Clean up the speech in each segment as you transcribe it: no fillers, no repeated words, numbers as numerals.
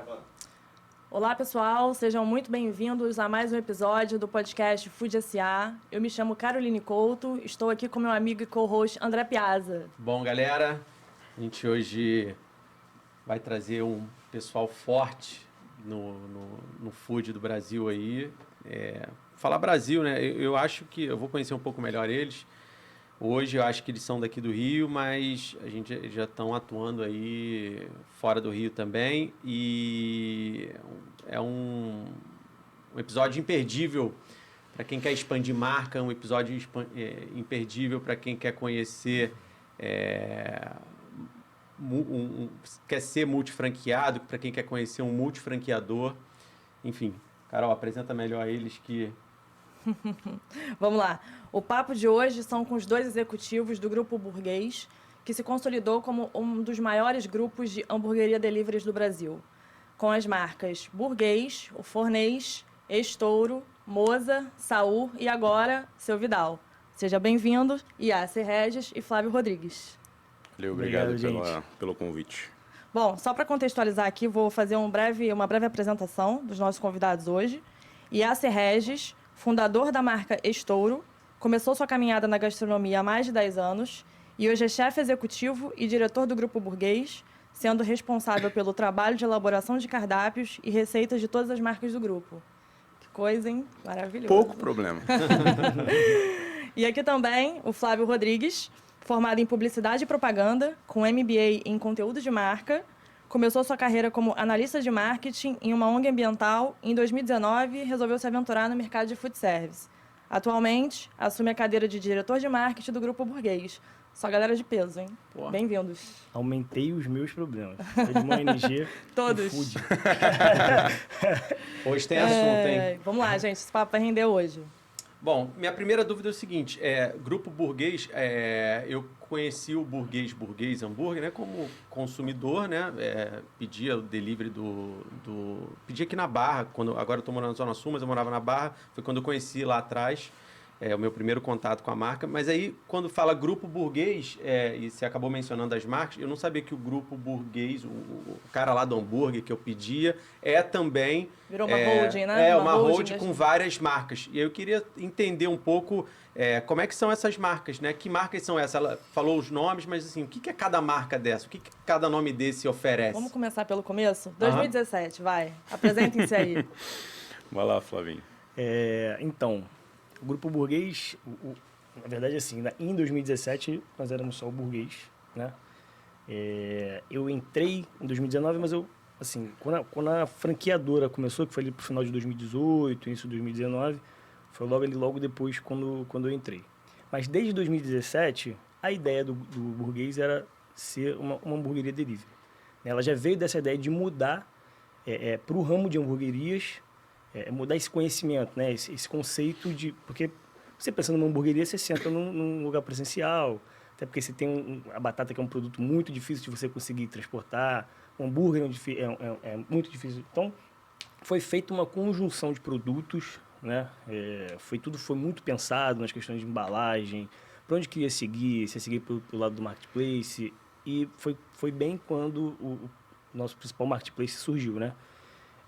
Gravando. Olá, pessoal. Sejam muito bem-vindos a mais um episódio do podcast Food S.A. Eu me chamo Caroline Couto, estou aqui com meu amigo e co-host André Piazza. Bom, galera, a gente hoje vai trazer um pessoal forte no food do Brasil aí. Falar Brasil, né? Eu acho que eu vou conhecer um pouco melhor eles. Hoje eu acho que eles são daqui do Rio, mas a gente já estão atuando aí fora do Rio também. E é um episódio imperdível para quem quer expandir marca, um episódio imperdível para quem quer conhecer, quer ser multifranqueado, para quem quer conhecer um multifranqueador. Enfim, Carol, apresenta melhor eles que... Vamos lá. O papo de hoje são com os dois executivos do Grupo Burguês, que se consolidou como um dos maiores grupos de hamburgueria deliveries do Brasil, com as marcas Burguês, O Fornês, Estouro, Moza, Saúl e agora, Seu Vidal. Seja bem-vindo, Yasser Regis e Flávio Rodrigues. Valeu, obrigado pelo convite. Bom, só para contextualizar aqui, vou fazer uma breve apresentação dos nossos convidados hoje. Yasser Regis, fundador da marca Estouro, começou sua caminhada na gastronomia há mais de 10 anos e hoje é chefe executivo e diretor do Grupo Burguês, sendo responsável pelo trabalho de elaboração de cardápios e receitas de todas as marcas do grupo. Que coisa, hein? Maravilhoso. Pouco problema. E aqui também o Flávio Rodrigues, formado em Publicidade e Propaganda, com MBA em Conteúdo de Marca. Começou sua carreira como analista de marketing em uma ONG ambiental e, em 2019, resolveu se aventurar no mercado de food service. Atualmente, assume a cadeira de diretor de marketing do Grupo Burguês. Só galera de peso, hein? Bem-vindos. Aumentei os meus problemas. De uma ONG Todos. e food. Hoje tem assunto, hein? Vamos lá, gente. Esse papo vai render hoje. Bom, minha primeira dúvida é o seguinte, Grupo Burguês, eu conheci o Burguês Hambúrguer, né, como consumidor, né, pedia o delivery pedia aqui na Barra, agora eu estou morando na Zona Sul, mas eu morava na Barra, foi quando eu conheci lá atrás, o meu primeiro contato com a marca, mas aí quando fala Grupo Burguês, e você acabou mencionando as marcas, eu não sabia que o Grupo Burguês, o cara lá do hambúrguer que eu pedia, também... Virou uma holding, né? Uma holding com várias marcas. E eu queria entender um pouco como é que são essas marcas, né? Que marcas são essas? Ela falou os nomes, mas assim, o que é cada marca dessa? O que cada nome desse oferece? Vamos começar pelo começo? 2017, vai. Apresentem-se aí. Vai lá, Flavinho. Então, o Grupo Burguês, na verdade, assim, em 2017, nós éramos só o Burguês, né? Eu entrei em 2019, mas assim, quando a franqueadora começou, que foi ali pro final de 2018, início de 2019, foi logo depois quando eu entrei. Mas desde 2017, a ideia do Burguês era ser uma hamburgueria delivery. Ela já veio dessa ideia de mudar para o ramo de hamburguerias, mudar esse conhecimento, né? Esse conceito de... Porque você pensando numa hamburgueria, você senta num lugar presencial, até porque você tem a batata, que é um produto muito difícil de você conseguir transportar, o hambúrguer é muito difícil. Então, foi feita uma conjunção de produtos, né? Tudo foi muito pensado nas questões de embalagem, para onde queria seguir, se ia seguir pelo lado do marketplace. E foi bem quando o nosso principal marketplace surgiu, né?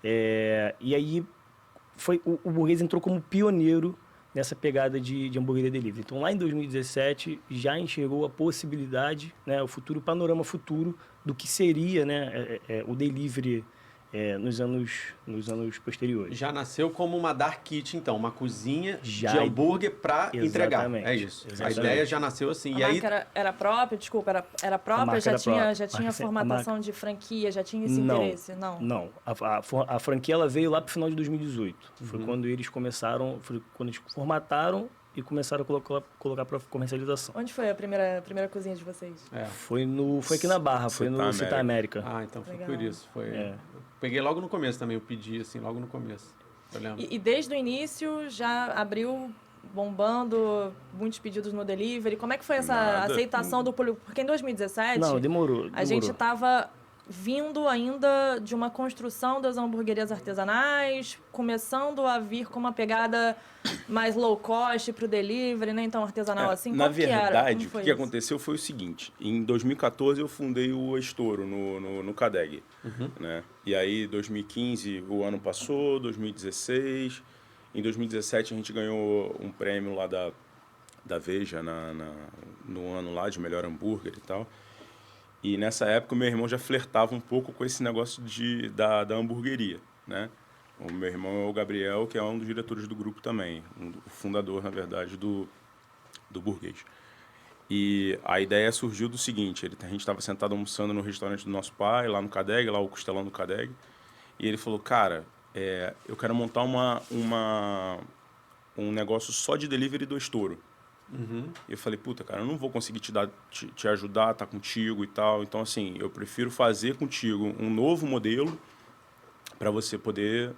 E aí, o Burguês entrou como pioneiro nessa pegada de hamburgueria delivery. Então, lá em 2017, já enxergou a possibilidade, né, o panorama futuro do que seria, né, o delivery nos anos posteriores. Já nasceu como uma dark kitchen, então, uma cozinha de hambúrguer para entregar. É isso. Exatamente. A ideia já nasceu assim. A marca era própria, desculpa, era própria? Já tinha formatação de franquia, já tinha esse interesse? Não. A franquia ela veio lá para o final de 2018. Foi quando eles começaram, quando eles formataram e começaram a colocar para comercialização. Onde foi a primeira cozinha de vocês? Foi aqui na Barra, foi no Cita América. Ah, então foi por isso. Peguei logo no começo também, eu pedi assim, logo no começo. E desde o início já abriu bombando, muitos pedidos no delivery. Como é que foi essa aceitação do público? Porque em 2017... Demorou. A gente estava vindo ainda de uma construção das hamburguerias artesanais, começando a vir com uma pegada mais low cost para o delivery, né? Então, artesanal assim, Na como que era? verdade, Como o foi que isso? aconteceu foi o seguinte. Em 2014, eu fundei o Estouro no CADEG. Né? E aí, 2015, o ano passou, 2016. Em 2017, a gente ganhou um prêmio lá da Veja no ano lá de melhor hambúrguer e tal. E nessa época o meu irmão já flertava um pouco com esse negócio da hamburgueria, né? O meu irmão é o Gabriel, que é um dos diretores do grupo também, o fundador, na verdade, do Burguês. E a ideia surgiu do seguinte, a gente estava sentado almoçando no restaurante do nosso pai, lá no CADEG, lá o Costelão do CADEG, e ele falou, cara, eu quero montar um negócio só de delivery do Estouro. E eu falei, puta, cara, eu não vou conseguir te ajudar, tá contigo e tal. Então, assim, eu prefiro fazer contigo um novo modelo para você poder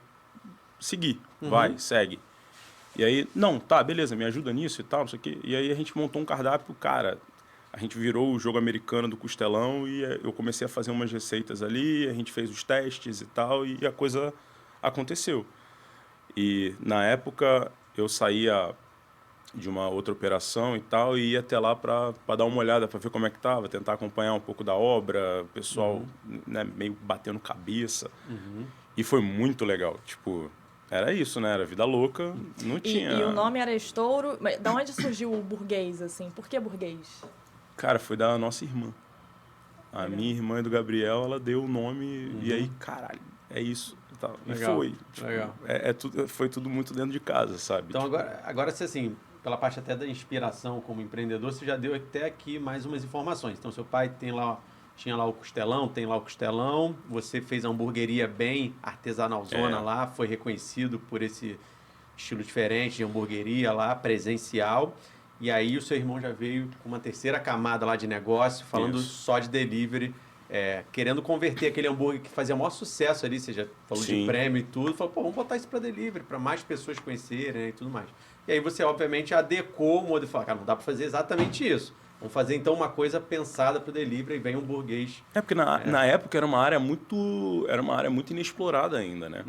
seguir. Vai, segue. E aí, não, tá, beleza, me ajuda nisso e tal, não sei o quê. E aí a gente montou um cardápio, cara, a gente virou o jogo americano do Costelão e eu comecei a fazer umas receitas ali, a gente fez os testes e tal, e a coisa aconteceu. E na época eu saía de uma outra operação e tal, e ia até lá para dar uma olhada, para ver como é que tava, tentar acompanhar um pouco da obra, o pessoal né, meio batendo cabeça. E foi muito legal, tipo, era isso, né? Era vida louca, não tinha... E o nome era Estouro. Mas da onde surgiu o burguês, assim? Por que burguês? Cara, foi da nossa irmã. A minha irmã e do Gabriel, ela deu o nome, e aí, caralho, é isso. E, tal. E Legal, foi. Tipo, legal. foi tudo muito dentro de casa, sabe? Então, Tipo, agora se assim, pela parte até da inspiração como empreendedor, você já deu até aqui mais umas informações. Então, seu pai tinha lá o Costelão, tem lá o Costelão, você fez a hamburgueria bem artesanalzona lá, foi reconhecido por esse estilo diferente de hamburgueria lá, presencial. E aí o seu irmão já veio com uma terceira camada lá de negócio, falando Isso. só de delivery, querendo converter aquele hambúrguer que fazia maior sucesso ali, você já falou de Sim. prêmio e tudo, falou, pô, vamos botar isso para delivery, para mais pessoas conhecerem, né, e tudo mais. E aí você, obviamente, adequou o modelo e falou, cara, não dá para fazer exatamente isso. Vamos fazer, então, uma coisa pensada para o delivery e vem um burguês. porque na época era uma área muito inexplorada ainda, né?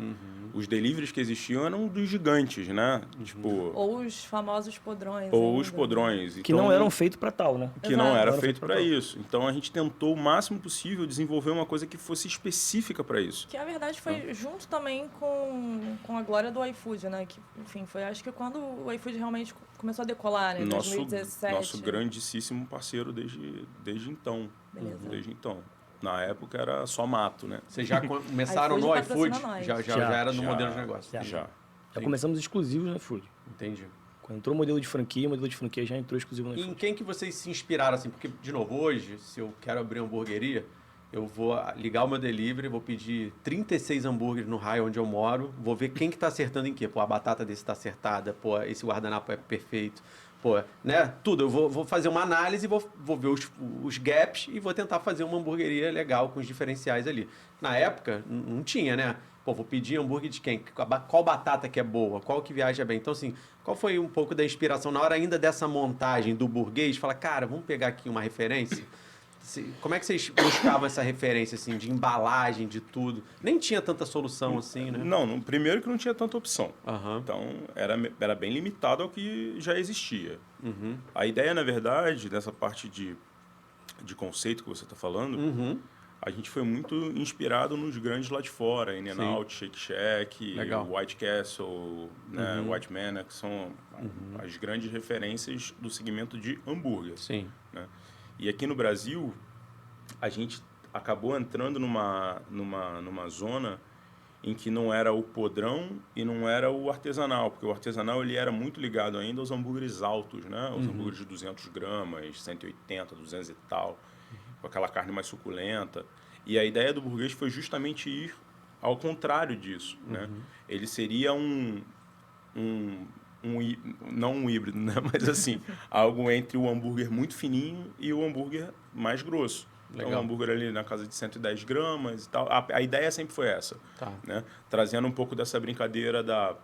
Os deliveries que existiam eram dos gigantes, né? Tipo, Ou os famosos podrões. ou ainda, os né? podrões. Que Então, não eram feitos para tal, né? que não Exato. era Não feito para tal. isso. Então a gente tentou o máximo possível desenvolver uma coisa que fosse específica para isso. Que, a verdade, foi junto também com a glória do iFood, né? Que, enfim, foi acho que quando o iFood realmente começou a decolar, né? Em 2017. Nosso grandíssimo parceiro desde então. Beleza. Desde então. Na época era só mato, né? Vocês já começaram iFood no patrocina iFood? nós. Já era no modelo de negócio. Já. Já começamos exclusivos no iFood. Entendi. Quando entrou o modelo de franquia já entrou exclusivo no E em iFood. quem que vocês se inspiraram, assim? Porque, de novo, hoje, se eu quero abrir uma hamburgueria, eu vou ligar o meu delivery, vou pedir 36 hambúrgueres no raio onde eu moro, vou ver quem que tá acertando em quê. Pô, a batata desse tá acertada, pô, esse guardanapo é perfeito. Pô, né? Tudo. Eu vou fazer uma análise, vou ver os gaps e vou tentar fazer uma hamburgueria legal com os diferenciais ali. Na época, não tinha, né? Pô, vou pedir hambúrguer de quem? Qual batata que é boa? Qual que viaja bem? Então, assim, qual foi um pouco da inspiração na hora ainda dessa montagem do burguês? Fala, cara, vamos pegar aqui uma referência? Como é que vocês buscavam essa referência, assim, de embalagem, de tudo? Nem tinha tanta solução assim, né? Não, primeiro que não tinha tanta opção. Aham. Então, era bem limitado ao que já existia. A ideia, na verdade, dessa parte de conceito que você está falando, a gente foi muito inspirado nos grandes lá de fora, In-N-Out, Shake Shack, Legal. White Castle, né, White Manor, que são as grandes referências do segmento de hambúrguer. Sim. Né? E aqui no Brasil, a gente acabou entrando numa zona em que não era o podrão e não era o artesanal, porque o artesanal ele era muito ligado ainda aos hambúrgueres altos, né? Os hambúrgueres de 200 gramas, 180, 200 e tal, com aquela carne mais suculenta. E a ideia do burguês foi justamente ir ao contrário disso, né? Ele seria não um híbrido, né? Mas assim, algo entre o hambúrguer muito fininho e o hambúrguer mais grosso. Então, Legal. um hambúrguer ali na casa de 110 gramas e tal. A ideia sempre foi essa, Tá. né? Trazendo um pouco dessa brincadeira da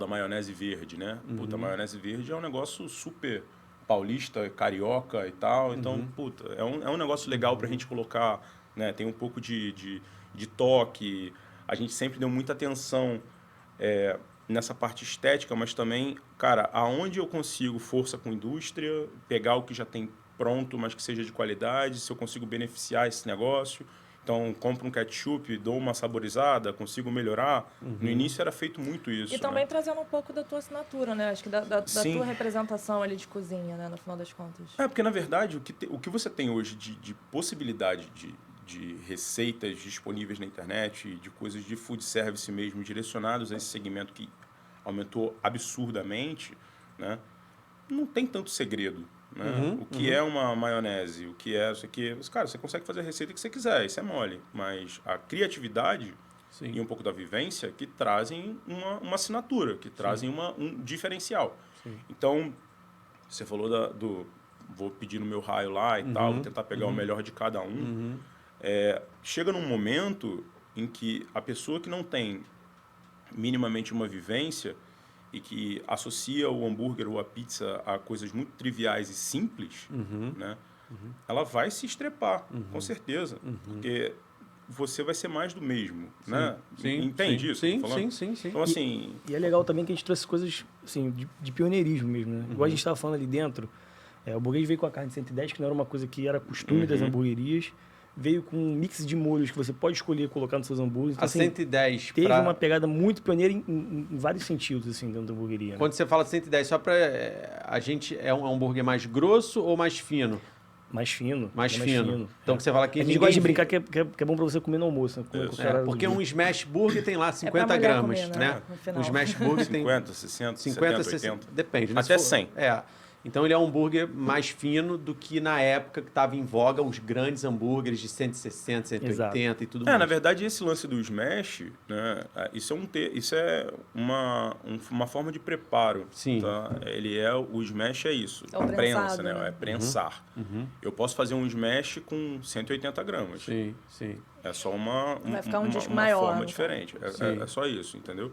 maionese verde, né? Puta, a maionese verde é um negócio super paulista, carioca e tal. Então, puta, é um negócio legal pra gente colocar né? Tem um pouco de toque. A gente sempre deu muita atenção nessa parte estética, mas também, cara, aonde eu consigo força com indústria, pegar o que já tem pronto, mas que seja de qualidade, se eu consigo beneficiar esse negócio. Então, compro um ketchup, dou uma saborizada, consigo melhorar. No início era feito muito isso. E também trazendo um pouco da tua assinatura, né? Acho que da tua representação ali de cozinha, né? No final das contas. Porque, na verdade, o que você tem hoje de possibilidade de receitas disponíveis na internet, de coisas de food service mesmo, direcionados a esse segmento que aumentou absurdamente, né? Não tem tanto segredo. Né? O que é uma maionese, o que é isso aqui. Cara, você consegue fazer a receita que você quiser, isso é mole. Mas a criatividade e um pouco da vivência que trazem uma assinatura, que trazem um diferencial. Sim. Então, você falou vou pedir no meu raio lá e tal, vou tentar pegar o melhor de cada um. Chega num momento em que a pessoa que não tem minimamente uma vivência e que associa o hambúrguer ou a pizza a coisas muito triviais e simples, né? Ela vai se estrepar, com certeza. Porque você vai ser mais do mesmo, né? Entende isso? Sim. Então, assim... E é legal também que a gente trouxe coisas assim, de pioneirismo mesmo, né? Igual a gente estava falando ali dentro, o burguês veio com a carne de 110, que não era uma coisa que era costume das hamburguerias. Veio com um mix de molhos que você pode escolher colocar nos seus hambúrgueres. Então, a 110 teve uma pegada muito pioneira em vários sentidos, assim, dentro da hamburgueria. Quando você fala 110, só para a gente é um hambúrguer mais grosso ou mais fino? Mais fino. Mais fino. Então, que você fala que a gente gosta de brincar que é bom para você comer no almoço. Né? Porque um smash burger tem lá 50 gramas, comer, né? Um smash burger tem 50, 60, 80. Depende. Até 100. Então, ele é um hambúrguer mais fino do que na época que estava em voga os grandes hambúrgueres de 160, 180 Exato. E tudo mais. Na verdade, esse lance do smash, né, isso é uma forma de preparo. Sim. Tá? O smash é isso. É o prensa, né? É prensar. Eu posso fazer um smash com 180 gramas. Sim. É só uma maior, forma diferente. É só isso, entendeu?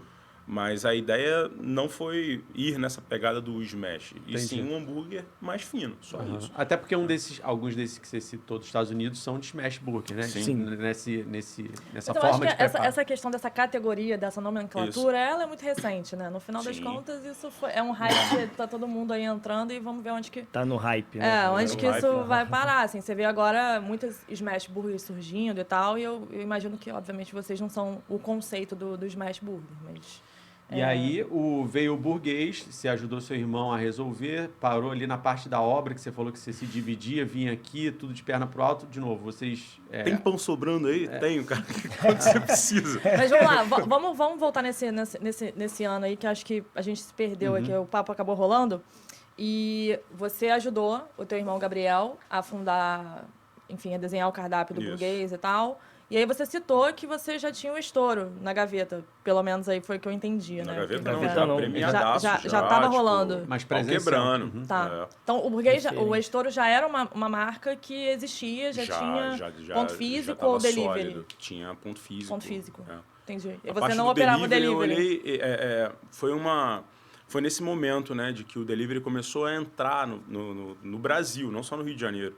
Mas a ideia não foi ir nessa pegada do smash, e sim um hambúrguer mais fino, só isso. Até porque alguns desses que você citou dos Estados Unidos são de smash burger, né? Sim. Nessa então, forma acho que de essa questão dessa categoria, dessa nomenclatura, ela é muito recente, né? No final das contas, isso é um hype que tá todo mundo aí entrando e vamos ver onde que... Tá no hype, né? Onde que isso vai parar, assim. Você vê agora muitas smash burgers surgindo e tal, e eu imagino que, obviamente, vocês não são o conceito do smash burger, mas... E aí veio o burguês, você ajudou seu irmão a resolver, parou ali na parte da obra que você falou que você se dividia, vinha aqui, tudo de perna pro alto. De novo, vocês... Tem pão sobrando aí? Tenho, cara. Quando você precisa. Mas vamos lá, vamos voltar nesse ano aí, que acho que a gente se perdeu aqui, o papo acabou rolando. E você ajudou o teu irmão Gabriel a fundar, enfim, a desenhar o cardápio do burguês e tal. E aí você citou que você já tinha um estouro na gaveta. Pelo menos aí foi o que eu entendi, né? Na gaveta não. Premiadaço já tava rolando. Mas quebrando. Tá. Então, o burguês, o estouro já era uma marca que existia, já tinha ponto físico ou delivery? Sólido. Tinha ponto físico. Ponto físico. Entendi. E A você não operava o delivery? Eu olhei, foi nesse momento, né, de que o delivery começou a entrar no Brasil, não só no Rio de Janeiro.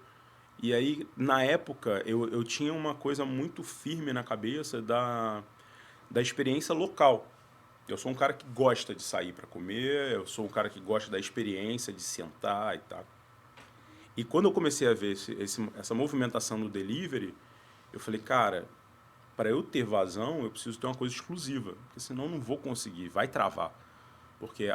E aí, na época, eu tinha uma coisa muito firme na cabeça da experiência local. Eu sou um cara que gosta de sair para comer, eu sou um cara que gosta da experiência, de sentar e tal. E quando eu comecei a ver essa movimentação no delivery, eu falei, cara, para eu ter vazão, eu preciso ter uma coisa exclusiva, porque senão eu não vou conseguir, vai travar. Porque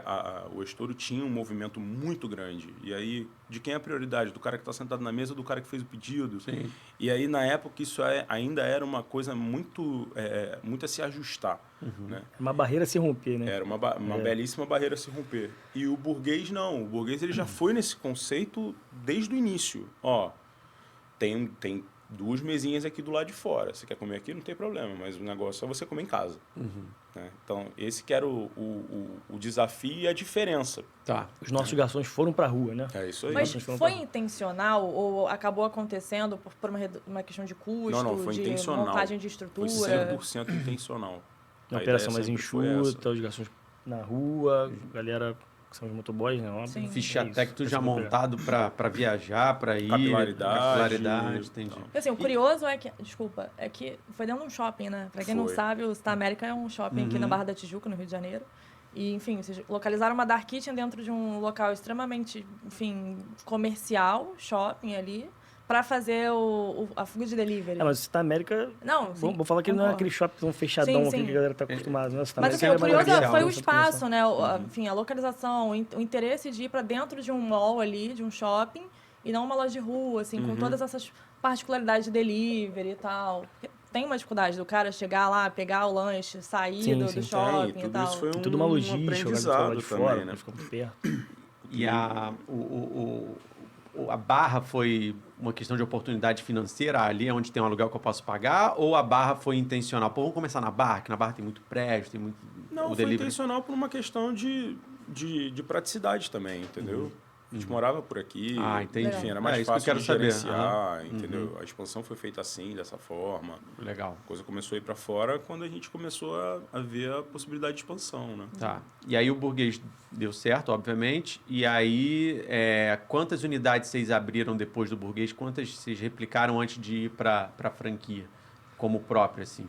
o estouro tinha um movimento muito grande. E aí, de quem é a prioridade? Do cara que está sentado na mesa ou do cara que fez o pedido? Sim. E aí, na época, isso ainda era uma coisa muito a se ajustar. Né? Uma barreira a se romper, né? Era uma belíssima barreira a se romper. E o burguês, não. O burguês ele já foi nesse conceito desde o início. Ó, tem 2 mesinhas aqui do lado de fora. Você quer comer aqui? Não tem problema, mas o negócio é você comer em casa. Né? Então, esse que era o desafio e a diferença. Tá. Os nossos garçons foram para a rua, né? É isso aí. Mas foi intencional ou acabou acontecendo por uma questão de custo, não, foi de intencional. montagem de estrutura? Foi 100% intencional. Uma operação mais enxuta, os garçons na rua, a galera que são os motoboys, né? Óbvio. Sim. Ficha É isso, técnico é já super legal. montado para viajar, para ir. Capilaridade. Entendi. Não. Assim, o curioso é que, desculpa, é que foi dentro de um shopping, né? Pra quem não Foi. sabe, o Star América é um shopping aqui na Barra da Tijuca, no Rio de Janeiro. E, enfim, vocês localizaram uma Dark Kitchen dentro de um local extremamente, enfim, comercial, shopping ali, pra fazer a fuga de delivery. Mas o Star América, Não, sim, vou falar que ele não é concordo. aquele shopping tão fechadão Sim, aquele sim. que a galera tá acostumada. Né? Mas assim, América o curioso comercial, foi o né? espaço, né? Enfim, a localização, o interesse de ir para dentro de um mall ali, de um shopping, e não uma loja de rua, assim, com todas essas particularidades de delivery e tal. Porque tem uma dificuldade do cara chegar lá, pegar o lanche, sair Sim, do sim. shopping Tem, e tudo tal. isso foi Tem tudo uma logística, aprendizado de também, fora, né? fica muito perto. E a Barra foi uma questão de oportunidade financeira ali, onde tem um aluguel que eu posso pagar? Ou a Barra foi intencional? Pô, vamos começar na Barra, que na Barra tem muito prédio, tem muito. Não, o foi delivery. intencional por uma questão de praticidade também, entendeu? A gente morava por aqui, Ah, entendi. enfim, era É mais isso que eu fácil quero de saber. gerenciar, entendeu? A expansão foi feita assim, dessa forma. Legal. A coisa começou a ir para fora quando a gente começou a ver a possibilidade de expansão, né? Tá. E aí o burguês deu certo, obviamente. E aí, quantas unidades vocês abriram depois do burguês? Quantas vocês replicaram antes de ir para a franquia? Como própria, assim?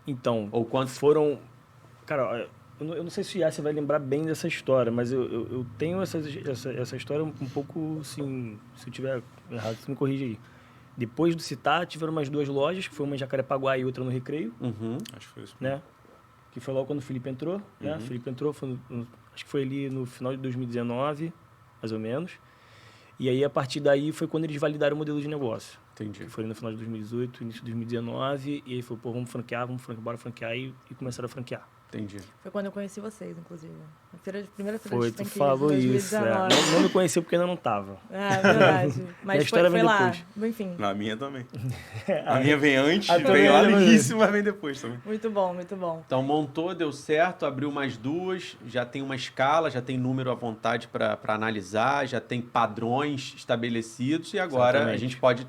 Então, Ou quantos? foram... Cara, eu não sei se o Yassi vai lembrar bem dessa história, mas eu tenho essa história um pouco, assim... Se eu tiver errado, você me corrige aí. Depois do Citar, tiveram mais 2 lojas, que foi uma em Jacarepaguá e outra no Recreio, Uhum. Acho que foi isso. né? Que foi logo quando o Felipe entrou, né? O Felipe entrou, acho que foi ali no final de 2019, mais ou menos. E aí, a partir daí, foi quando eles validaram o modelo de negócio. Entendi. Que foi no final de 2018, início de 2019. E aí falou, pô, vamos franquear, bora franquear. E começaram a franquear. Entendi. Foi quando eu conheci vocês, inclusive. A primeira feira Foi, de tu franquias falou de isso. 2019. Não me conheceu porque ainda não tava. É, verdade. Minha Mas história foi vem lá. depois. Enfim, Na minha também. A minha vem antes, a vem também lá é no mesmo. início, mas vem depois também. muito bom, muito bom. Então montou, deu certo, abriu mais 2, já tem uma escala, já tem número à vontade para analisar, já tem padrões estabelecidos e agora Exatamente. a gente pode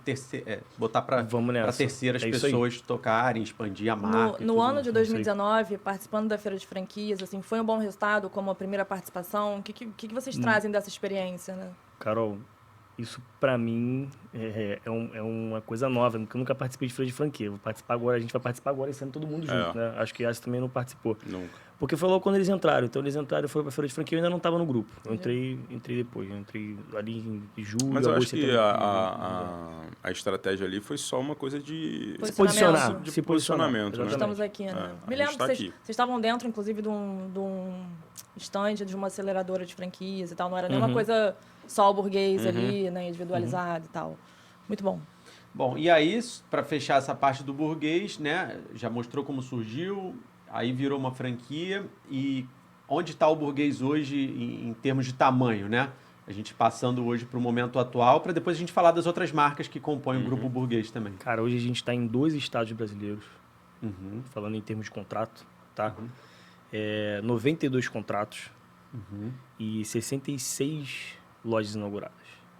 botar para Vamos nessa. terceiras É isso aí. pessoas tocarem, expandir a marca. e No tudo ano mais. de 2019, participando da Feira de Franquias, assim, foi um bom resultado como a primeira participação? O que vocês trazem dessa experiência, né? Carol, isso pra mim é uma coisa nova, porque eu nunca participei de feira de franquia. Vou participar agora, a gente vai participar agora esse ano todo mundo junto, né? Acho que a Yassi também não participou. Nunca. Porque foi logo quando eles entraram. Então eles entraram e foram pra feira de franquia, eu ainda não estava no grupo. Eu entrei depois, eu entrei ali em julho, Mas eu acho agosto, que setembro. a estratégia ali foi só uma coisa de Se posicionar. de Se posicionar. posicionamento, né? Exatamente. Estamos aqui, né? É, Me a lembro gente que tá vocês aqui. estavam dentro, inclusive, de um stand de uma aceleradora de franquias e tal. Não era nenhuma coisa só o burguês ali, né? Individualizado e tal. Muito bom. Bom, e aí, para fechar essa parte do burguês, né? Já mostrou como surgiu, aí virou uma franquia. E onde está o burguês hoje em termos de tamanho, né? A gente passando hoje para o momento atual, para depois a gente falar das outras marcas que compõem o grupo burguês também. Cara, hoje a gente está em 2 estados brasileiros, Uhum. falando em termos de contrato, tá? 92 contratos e 66 lojas inauguradas.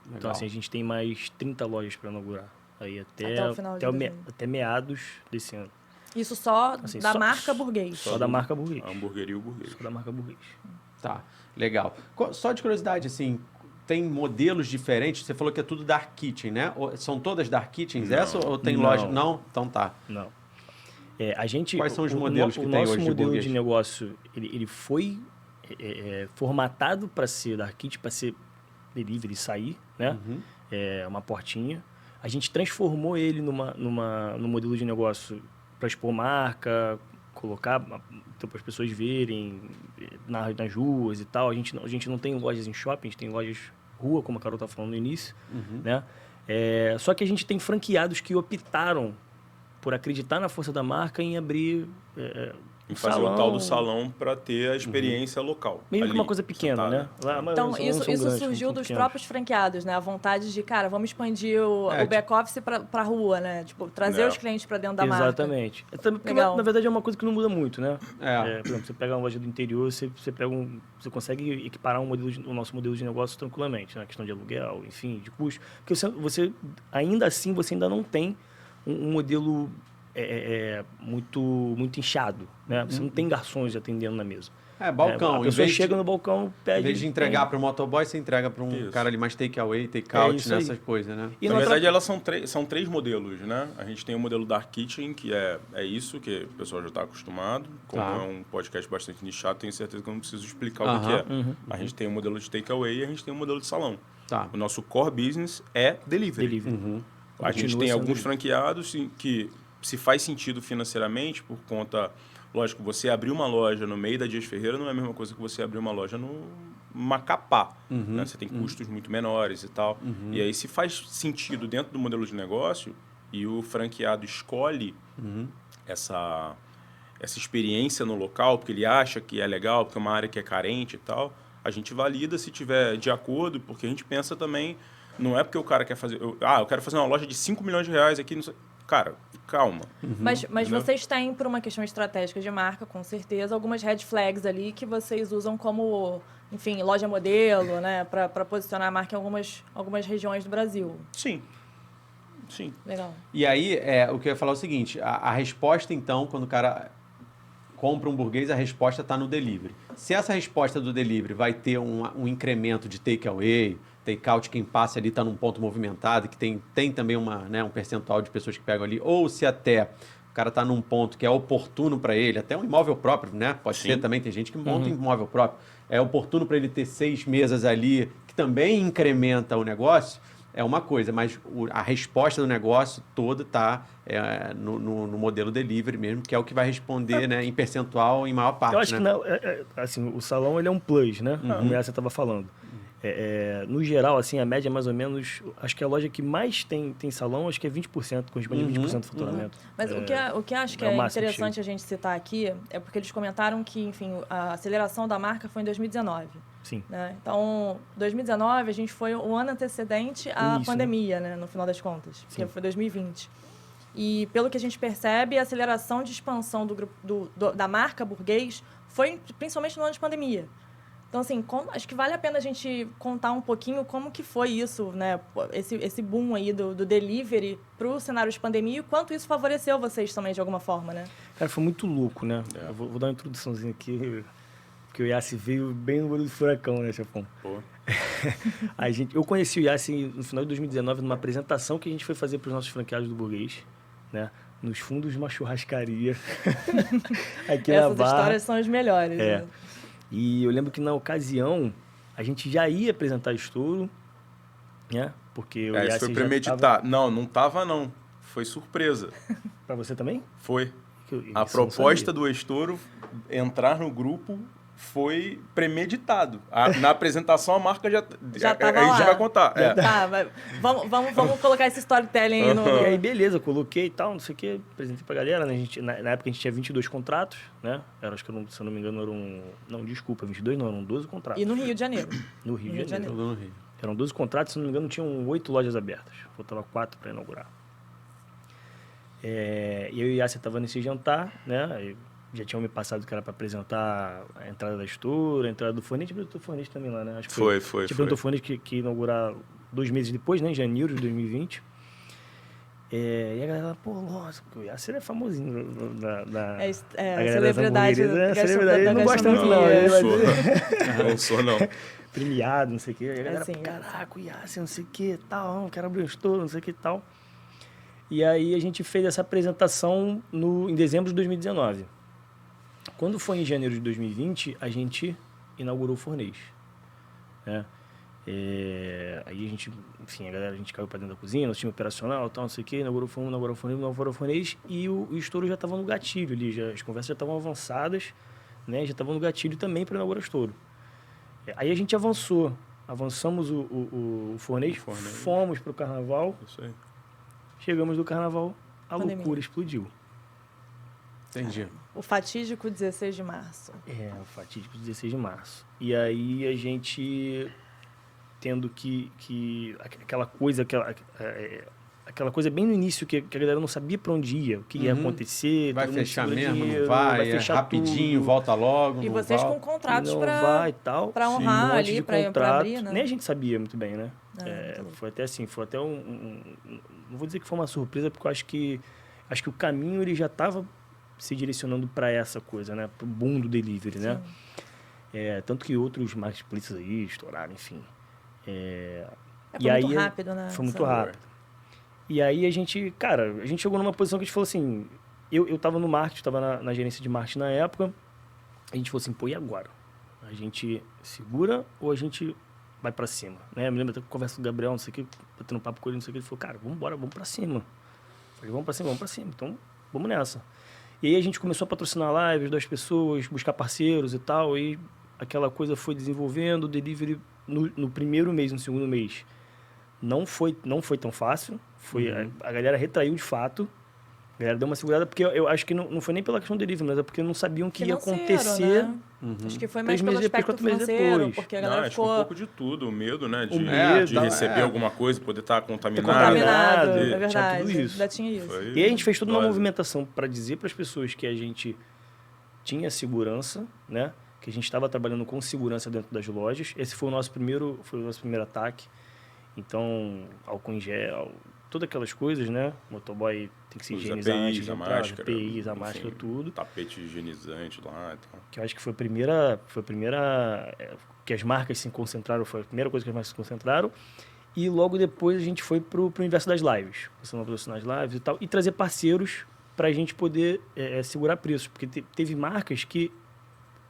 Então, Legal. assim, a gente tem mais 30 lojas para inaugurar. Aí Até o final de dezembro. até meados desse ano. Isso só Assim, da só- marca burguês. Só da marca Burguês. A hamburgueria e o burguês. Só da marca Burguês. Tá, legal. Só de curiosidade, assim, tem modelos diferentes? Você falou que é tudo Dark Kitchen, né? São todas Dark Kitchens Não. essa ou tem Não. loja? Não? Então tá. Não. A gente, Quais são os modelos que tem nosso hoje de modelo burguês? de negócio, ele foi formatado para ser Dark Kitchen, para ser delivery e sair, né? Uma portinha. A gente transformou ele num modelo de negócio para expor marca, colocar para as pessoas verem nas ruas e tal. A gente não tem lojas em shopping, a gente tem lojas rua, como a Carol tá falando no início, né? Só que a gente tem franqueados que optaram por acreditar na força da marca em abrir E fazer o tal do salão para ter a experiência local. Mesmo que ali, uma coisa pequena, sentada. né? Lá, mas Então, os salões isso são grandes, surgiu são dos pequenos. próprios franqueados, né? A vontade de, cara, vamos expandir o back-office pra rua, né? Tipo, trazer os clientes pra dentro da marca. Exatamente. Porque, Legal. na verdade, é uma coisa que não muda muito, né? É. Por exemplo, você pega uma loja do interior, você consegue equiparar o nosso modelo de negócio tranquilamente, né? Questão de aluguel, enfim, de custo. Porque você ainda assim, você ainda não tem um modelo muito inchado, né? Você não tem garçons atendendo na mesa. Balcão. A pessoa chega no balcão, pede... Em vez de entregar para o motoboy, você entrega para um cara ali mais take-away, take-out, nessas coisas, né? Na verdade, elas são três modelos, né? A gente tem o modelo Dark Kitchen, que é isso, que o pessoal já está acostumado. Como é um podcast bastante nichado, tenho certeza que eu não preciso explicar o que é. A gente tem o modelo de take-away e a gente tem o modelo de salão. O nosso core business é delivery. A gente tem alguns franqueados que se faz sentido financeiramente por conta... Lógico, você abrir uma loja no meio da Dias Ferreira não é a mesma coisa que você abrir uma loja no Macapá. Né? Você tem custos muito menores e tal. E aí, se faz sentido dentro do modelo de negócio e o franqueado escolhe essa experiência no local, porque ele acha que é legal, porque é uma área que é carente e tal, a gente valida se tiver de acordo, porque a gente pensa também... Não é porque o cara quer fazer... eu quero fazer uma loja de 5 milhões de reais aqui... Cara, calma. Mas vocês têm, por uma questão estratégica de marca, com certeza, algumas red flags ali que vocês usam como, enfim, loja modelo, né? Para posicionar a marca em algumas regiões do Brasil. Sim. Legal. E aí, o que eu ia falar é o seguinte, a resposta, então, quando o cara compra um burguês, a resposta está no delivery. Se essa resposta do delivery vai ter um incremento de take-away, take-out, quem passa ali está num ponto movimentado, que tem também um percentual de pessoas que pegam ali, ou se até o cara está num ponto que é oportuno para ele, até um imóvel próprio, né? Pode ser também, tem gente que monta um imóvel próprio. É oportuno para ele ter 6 mesas ali, que também incrementa o negócio, é uma coisa, mas a resposta do negócio toda está no modelo delivery mesmo, que é o que vai responder em percentual em maior parte. Eu acho que assim, o salão ele é um plus, né? Como você estava falando. No geral, assim, a média é mais ou menos... Acho que a loja que mais tem salão, acho que é 20%, corresponde a 20% do faturamento. Mas o que eu acho que é interessante a gente citar aqui é porque eles comentaram que, enfim, a aceleração da marca foi em 2019. Sim. Né? Então, 2019, a gente foi o ano antecedente à pandemia, né? No final das contas, que foi 2020. E, pelo que a gente percebe, a aceleração de expansão do grupo, da marca burguês foi principalmente no ano de pandemia. Então, assim, acho que vale a pena a gente contar um pouquinho como que foi isso, né? Esse boom aí do delivery para o cenário de pandemia e o quanto isso favoreceu vocês também, de alguma forma, né? Cara, foi muito louco, né? Eu vou dar uma introduçãozinha aqui, porque o Yassi veio bem no olho do furacão, né, chefão? Eu conheci o Yassi no final de 2019 numa apresentação que a gente foi fazer para os nossos franqueados do burguês, né? Nos fundos de uma churrascaria. Aqui na Barra. Essas histórias são as melhores, né? E eu lembro que na ocasião a gente já ia apresentar estouro, né? Porque o isso foi premeditado. Não tava não. Foi surpresa. Para você também? Foi. A proposta do estouro entrar no grupo foi premeditado. Na apresentação a marca já tava a gente lá. já vai contar. Tá, vamos colocar esse storytelling aí no... E aí, beleza, coloquei e tal, não sei o quê, apresentei pra galera, né? Na época a gente tinha 22 contratos, né? Acho que, se eu não me engano, eram... Não, desculpa, 22 não, eram 12 contratos. E no Rio de Janeiro. No Rio de Janeiro. No Rio. Eram 12 contratos, se não me engano, tinham 8 lojas abertas. Faltava 4 para inaugurar. E eu e a Yassi estavam nesse jantar, né? Já tinham me passado que era para apresentar a entrada da Estoura, a entrada do Fornite, e o Fornite também lá, né? Acho que foi. O Fornite que inaugurar 2 meses depois, né? Em janeiro de 2020. E a galera, pô, nossa, porque o Yasser é famosinho a celebridade ele não gosta muito, não. Não sou, não. Premiado, não sei o quê. E a galera, caraca, o Yasser, não sei o quê, tal, não quero abrir um estouro, não sei o que tal. E aí a gente fez essa apresentação em dezembro de 2019. Quando foi em janeiro de 2020, a gente inaugurou o Fornês, né? Aí a gente, enfim, a gente caiu para dentro da cozinha, nosso time operacional, tal, não sei o quê, inaugurou o Fornês e o estouro já estava no gatilho ali, as conversas já estavam avançadas, né? Já estavam no gatilho também para inaugurar o estouro. Aí a gente avançamos o Fornês, fomos para o Carnaval. Isso aí. Chegamos do Carnaval, a loucura explodiu. Entendi. O fatídico 16 de março. O fatídico 16 de março. E aí a gente tendo que aquela coisa bem no início que a galera não sabia para onde ia, o que ia acontecer. Vai fechar mesmo, não vai fechar rapidinho, tudo. volta logo. E vocês com contratos para honrar ali, para abrir, né? Nem a gente sabia muito bem, né? Foi até assim, não vou dizer que foi uma surpresa, porque eu acho que acho que o caminho ele já estava se direcionando para essa coisa, né? Para o boom do delivery, né? Tanto que outros marketplaces aí estouraram, enfim. Foi muito rápido, né? Foi muito rápido. E aí a gente chegou numa posição que a gente falou assim, eu tava no marketing, tava na gerência de marketing na época, a gente falou assim, pô, e agora? A gente segura ou a gente vai pra cima? Né? Eu me lembro até que eu conversa com o Gabriel, não sei o que, batendo um papo com ele, não sei o que, ele falou, cara, vamos pra cima. Eu falei, vamos pra cima, então vamos nessa. E aí a gente começou a patrocinar lives das pessoas, buscar parceiros e tal, e aquela coisa foi desenvolvendo, o delivery no primeiro mês, no segundo mês, não foi tão fácil, a galera retraiu de fato, a galera deu uma segurada, porque eu acho que não foi nem pela questão do delivery, mas é porque não sabiam que ia acontecer. Né? Acho que foi mais pelo meses depois, aspecto 4 meses financeiro, depois. porque a galera Acho que ficou... um pouco de tudo, o medo, né? De medo, receber alguma coisa, poder estar contaminado. Contaminado, Tinha é verdade. tudo isso. Ainda tinha isso. Foi E aí a gente fez toda uma dose. movimentação para dizer para as pessoas que a gente tinha segurança, né? Que a gente estava trabalhando com segurança dentro das lojas. Esse foi o nosso primeiro ataque. Então, álcool em gel, todas aquelas coisas, né? O motoboy tem que se Os higienizar antes EPIs, de a entrar, máscara, EPIs, a enfim, máscara, tudo. Tapete higienizante lá e tal. Que eu acho que foi a primeira que as marcas se concentraram, foi a primeira coisa que as marcas se concentraram. E logo depois a gente foi pro universo das lives. Começamos a patrocinar as lives e tal. E trazer parceiros para a gente poder segurar preços. Porque teve marcas que,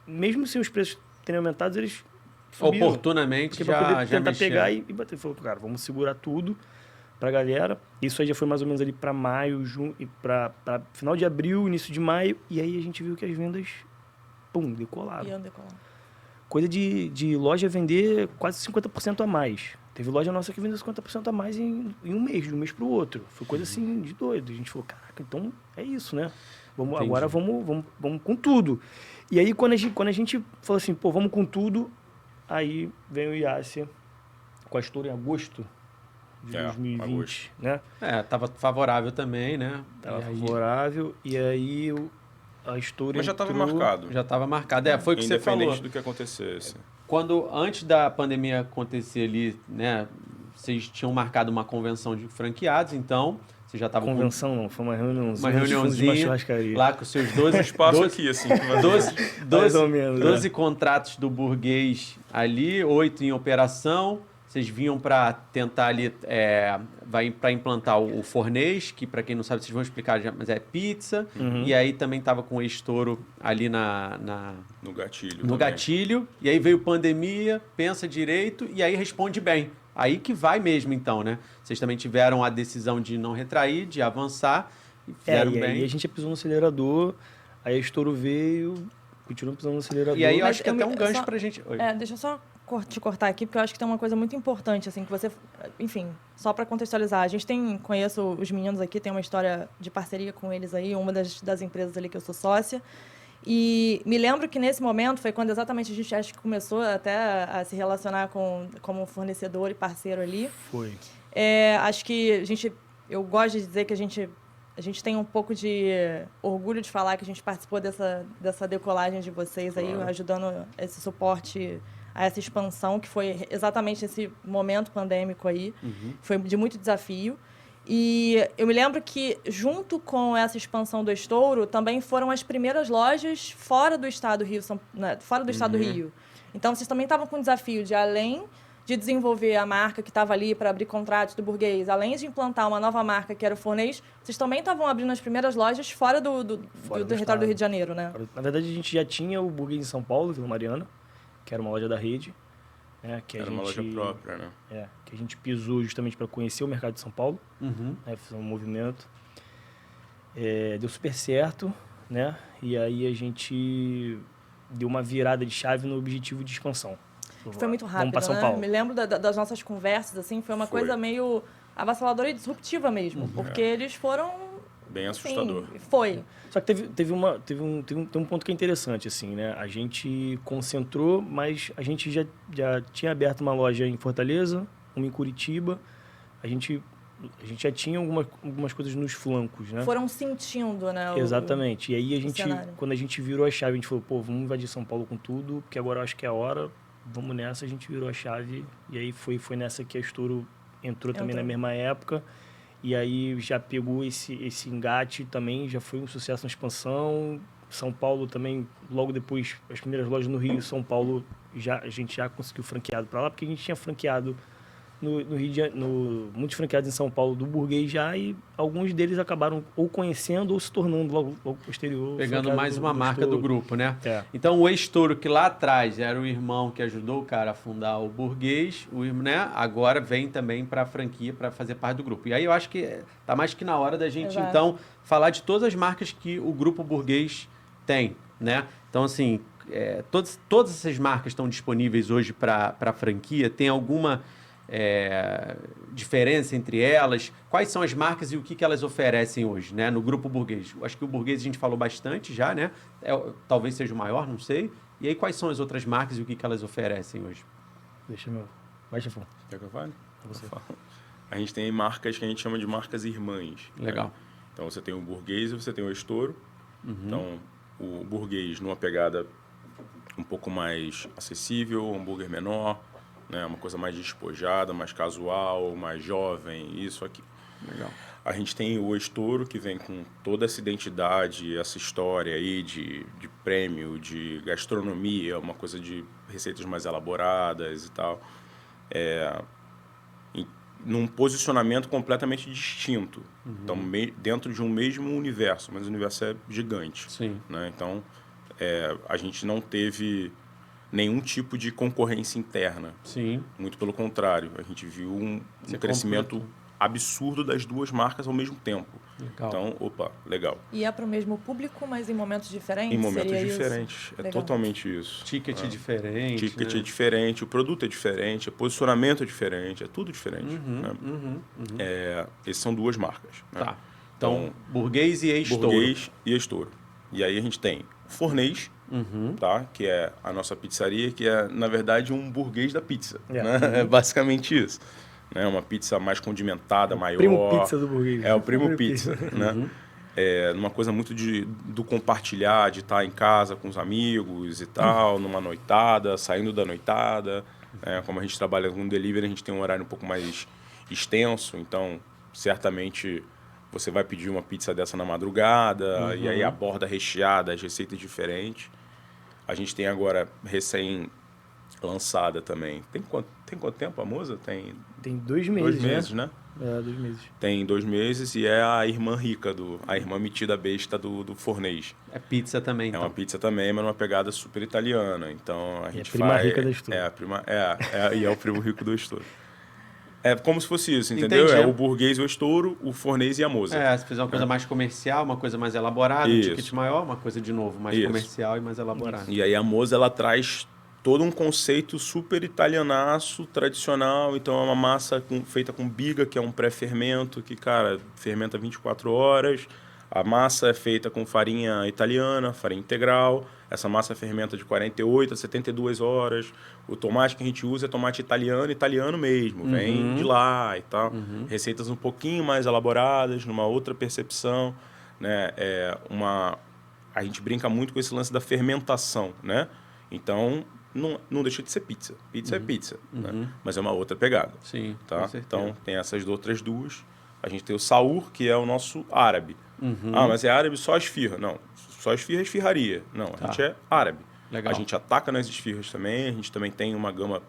mesmo sem os preços terem aumentado, eles subiram. Oportunamente Para poder já tentar mexeu. pegar e bater. Falou, cara, vamos segurar tudo pra galera. Isso aí já foi mais ou menos ali para maio, junho, e para final de abril, início de maio. E aí a gente viu que as vendas, decolaram. Iam decolar. Coisa de loja vender quase 50% a mais. Teve loja nossa que vendeu 50% a mais em um mês, de um mês pro outro. Foi coisa assim de doido. A gente falou, caraca, então é isso, né? Agora vamos com tudo. E aí quando a gente falou assim, pô, vamos com tudo, aí vem o Iácia com a Store em agosto de 2020, agosto. né? Tava favorável também, né? Tava E aí favorável, e aí a Store Mas já estava entrou- marcado. já estava marcado. Foi o que você falou. Independente do que acontecesse. Antes da pandemia acontecer ali, né? Vocês tinham marcado uma convenção de franqueados, então você já estava Convenção não, foi uma reuniãozinha. uma reuniãozinha churrascaria. lá com os seus 12 Um espaço 12 aqui, assim. Mais ou menos, 12 contratos do burguês ali, 8 em operação. Vocês vinham para tentar ali, para implantar o fornês, que para quem não sabe, vocês vão explicar já, mas é pizza. E aí também estava com o estouro ali No gatilho. no também. gatilho. E aí veio pandemia, pensa direito e aí responde bem. Aí que vai mesmo então, né? Vocês também tiveram a decisão de não retrair, de avançar e fizeram e bem. aí a gente pisou no acelerador, aí a estouro veio, continuou pisando no acelerador. E aí eu Mas acho que é até um gancho só- pra gente... Oi. Deixa eu só te cortar aqui, porque eu acho que tem uma coisa muito importante, assim, que você... Enfim, só para contextualizar, conheço os meninos aqui, tem uma história de parceria com eles aí, uma das empresas ali que eu sou sócia, e me lembro que nesse momento foi quando exatamente a gente acho que começou até a se relacionar como fornecedor e parceiro ali. Foi. Acho que eu gosto de dizer que a gente tem um pouco de orgulho de falar que a gente participou dessa decolagem de vocês aí, Claro. ajudando esse suporte a essa expansão, que foi exatamente esse momento pandêmico aí. Foi de muito desafio. E eu me lembro que, junto com essa expansão do estouro, também foram as primeiras lojas fora do estado do Rio. Fora do estado do Rio. Então, vocês também estavam com o desafio de, além de desenvolver a marca que estava ali para abrir contratos do burguês, além de implantar uma nova marca que era o Fornês, vocês também estavam abrindo as primeiras lojas fora do território estado. do Rio de Janeiro, né? Na verdade, a gente já tinha o Burguês em São Paulo, Vila Mariana, que era uma loja da rede. Né, que Era uma loja própria, né? Que a gente pisou justamente para conhecer o mercado de São Paulo. Uhum. Né, fizemos um movimento. Deu super certo, né? E aí a gente deu uma virada de chave no objetivo de expansão. Foi muito rápido, Vamos para São né? Paulo. Me lembro das nossas conversas, assim, foi uma Foi. coisa meio avassaladora e disruptiva mesmo, porque eles foram... Bem enfim, assustador. foi. Só que teve um ponto que é interessante, assim, né? A gente concentrou, mas a gente já tinha aberto uma loja em Fortaleza, uma em Curitiba. A gente já tinha algumas coisas nos flancos, né? Foram sentindo, né? Exatamente. E aí, cenário. quando a gente virou a chave, a gente falou, pô, vamos invadir São Paulo com tudo, porque agora eu acho que é a hora, vamos nessa. A gente virou a chave e aí foi nessa que a Estouro entrou também na mesma época. E aí já pegou esse engate também, já foi um sucesso na expansão. São Paulo também, logo depois, as primeiras lojas no Rio, São Paulo, a gente já conseguiu franqueado para lá, porque a gente tinha franqueado no Rio de Janeiro, muitos franqueados em São Paulo do Burguês já, e alguns deles acabaram ou conhecendo ou se tornando logo posterior. Pegando mais uma marca do grupo, né? É. Então, o ex-Touro, que lá atrás era o irmão que ajudou o cara a fundar o Burguês, né? Agora vem também para a franquia, para fazer parte do grupo. E aí eu acho que tá mais que na hora da gente, Exato. então, falar de todas as marcas que o grupo Burguês tem, né? Então, assim, todas essas marcas estão disponíveis hoje para a franquia. Tem alguma diferença entre elas? Quais são as marcas e o que elas oferecem hoje, né? No grupo Burguês. Acho que o Burguês a gente falou bastante já, né? Talvez seja o maior, não sei. E aí, quais são as outras marcas e o que elas oferecem hoje? Deixa meu... Vai, chefão. Quer que eu fale? Você. Eu falo. A gente tem marcas que a gente chama de marcas irmãs. Legal. Né? Então, você tem o Burguês e você tem o estouro. Então, o Burguês numa pegada um pouco mais acessível, um hambúrguer menor, né? Uma coisa mais despojada, mais casual, mais jovem, isso aqui. Legal. A gente tem o estouro, que vem com toda essa identidade, essa história aí de prêmio, de gastronomia, uma coisa de receitas mais elaboradas e tal. Num posicionamento completamente distinto. Então, dentro de um mesmo universo, mas o universo é gigante. Sim. Né? Então, a gente não teve nenhum tipo de concorrência interna. Sim. Muito pelo contrário, a gente viu um crescimento absurdo das duas marcas ao mesmo tempo. Legal. Então, opa, legal. E é para o mesmo público, mas em momentos diferentes? Em momentos Seria diferentes. Isso? É Legal. totalmente isso. Ticket diferente. Ticket né? é diferente, o produto é diferente, o posicionamento é diferente, é tudo diferente. Né? Essas são duas marcas. Né? Tá. Então, Burguês e ex-Touro. Burguês e estouro. E aí a gente tem o Fornês, tá? Que é a nossa pizzaria, que é, na verdade, um burguês da pizza. Né? É basicamente isso. Né? Uma pizza mais condimentada, maior. Primo pizza do Burguês. É o primo pizza. Né? Numa coisa muito do compartilhar, de estar em casa com os amigos e tal, numa noitada, saindo da noitada. Como a gente trabalha com delivery, a gente tem um horário um pouco mais extenso, então certamente você vai pedir uma pizza dessa na madrugada, e aí a borda recheada, as receitas diferentes. A gente tem agora recém-lançada também. Tem quanto tempo a Moza? Tem 2 meses, 2 meses, né? 2 meses. Tem 2 meses e é a irmã rica, a irmã metida besta do Fornês. É pizza também, então. É uma pizza também, mas numa pegada super italiana. Então a gente prima rica do estouro. E é o primo rico do estouro. É como se fosse isso, entendeu? Entendi. É o burguês, o estouro, o Fornês e a Moza. Se fizer uma coisa mais comercial, uma coisa mais elaborada, Isso. um ticket maior, uma coisa, de novo, mais Isso. comercial e mais elaborada. E aí a Moza, ela traz todo um conceito super italianaço, tradicional. Então é uma massa feita com biga, que é um pré-fermento, que, cara, fermenta 24 horas. A massa é feita com farinha italiana, farinha integral. Essa massa fermenta de 48 a 72 horas. O tomate que a gente usa é tomate italiano mesmo. Vem de lá e tal. Receitas um pouquinho mais elaboradas, numa outra percepção. Né? A gente brinca muito com esse lance da fermentação, né? Então, não deixa de ser pizza. Pizza é pizza, né? Mas é uma outra pegada. Sim, Tá? com certeza. Então, tem essas outras duas. A gente tem o saur, que é o nosso árabe. Mas é árabe só a esfirra. Não, só a esfirra é esfirraria. Não, a gente é árabe. Legal. A gente ataca nas esfirras também. A gente também tem uma gama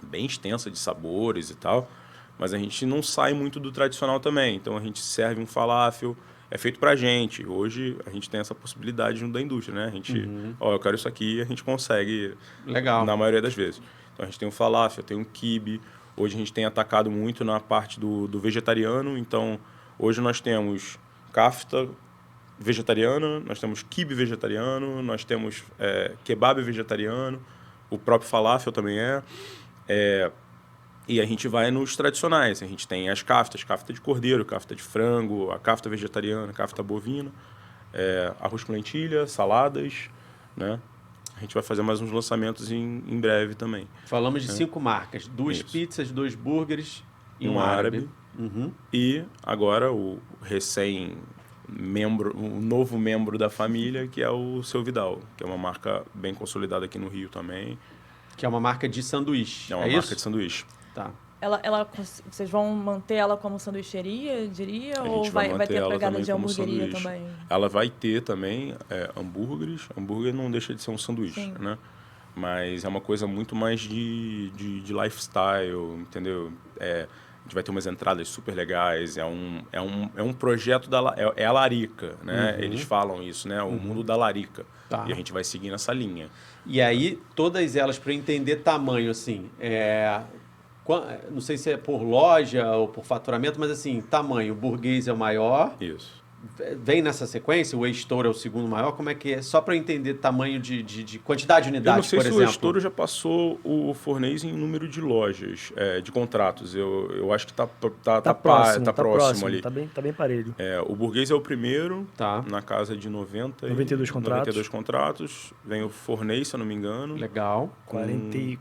bem extensa de sabores e tal. Mas a gente não sai muito do tradicional também. Então, a gente serve um falafel. É feito pra gente. Hoje, a gente tem essa possibilidade junto da indústria, né? A gente, eu quero isso aqui, e a gente consegue. Legal. Na maioria das vezes. Então, a gente tem um falafel, tem um quibe. Hoje, a gente tem atacado muito na parte do vegetariano. Então, hoje nós temos kafta vegetariana, nós temos quibe vegetariano, nós temos kebab vegetariano, o próprio falafel também e a gente vai nos tradicionais. A gente tem as kaftas, kafta de cordeiro, kafta de frango, a kafta vegetariana, kafta bovina, arroz com lentilha, saladas, né? A gente vai fazer mais uns lançamentos em breve também. Falamos de 5 marcas. 2 Isso. pizzas, 2 burgers e Um árabe. Uhum. E agora o o novo membro da família, que é o Seu Vidal, que é uma marca bem consolidada aqui no Rio também. Que é uma marca de sanduíche. É uma marca de sanduíche. Tá. vocês vão manter ela como sanduicheria, diria? A Ou gente vai manter ter a ela pegada também de como hamburgueria sanduíche. também? Ela vai ter também hambúrgueres. Hambúrguer não deixa de ser um sanduíche, Sim. né? Mas é uma coisa muito mais de lifestyle, entendeu? A gente vai ter umas entradas super legais. É um projeto é a Larica, né? Eles falam isso, né? O mundo da Larica. Tá. E a gente vai seguir nessa linha. E aí, todas elas, para entender tamanho, assim, não sei se é por loja ou por faturamento, mas assim, tamanho, o burguês é o maior, Isso. vem nessa sequência, o Estouro é o segundo maior, como é que é? Só para entender tamanho de quantidade de Eu não unidades, sei por se exemplo. o Estouro já passou o Fornês em número de lojas, de contratos. Eu acho que tá próximo ali. Tá bem parelho. O Burguês é o primeiro, Tá. na casa de 92 contratos. 92 contratos. Vem o Fornês, se eu não me engano. Legal.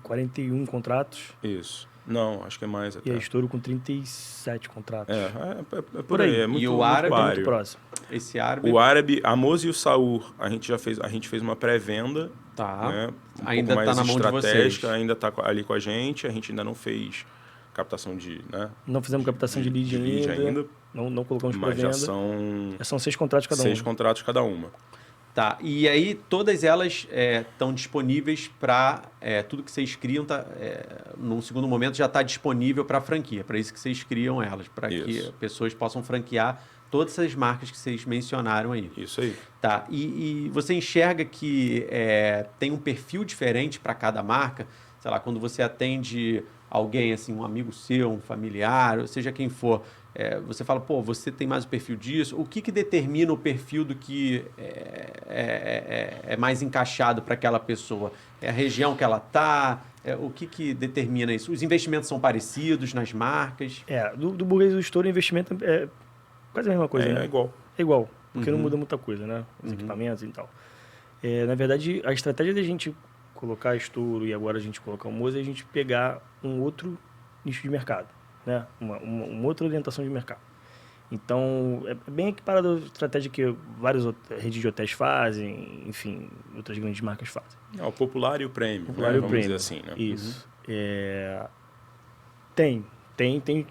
41 contratos. Isso. Não, acho que é mais até. E a Estouro com 37 contratos. É por aí. É muito, E o muito árabe? páreo. Muito próximo. Esse árabe. O árabe, a Moza e o Saur, a gente fez uma pré-venda. Tá. Né, Ainda pouco tá mais na mão de vocês. estratégica, ainda está ali com a gente ainda não fez captação de... Né, Não fizemos captação de lead ainda. Não colocamos para mas já venda. são 6 contratos cada 6 um. contratos cada uma. Tá, e aí todas elas estão disponíveis para tudo que vocês criam, num segundo momento já está disponível para a franquia, para isso que vocês criam elas, para que Isso. pessoas possam franquear todas essas marcas que vocês mencionaram aí. Isso aí. Tá, e você enxerga que tem um perfil diferente para cada marca? Sei lá, quando você atende alguém, assim, um amigo seu, um familiar, ou seja quem for, você fala, pô, você tem mais o perfil disso. O que determina o perfil do que é mais encaixado para aquela pessoa? É a região que ela está? O que determina isso? Os investimentos são parecidos nas marcas? Do Burguês e do Estouro, o investimento é quase a mesma coisa, né? É igual. É igual, porque não muda muita coisa, né? Os equipamentos e tal. Na verdade, a estratégia da gente colocar Estouro e agora a gente colocar o Moza é a gente pegar um outro nicho de mercado, né? Uma outra orientação de mercado. Então, é bem equiparado à estratégia que várias redes de hotéis fazem, enfim, outras grandes marcas fazem. O popular e o premium, Popular né? e o Vamos premium. dizer assim, né? Isso.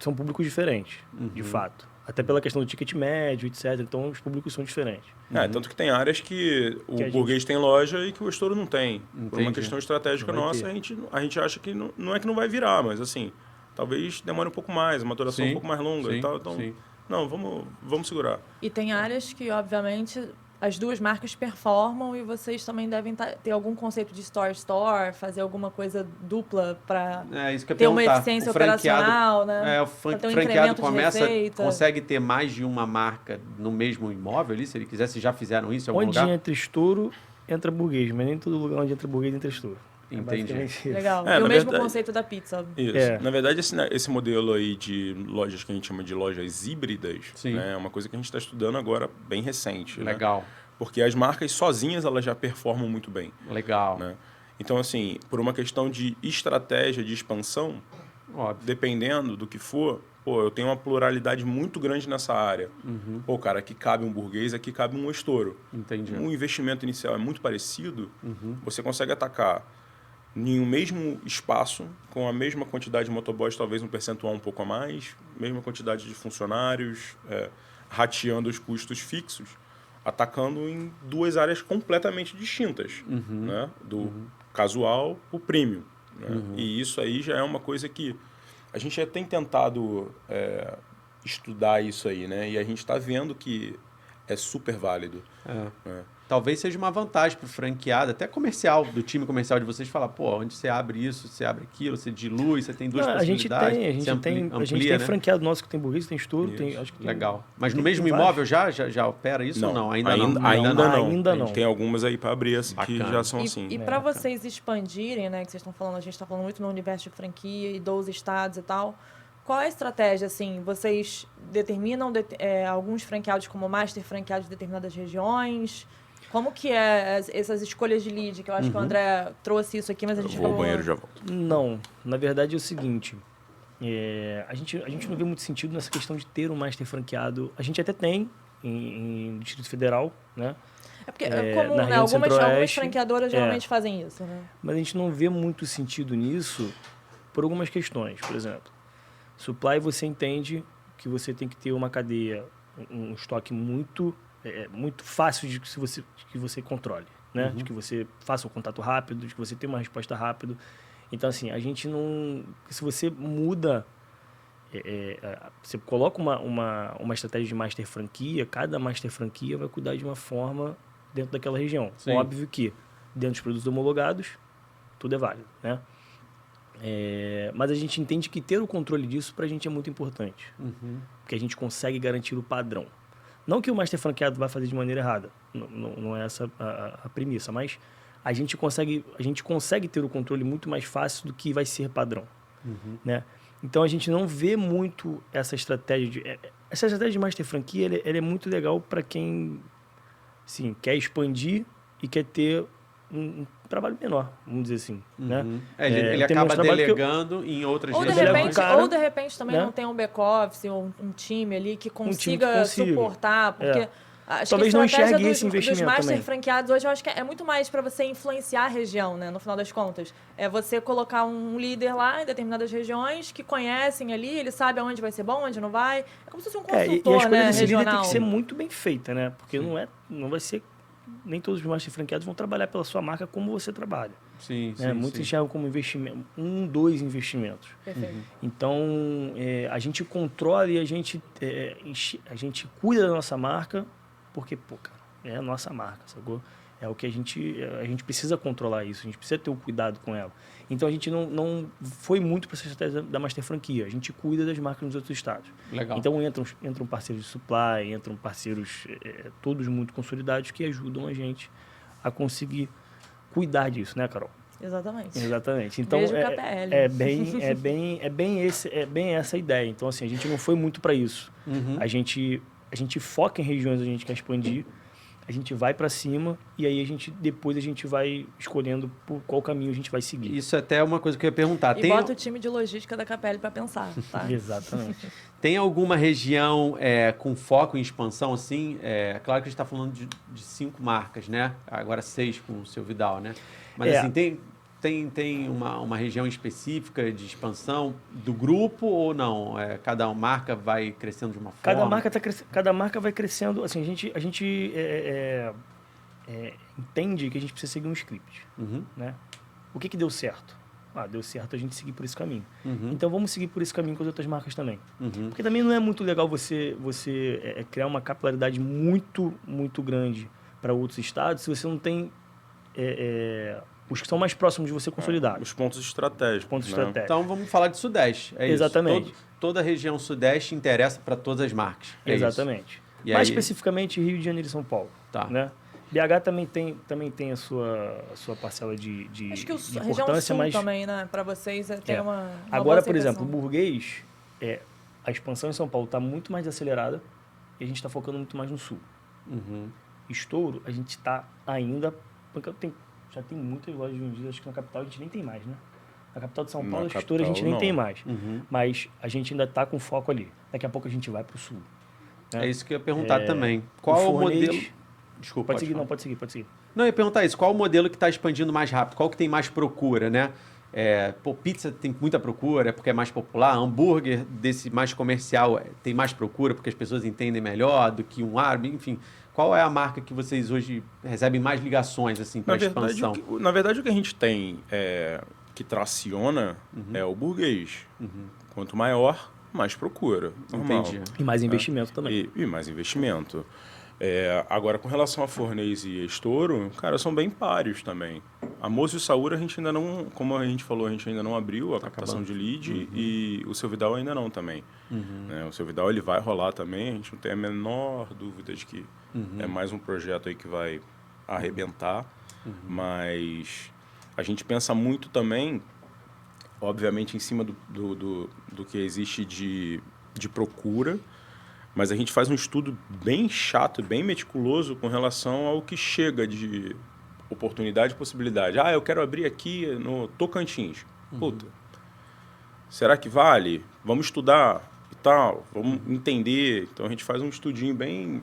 São públicos diferentes, de fato. Até pela questão do ticket médio, etc. Então, os públicos são diferentes. Tanto que tem áreas que o Que a burguês tem loja e que o Estouro não tem. Por uma Entendi. questão estratégica Não vai nossa, ter. a gente acha que não é que não vai virar, mas assim, talvez demore um pouco mais, a maturação Sim, um pouco mais longa sim, e tal. Então, sim. não, vamos segurar. E tem áreas que, obviamente, as duas marcas performam e vocês também devem ter algum conceito de store-store, fazer alguma coisa dupla para Isso que eu ia ter uma perguntar. eficiência O franqueado- operacional, né? o Pra ter um franqueado incremento de receita. consegue ter mais de uma marca no mesmo imóvel ali, se ele quiser, se já fizeram isso em algum Onde lugar? entra Estouro, entra Burguês. Mas nem todo lugar onde entra Burguês, entra Estouro. Entendi. basicamente isso. Legal. É, E o na mesmo verdade- conceito da pizza. Isso. É. Na verdade, esse modelo aí de lojas que a gente chama de lojas híbridas, Sim. né, é uma coisa que a gente está estudando agora bem recente. Né? Legal, Porque as marcas sozinhas elas já performam muito bem. legal. Né? Então, assim, por uma questão de estratégia de expansão, Óbvio. dependendo do que for, eu tenho uma pluralidade muito grande nessa área. Pô, cara, aqui cabe um burguês, aqui cabe um estouro. Entendi. O investimento inicial é muito parecido, você consegue atacar em um mesmo espaço, com a mesma quantidade de motoboys, talvez um percentual um pouco a mais, mesma quantidade de funcionários, rateando os custos fixos, atacando em duas áreas completamente distintas, né? Do casual para o premium. Né? E isso aí já é uma coisa que a gente já tem tentado estudar isso aí, né? E a gente está vendo que é super válido. Né? Talvez seja uma vantagem para o franqueado, até comercial, do time comercial de vocês, falar, pô, onde você abre isso, você abre aquilo, você dilui, você tem duas Não, a gente possibilidades. tem, você a gente tem né? franqueado nosso que tem burguês, tem estouro, Isso. tem, acho que tem, Legal. Mas no tem mesmo vários. imóvel já opera isso ou não? Ainda não. Ainda não. Ainda não. Tem algumas aí para abrir assim, que Bacana. já são assim. E para vocês expandirem, né, que vocês estão falando, a gente está falando muito no universo de franquia e 12 estados e tal, qual é a estratégia, assim? Vocês determinam alguns franqueados como master franqueados de determinadas regiões? Como que é essas escolhas de lead? Que eu acho que o André trouxe isso aqui, mas a gente Eu vou ao acabou... banheiro e já volto. Não, na verdade é o seguinte, a gente não vê muito sentido nessa questão de ter um master franqueado. A gente até tem em Distrito Federal, né? É porque é comum, na né? região Algumas Centro-Oeste, franqueadoras geralmente fazem isso, né? Mas a gente não vê muito sentido nisso por algumas questões. Por exemplo, Supply, você entende que você tem que ter uma cadeia, um estoque muito fácil de que você controle, né? De que você faça o contato rápido, de que você tenha uma resposta rápido. Então, assim, a gente não... Se você muda... você coloca uma estratégia de master franquia, cada master franquia vai cuidar de uma forma dentro daquela região. Sim. Óbvio que dentro dos produtos homologados, tudo é válido, né? Mas a gente entende que ter o controle disso para a gente é muito importante. Porque a gente consegue garantir o padrão. Não que o master franqueado vai fazer de maneira errada. Não é essa a premissa. Mas a gente consegue ter o controle muito mais fácil do que vai ser padrão. Né? Então, a gente não vê muito essa estratégia. Essa estratégia de master franquia ela é muito legal para quem sim, quer expandir e quer ter um trabalho menor, vamos dizer assim. Né? Ele tem acaba menos trabalho delegando em outras Ou de regiões. repente, cara, ou de repente também né? não tem um back-office, um time ali que consiga, consiga. suportar, porque acho Talvez que a não estratégia enxergue esse investimento dos master também. franqueados hoje, eu acho que é muito mais para você influenciar a região, né? No final das contas. É você colocar um líder lá em determinadas regiões que conhecem ali, ele sabe aonde vai ser bom, onde não vai. É como se fosse um E a consultor, escolha né, desse líder tem regional. que ser muito bem feita, né? Porque não vai ser... Nem todos os master franqueados vão trabalhar pela sua marca como você trabalha. Sim, Né? Muitos enxergam como investimento, 2 investimentos. Perfeito. Então, a gente controla e a gente cuida da nossa marca, porque, pô, cara, é a nossa marca, sacou? É o que a gente precisa controlar isso, a gente precisa ter o cuidado com ela. Então, a gente não foi muito para essa estratégia da master franquia, a gente cuida das marcas nos outros estados. Legal. Então, entram parceiros de supply, entram parceiros todos muito consolidados que ajudam a gente a conseguir cuidar disso, né, Carol? Exatamente. Exatamente. Então, Beijo, KPL. é bem essa a ideia. Então, assim, a gente não foi muito para isso. A gente foca em regiões onde a gente quer expandir, a gente vai para cima e aí depois a gente vai escolhendo por qual caminho a gente vai seguir. Isso até é uma coisa que eu ia perguntar. E bota o time de logística da KPL para pensar, tá? Exatamente. Tem alguma região com foco em expansão, assim? Claro que a gente está falando de 5 marcas, né? Agora 6 com o seu Vidal, né? Mas assim, tem uma região específica de expansão do grupo ou não? Cada marca vai crescendo de uma forma? Cada marca vai crescendo. Assim, a gente entende que a gente precisa seguir um script. Né? O que deu certo? Deu certo a gente seguir por esse caminho. Então, vamos seguir por esse caminho com as outras marcas também. Porque também não é muito legal você criar uma capilaridade muito, muito grande para outros estados se você não tem os que são mais próximos de você consolidados. Os pontos estratégicos. Então, vamos falar de Sudeste. Exatamente. Isso. Toda a região Sudeste interessa para todas as marcas. Exatamente. E mais aí... especificamente, Rio de Janeiro e São Paulo. Tá. Né? BH também tem a sua parcela de Acho que a importância, região sul mas... também, né? Para vocês tem uma Agora, boa por exemplo, o aceitação. Burguês, a expansão em São Paulo está muito mais acelerada e a gente está focando muito mais no sul. Estouro, a gente está ainda... Porque já tem muitas lojas vendidas, acho que na capital a gente nem tem mais, né? Na capital de São Paulo, Estouro a gente nem tem mais. Mas a gente ainda está com foco ali. Daqui a pouco a gente vai para o sul. Né? É isso que eu ia perguntar também. Qual é o modelo... Desculpa, pode seguir. Não, eu ia perguntar isso. Qual o modelo que está expandindo mais rápido? Qual que tem mais procura, né? Pizza tem muita procura, porque é mais popular. Hambúrguer, desse mais comercial, tem mais procura, porque as pessoas entendem melhor do que um árabe, enfim. Qual é a marca que vocês hoje recebem mais ligações, assim, para expansão? Na verdade, o que a gente tem que traciona é o burguês. Quanto maior, mais procura. Normal. Entendi. E mais investimento também. E mais investimento. Agora, com relação a Fornés e Estouro, cara, são bem páreos também. A Moço e o Saúra, a gente ainda não, como a gente falou, a gente ainda não abriu a captação de lead e o Seu Vidal ainda não também. O Seu Vidal, ele vai rolar também, a gente não tem a menor dúvida de que é mais um projeto aí que vai arrebentar, mas a gente pensa muito também, obviamente, em cima do que existe de procura, mas a gente faz um estudo bem chato, bem meticuloso com relação ao que chega de oportunidade e possibilidade. Eu quero abrir aqui no Tocantins. Puta, será que vale? Vamos estudar e tal, vamos entender. Então, a gente faz um estudinho bem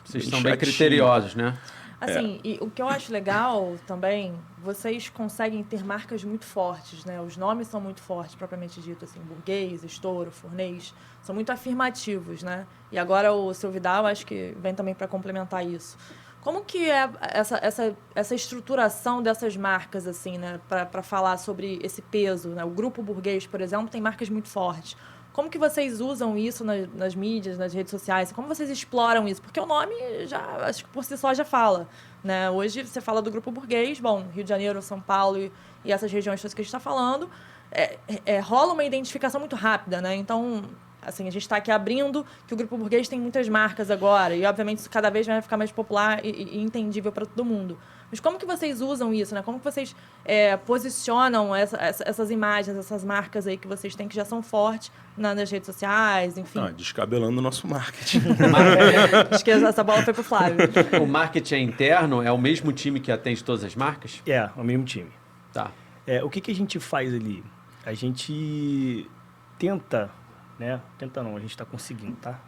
Vocês bem são bem chatinho. criteriosos, né? Assim, e o que eu acho legal também, vocês conseguem ter marcas muito fortes, né? Os nomes são muito fortes, propriamente dito, assim, Burguês, Estouro, Fornês, são muito afirmativos, né? E agora o seu Vidal, acho que vem também para complementar isso. Como que é essa estruturação dessas marcas, assim, né? Para falar sobre esse peso, né? O Grupo Burguês, por exemplo, tem marcas muito fortes. Como que vocês usam isso nas mídias, nas redes sociais? Como vocês exploram isso? Porque o nome, já acho que por si só já fala, né? Hoje você fala do Grupo Burguês, bom, Rio de Janeiro, São Paulo e essas regiões todas que a gente está falando, rola uma identificação muito rápida, né? Então, assim, a gente está aqui abrindo que o Grupo Burguês tem muitas marcas agora e, obviamente, isso cada vez vai ficar mais popular e entendível para todo mundo. Mas como que vocês usam isso, né? Como que vocês posicionam essas imagens, essas marcas aí que vocês têm que já são fortes nas redes sociais, enfim? Descabelando o nosso marketing. Acho que essa bola foi pro Flávio. O marketing interno é o mesmo time que atende todas as marcas? É o mesmo time. Tá. O que a gente faz ali? A gente tenta, né? Tenta não, a gente está conseguindo, tá?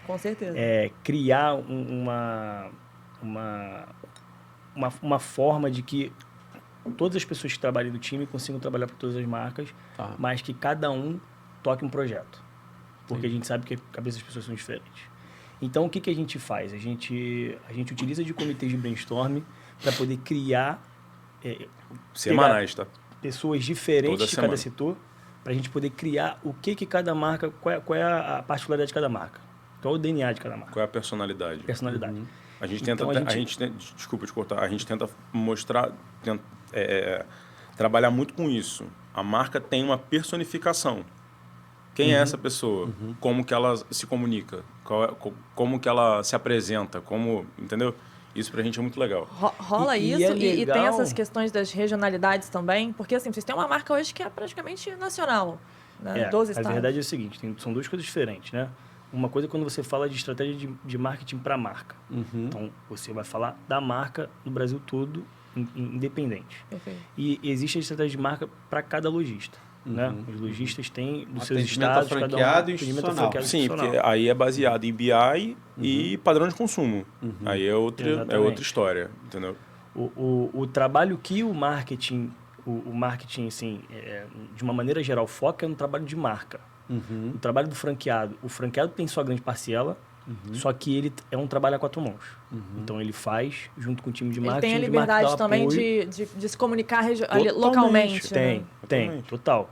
Com certeza. Criar uma forma de que todas as pessoas que trabalham no time consigam trabalhar para todas as marcas, mas que cada um toque um projeto. Porque a gente sabe que a cabeça das pessoas são diferentes. Então, o que a gente faz? A gente utiliza de comitês de brainstorm para poder criar... semanais, tá? Pessoas diferentes de cada setor, para a gente poder criar o que cada marca... Qual é a particularidade de cada marca? Qual é o DNA de cada marca? Qual é a personalidade? Personalidade. Uhum. A gente tenta, desculpa te cortar, a gente tenta mostrar, trabalhar muito com isso. A marca tem uma personificação. Quem é essa pessoa? Como que ela se comunica? Como que ela se apresenta? Entendeu? Isso pra gente é muito legal. Rola isso e tem essas questões das regionalidades também? Porque assim, vocês têm uma marca hoje que é praticamente nacional, né? 12 estados. A verdade é o seguinte, são duas coisas diferentes, né? Uma coisa é quando você fala de estratégia de marketing para marca. Então, você vai falar da marca no Brasil todo, independente. Perfeito. E existe a estratégia de marca para cada lojista. Né? Os lojistas têm dos seus Atendimento estados, franqueado cada um, e institucional. Sim, porque aí é baseado em BI e padrão de consumo. Aí é outra história, entendeu? O trabalho que o marketing, assim, de uma maneira geral, foca é no trabalho de marca. O trabalho do franqueado. O franqueado tem sua grande parcela, só que ele é um trabalho a quatro mãos. Então, ele faz, junto com o time de marketing... Ele tem a liberdade também de se comunicar localmente. Tem, total.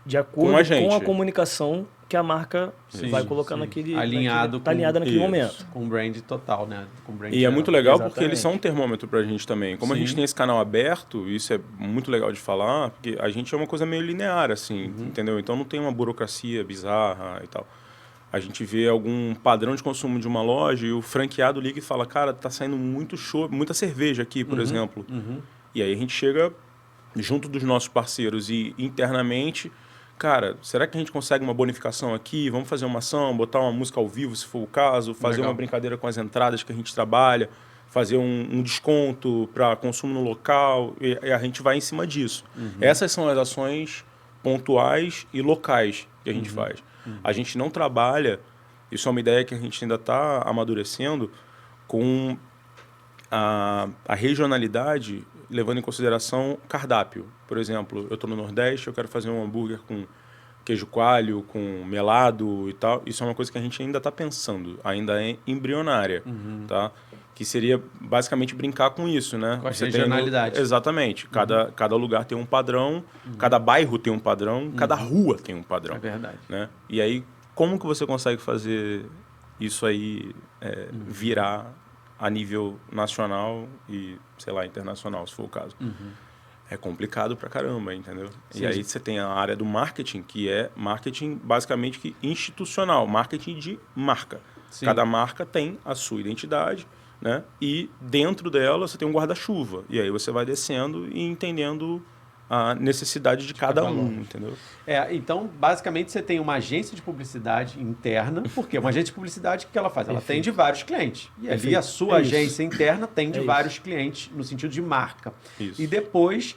De acordo com a comunicação que a marca vai colocar naquele... Alinhado naquele momento. Com o brand total, né? E é muito legal porque eles são um termômetro pra gente também. Como a gente tem esse canal aberto, isso é muito legal de falar, porque a gente é uma coisa meio linear, assim, entendeu? Então não tem uma burocracia bizarra e tal. A gente vê algum padrão de consumo de uma loja e o franqueado liga e fala, cara, tá saindo muita cerveja aqui, por exemplo. E aí a gente chega junto dos nossos parceiros e internamente... Cara, será que a gente consegue uma bonificação aqui? Vamos fazer uma ação, botar uma música ao vivo, se for o caso, fazer uma brincadeira com as entradas que a gente trabalha, fazer um desconto para consumo no local, e a gente vai em cima disso. Essas são as ações pontuais e locais que a gente faz. A gente não trabalha, isso é uma ideia que a gente ainda está amadurecendo, com a regionalidade levando em consideração cardápio. Por exemplo, eu estou no Nordeste, eu quero fazer um hambúrguer com queijo coalho, com melado e tal. Isso é uma coisa que a gente ainda está pensando, ainda é embrionária, tá? Que seria basicamente brincar com isso, né? Com a regionalidade. Exatamente. Cada lugar tem um padrão, cada bairro tem um padrão, cada rua tem um padrão. É verdade. Né? E aí, como que você consegue fazer isso aí virar a nível nacional e, sei lá, internacional, se for o caso? É complicado pra caramba, entendeu? Sim. E aí você tem a área do marketing, que é marketing basicamente institucional, marketing de marca. Sim. Cada marca tem a sua identidade, né? E dentro dela você tem um guarda-chuva. E aí você vai descendo e entendendo a necessidade de cada um, entendeu? Então, basicamente, você tem uma agência de publicidade interna, porque uma agência de publicidade, o que ela faz? Ela atende vários clientes. E ali a sua agência interna atende vários clientes, no sentido de marca. Isso. E depois,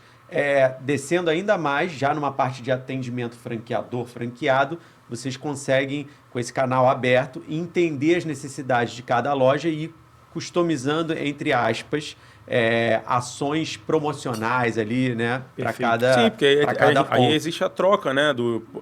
descendo ainda mais, já numa parte de atendimento franqueado, vocês conseguem, com esse canal aberto, entender as necessidades de cada loja e customizando, entre aspas, ações promocionais ali, né? Para Perfeito. cada Sim, porque pra cada aí ponto. existe a troca, né,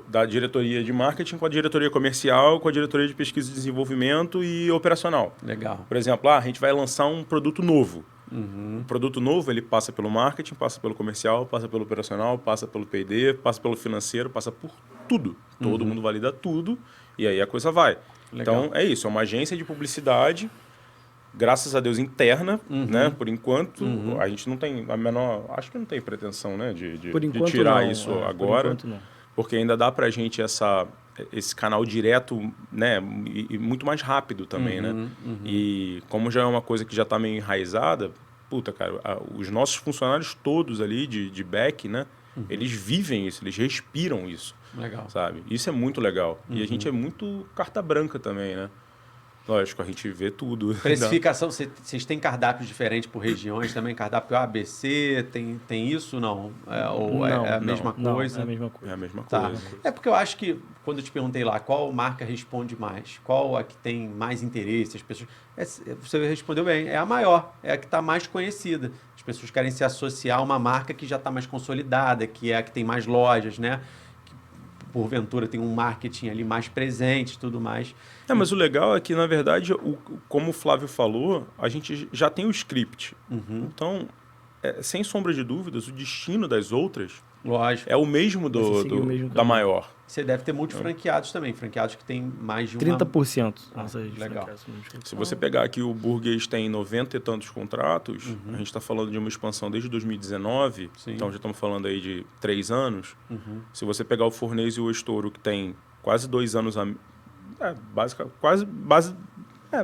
da diretoria de marketing com a diretoria comercial, com a diretoria de pesquisa e desenvolvimento e operacional. Legal. Por exemplo, a gente vai lançar um produto novo. O produto novo, ele passa pelo marketing, passa pelo comercial, passa pelo operacional, passa pelo P&D, passa pelo financeiro, passa por tudo. Todo mundo valida tudo e aí a coisa vai. Legal. Então, é isso. É uma agência de publicidade, graças a Deus, interna, né? Por enquanto, a gente não tem a menor... Acho que não tem pretensão, né? De Por enquanto, tirar não. isso Por agora. enquanto, não. Porque ainda dá pra gente esse canal direto, né? E muito mais rápido também, né? E como já é uma coisa que já tá meio enraizada, puta, cara, os nossos funcionários todos ali de back, né? Eles vivem isso, eles respiram isso. Legal. Sabe? Isso é muito legal. E a gente é muito carta branca também, né? Lógico, a gente vê tudo. Precificação, vocês têm cardápios diferentes por regiões também? Cardápio A, B, C, tem isso não? Ou Não, é a mesma não, coisa? é a mesma É coisa. a mesma Tá. coisa. É porque eu acho que, quando eu te perguntei lá, qual marca responde mais? Qual a que tem mais interesse? As pessoas... você respondeu bem, é a maior, é a que está mais conhecida. As pessoas querem se associar a uma marca que já está mais consolidada, que é a que tem mais lojas, né? Que, porventura tem um marketing ali mais presente e tudo mais. Mas o legal é que, na verdade, como o Flávio falou, a gente já tem o script. Então, sem sombra de dúvidas, o destino das outras Lógico. é o mesmo Vai seguir o mesmo da caminho. maior. Você deve ter multifranqueados também, franqueados que tem mais de uma... 30%. legal. Se você pegar aqui o Burguês tem 90 e tantos contratos, a gente está falando de uma expansão desde 2019, Sim. então já estamos falando aí de 3 anos. Se você pegar o Fornês e o Estouro, que tem quase 2 anos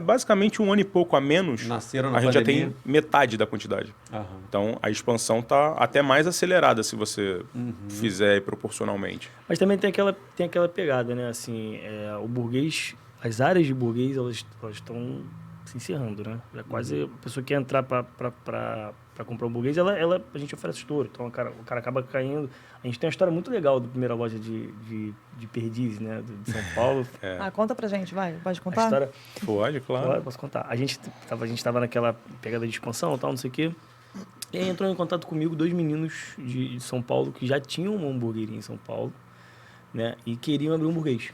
basicamente 1 ano e pouco a menos, Nasceram na a gente já pandemia. tem metade da quantidade. Aham. Então, a expansão está até mais acelerada se você fizer proporcionalmente. Mas também tem aquela pegada, né? Assim, o burguês, as áreas de burguês, elas estão se encerrando, né? Já quase a pessoa que quer entrar para comprar um burguês, a gente oferece estouro. Então, o cara acaba caindo. A gente tem uma história muito legal da primeira loja de Perdizes, né? De São Paulo. Conta pra gente, vai. Pode A contar? história... Pode, claro. Claro, posso contar. A gente tava naquela pegada de expansão, tal, não sei o quê. E aí entrou em contato comigo 2 meninos de São Paulo que já tinham uma hamburgueria em São Paulo, né? E queriam abrir um burguês.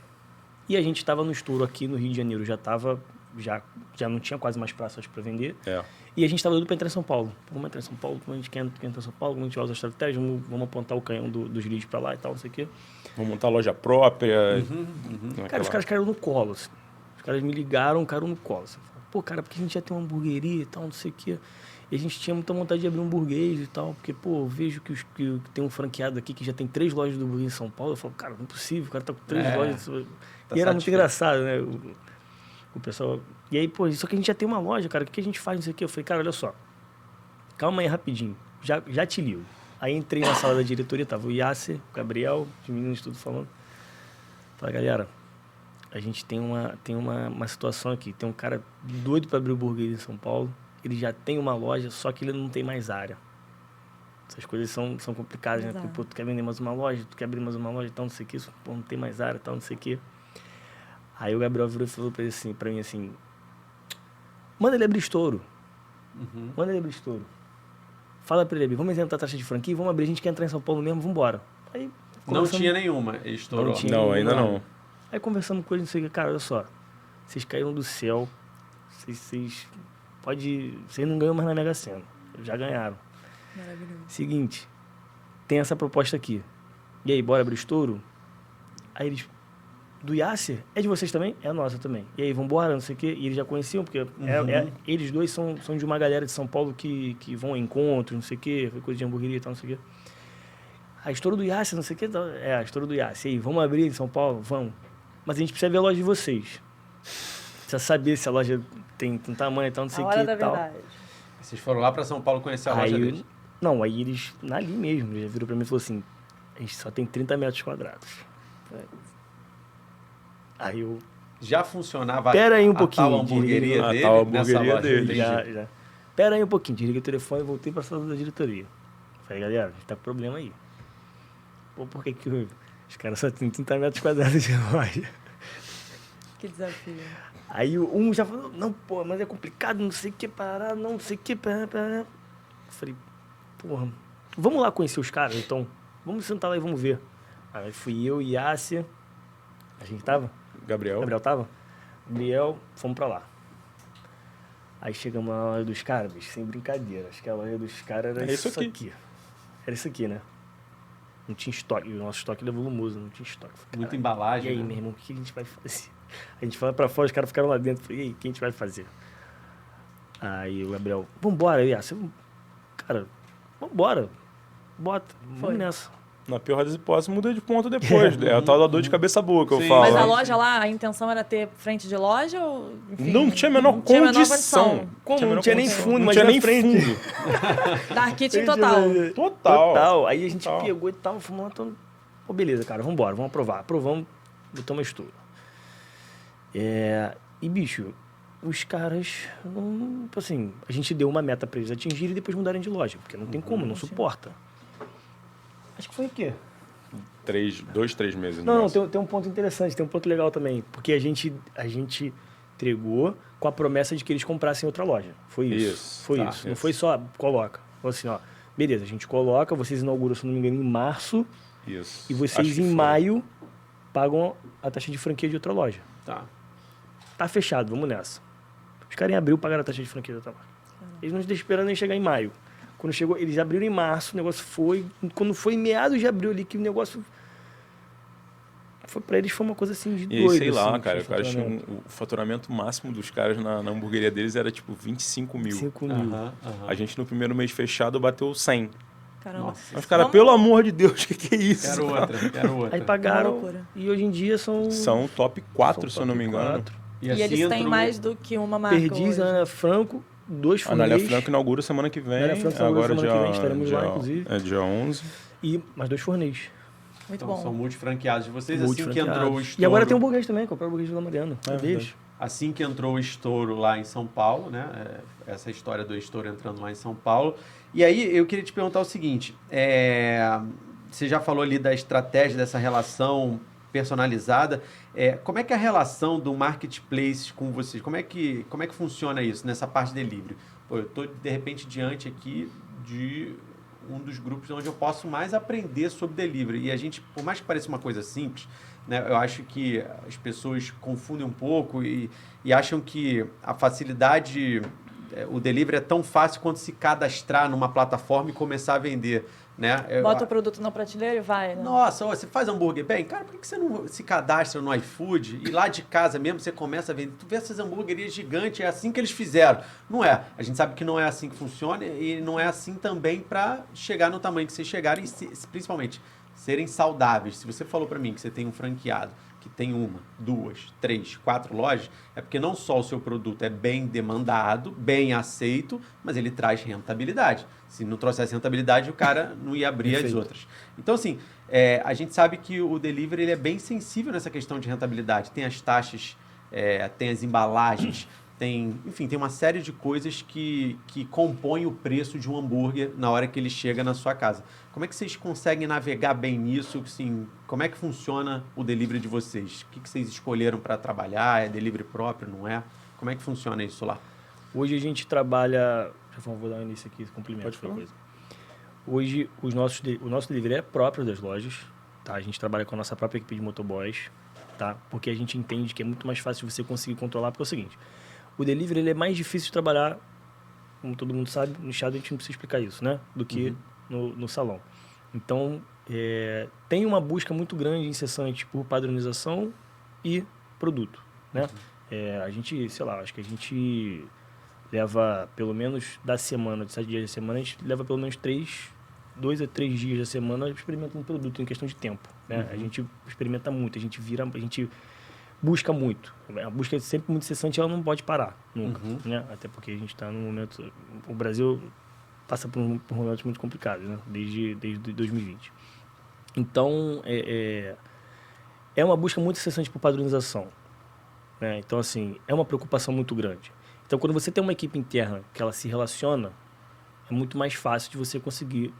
E a gente estava no estouro aqui no Rio de Janeiro, já não tinha quase mais praças para vender. E a gente estava doido para entrar em São Paulo. Vamos entrar em São Paulo, como a gente quer entrar em São Paulo, como a gente vai usar a estratégia, vamos apontar o canhão dos leads para lá e tal, não sei o quê. Vamos montar loja própria. Cara, os caras caíram no colo, assim. Os caras me ligaram, caíram no colo. Assim. Pô, cara, porque a gente já tem uma hamburgueria e tal, não sei o quê. E a gente tinha muita vontade de abrir um burguês e tal, porque, pô, eu vejo que tem um franqueado aqui que já tem 3 lojas do burguês em São Paulo. Eu falo, cara, não é possível, o cara tá com 3 lojas. Tá E era muito satisfeito. engraçado, né? O pessoal... E aí, pô, só que a gente já tem uma loja, cara, o que a gente faz, não sei o quê? Eu falei, cara, olha só, calma aí rapidinho, já te ligo. Aí entrei na sala da diretoria, tava o Yasser, o Gabriel, os meninos tudo falando. Falei, galera, a gente tem uma situação aqui, tem um cara doido para abrir o burguês em São Paulo, ele já tem uma loja, só que ele não tem mais área. Essas coisas são complicadas, né? Porque, pô, tu quer vender mais uma loja, tu quer abrir mais uma loja, tal, não sei o quê, pô, não tem mais área, tal, não sei o quê. Aí o Gabriel virou e falou pra mim assim, manda ele abrir estouro. Manda ele abrir estouro. Fala pra ele abrir, vamos isentar a taxa de franquia, vamos abrir, a gente quer entrar em São Paulo mesmo, vamos embora. Aí, Não tinha nenhuma, ele estourou. Não tinha. Não, ainda não. Aí conversando com ele, não sei o que, cara, olha só, vocês caíram do céu, vocês não ganham mais na Mega Sena, já ganharam. Maravilhoso. Seguinte, tem essa proposta aqui. E aí, bora abrir estouro? Aí eles, do Yasser, é de vocês também? É nossa também. E aí, vambora, não sei o quê. E eles já conheciam, porque eles dois são de uma galera de São Paulo que vão a encontros, não sei o quê, coisa de hamburgueria e tal, não sei o quê. A estouro do Yasser, não sei o quê. A estouro do Yasser. E aí, vamos abrir em São Paulo? Vamos. Mas a gente precisa ver a loja de vocês. Precisa saber se a loja tem tamanho e tal, não sei o quê A hora e da tal. verdade. Vocês foram lá para São Paulo conhecer a loja deles? Não, aí eles, ali mesmo, eles já viram pra mim e falaram assim, a gente só tem 30 metros quadrados. Aí eu... Já funcionava Pera aí um a pouquinho, tal hamburgueria a dele? tal nessa hamburgueria loja? dele. Entendi. Já. Pera aí um pouquinho, desliguei o telefone e voltei pra sala da diretoria. Falei, galera, a gente tá com problema aí. Pô, por que os caras só tem 30 metros quadrados de loja? Que desafio. Aí um já falou, não, pô, mas é complicado, não sei o que parar, não sei o que parar. Eu falei, porra, vamos lá conhecer os caras, então. Vamos sentar lá e vamos ver. Aí fui eu e Yácia. A gente tava? Gabriel. Gabriel tava? Gabriel, fomos pra lá. Aí chegamos na loja dos caras, bicho, sem brincadeira. Acho que a loja dos caras era isso aqui. Era isso aqui, né? Não tinha estoque. O nosso estoque era volumoso, não tinha estoque. Muita embalagem. E aí, né? meu irmão, o que a gente vai fazer? A gente foi lá pra fora, os caras ficaram lá dentro. Falei, e aí, o que a gente vai fazer? Aí o Gabriel, vambora, Yácia. Cara, vambora. Bota, vamos nessa. Na pior das hipóteses, muda de ponto depois. É a tal da dor de cabeça boa que eu Sim. falo. Mas a né? loja lá, a intenção era ter frente de loja ou... Enfim, Não tinha a menor não tinha a menor condição. condição. Como? a menor Não tinha nem condição. fundo, não mas tinha na nem frente. fundo. Dark Kitchen total. Total. Aí a gente Total. pegou e tal, fomos lá, então... Pô, beleza, cara, vambora, vamos aprovar. Aprovamos, botamos estouro. E, bicho, os caras, não, assim, a gente deu uma meta pra eles atingirem e depois mudarem de loja, porque não tem como, não suporta. Acho que foi o quê? 2, 3 meses. Não, negócio. tem um ponto interessante, tem um ponto legal também, porque a gente entregou com a promessa de que eles comprassem outra loja. Foi isso. Isso, Foi tá, isso. Não isso. foi só coloca. Falou assim, ó, beleza, a gente coloca, vocês inauguram, se não me engano, em março, Isso. e Acho vocês que em foi. maio pagam a taxa de franquia de outra loja. Tá. Tá fechado, vamos nessa. Os caras em abril pagaram a taxa de franquia da outra loja. Eles não deixaram esperando nem chegar em maio. Quando chegou, eles abriram em março, o negócio foi... Quando foi em meados de abril ali, que o negócio... Foi pra eles foi uma coisa assim de E aí, doido. sei lá, assim, cara, de os caras tinham, faturamento. o faturamento máximo dos caras na hamburgueria deles era tipo 25 mil. 5 mil. Aham. A gente no primeiro mês fechado bateu 100. Caramba. Nossa. Mas, cara, Vamos- pelo amor de Deus, o que é isso? Quero outra. Aí Uma pagaram loucura. e hoje em dia são... São top 4, são se eu não me top engano. 4. E assim eles têm entrou- mais do que uma marca Perdiz, hoje. Ana Franco, 2 A Anália fornês. Franco inaugura semana que vem. Anália Franco inaugura Agora semana que vem, estaremos lá, dia- inclusive. É dia 11. E mais 2 fornês. Muito Então, bom. são multifranqueados de vocês. Assim que Multifranqueados. entrou o estouro... E agora tem um burguês também, comprar o burguês do Mariano. É deles. Assim que entrou o estouro lá em São Paulo, né? Essa história do estouro entrando lá em São Paulo. E aí eu queria te perguntar o seguinte: você já falou ali da estratégia dessa relação personalizada. Como é que é a relação do marketplace com vocês? Como é que funciona isso nessa parte de delivery? Pô, eu estou de repente diante aqui de um dos grupos onde eu posso mais aprender sobre delivery. E a gente, por mais que pareça uma coisa simples, né, eu acho que as pessoas confundem um pouco e acham que a facilidade, o delivery é tão fácil quanto se cadastrar numa plataforma e começar a vender. Né? Bota o produto na prateleira e vai, né? Nossa, você faz hambúrguer bem? Cara, por que você não se cadastra no iFood e lá de casa mesmo você começa a vender? Tu vê essas hamburguerias gigantes, é assim que eles fizeram. Não é. A gente sabe que não é assim que funciona e não é assim também para chegar no tamanho que vocês chegaram e principalmente serem saudáveis. Se você falou para mim que você tem um franqueado que tem 1, 2, 3, 4 lojas, é porque não só o seu produto é bem demandado, bem aceito, mas ele traz rentabilidade. Se não trouxesse rentabilidade, o cara não ia abrir as outras. Então, assim, a gente sabe que o delivery ele é bem sensível nessa questão de rentabilidade. Tem as taxas, tem as embalagens, enfim, tem uma série de coisas que compõem o preço de um hambúrguer na hora que ele chega na sua casa. Como é que vocês conseguem navegar bem nisso? Assim, como é que funciona o delivery de vocês? O que vocês escolheram para trabalhar? É delivery próprio, não é? Como é que funciona isso lá? Hoje a gente trabalha... Vou dar um início aqui, complemento. Pode falar. Coisa. Hoje o nosso delivery é próprio das lojas. Tá? A gente trabalha com a nossa própria equipe de motoboys. Tá? Porque a gente entende que é muito mais fácil você conseguir controlar. Porque é o seguinte, o delivery ele é mais difícil de trabalhar, como todo mundo sabe, no Estado a gente não precisa explicar isso, né? Do que no salão. Então, tem uma busca muito grande e incessante por padronização e produto, né? A gente, sei lá, acho que a gente leva pelo menos da semana, de 7 dias da semana, a gente leva pelo menos 2 a 3 dias da semana experimentando um produto em questão de tempo, né? A gente experimenta muito, a gente busca muito. A busca é sempre muito incessante, ela não pode parar nunca, né? Até porque a gente está num momento... O Brasil passa por momentos muito complicados, né? Desde 2020. Então, é uma busca muito incessante por padronização, né? Então, assim, é uma preocupação muito grande. Então, quando você tem uma equipe interna que ela se relaciona, é muito mais fácil de você conseguir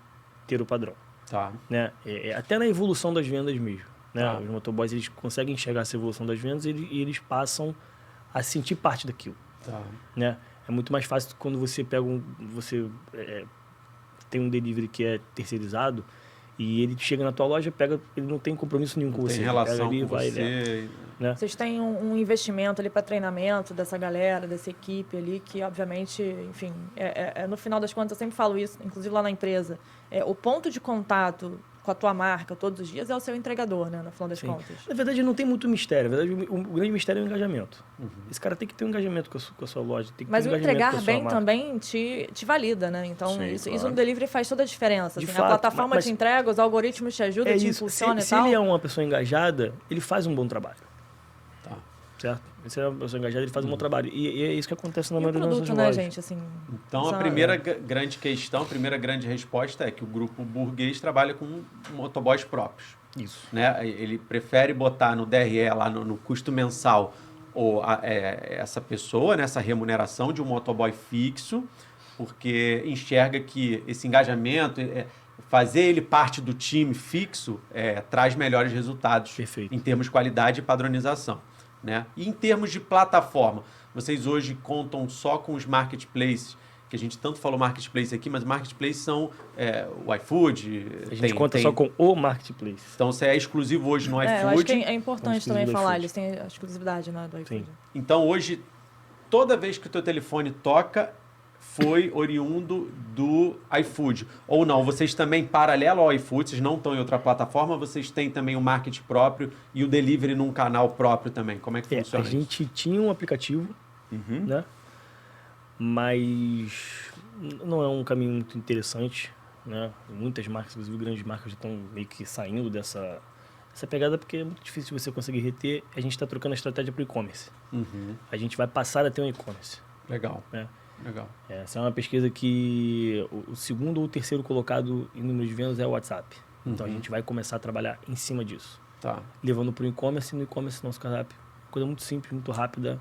ter o padrão. Tá. Né? Até na evolução das vendas mesmo. né? Tá. Os motoboys, eles conseguem enxergar essa evolução das vendas e eles passam a sentir parte daquilo, Tá. né? É muito mais fácil quando você pega tem um delivery que é terceirizado e ele chega na tua loja, ele não tem compromisso nenhum com você. Tem Ele relação pega ali, com vai, você. né? Vocês têm um investimento ali para treinamento dessa galera, dessa equipe ali, que obviamente, enfim, no final das contas, eu sempre falo isso, inclusive lá na empresa, o ponto de contato com a tua marca todos os dias é o seu entregador, né, no final das Sim. contas. Na verdade, não tem muito mistério. Na verdade, o grande mistério é o engajamento. Esse cara tem que ter um engajamento com a sua loja. Tem que Mas ter o um engajamento com entregar a sua bem marca. também te valida, né? Então, Sim, isso claro. no delivery faz toda a diferença. De Assim, fato, a plataforma mas- te entrega, os algoritmos te ajudam, te impulsionam e se tal. ele é uma pessoa engajada, ele faz um bom trabalho. Tá. Certo? Se ele é uma pessoa engajada, ele faz um bom trabalho. E é isso que acontece na E o maioria das produto, nossas né, lojas. gente? Assim, Então, isso a é- primeira grande questão, a primeira grande resposta é que o grupo burguês trabalha com motoboys próprios. Isso. Né? Ele prefere botar no DRE, lá no custo mensal, essa pessoa, né? Essa remuneração de um motoboy fixo, porque enxerga que esse engajamento, fazer ele parte do time fixo, traz melhores resultados. Perfeito. Em termos de qualidade e padronização. Né? E em termos de plataforma, vocês hoje contam só com os marketplaces, que a gente tanto falou marketplace aqui, mas marketplaces são o iFood. A gente conta só com o marketplace. Então, você é exclusivo hoje no eu acho iFood. que é importante Exclusivo também do falar, iFood. eles têm a exclusividade, né, do iFood. Sim. Então, hoje, toda vez que o teu telefone toca, foi oriundo do iFood. Ou não, vocês também, paralelo ao iFood, vocês não estão em outra plataforma, vocês têm também o market próprio e o delivery num canal próprio também. Como é que A funciona isso? gente tinha um aplicativo, né? Mas não é um caminho muito interessante, né? Muitas marcas, inclusive grandes marcas, já estão meio que saindo dessa pegada porque é muito difícil você conseguir reter. A gente está trocando a estratégia para o e-commerce. A gente vai passar a ter um e-commerce. Legal, Né? legal. Essa é uma pesquisa que o segundo ou o terceiro colocado em número de vendas é o WhatsApp. Então a gente vai começar a trabalhar em cima disso. Tá. Levando para o e-commerce, no e-commerce nosso cardápio. Coisa muito simples, muito rápida.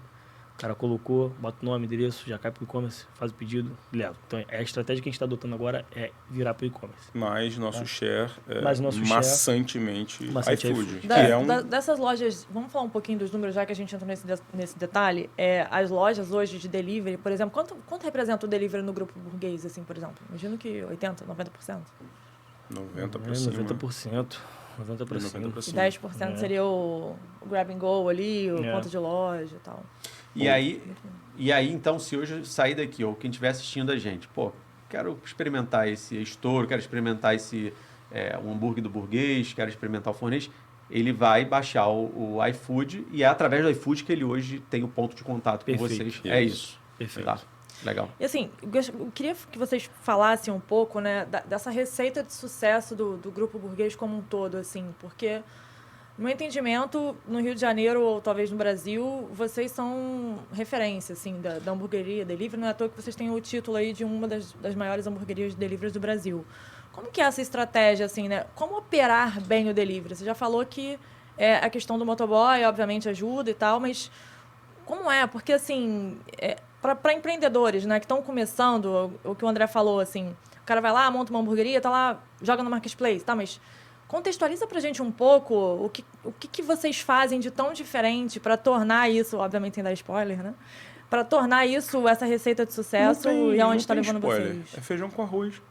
O cara colocou, bota o nome, endereço, já cai para o e-commerce, faz o pedido e leva. Então a estratégia que a gente está adotando agora é virar para o e-commerce. Mas nosso share é Mas nosso share- maçantemente maçante iFood. iFood. Que é um... Dessas lojas, vamos falar um pouquinho dos números, já que a gente entrou nesse detalhe. As lojas hoje de delivery, por exemplo, quanto representa o delivery no grupo burguês, assim, por exemplo? Imagino que 80%, 90%. 90 para cima. 90%. 90 para cima. 90 pra E cima. 10% seria o grab and go ali, o É. ponto de loja e tal. E aí, então, se hoje eu sair daqui, ou quem estiver assistindo a gente, pô, quero experimentar esse estouro, quero experimentar o hambúrguer do burguês, quero experimentar o fornês, ele vai baixar o iFood e é através do iFood que ele hoje tem o ponto de contato com Perfeito. vocês. É isso. Perfeito. Tá. Legal. E assim, eu queria que vocês falassem um pouco, né, dessa receita de sucesso do grupo burguês como um todo, assim, porque, no meu entendimento, no Rio de Janeiro ou talvez no Brasil, vocês são referência, assim, da hamburgueria delivery. Não é à toa que vocês têm o título aí de uma das maiores hamburguerias de delivery do Brasil. Como que é essa estratégia, assim, né? Como operar bem o delivery? Você já falou que a questão do motoboy, obviamente, ajuda e tal, mas como é? Porque, assim, para empreendedores, né, que estão começando, o que o André falou, assim, o cara vai lá, monta uma hamburgueria, tá lá, joga no marketplace, tá, mas contextualiza pra gente um pouco o que vocês fazem de tão diferente para tornar isso, obviamente sem dar spoiler, né, para tornar isso essa receita de sucesso e aonde está levando vocês. É feijão com arroz.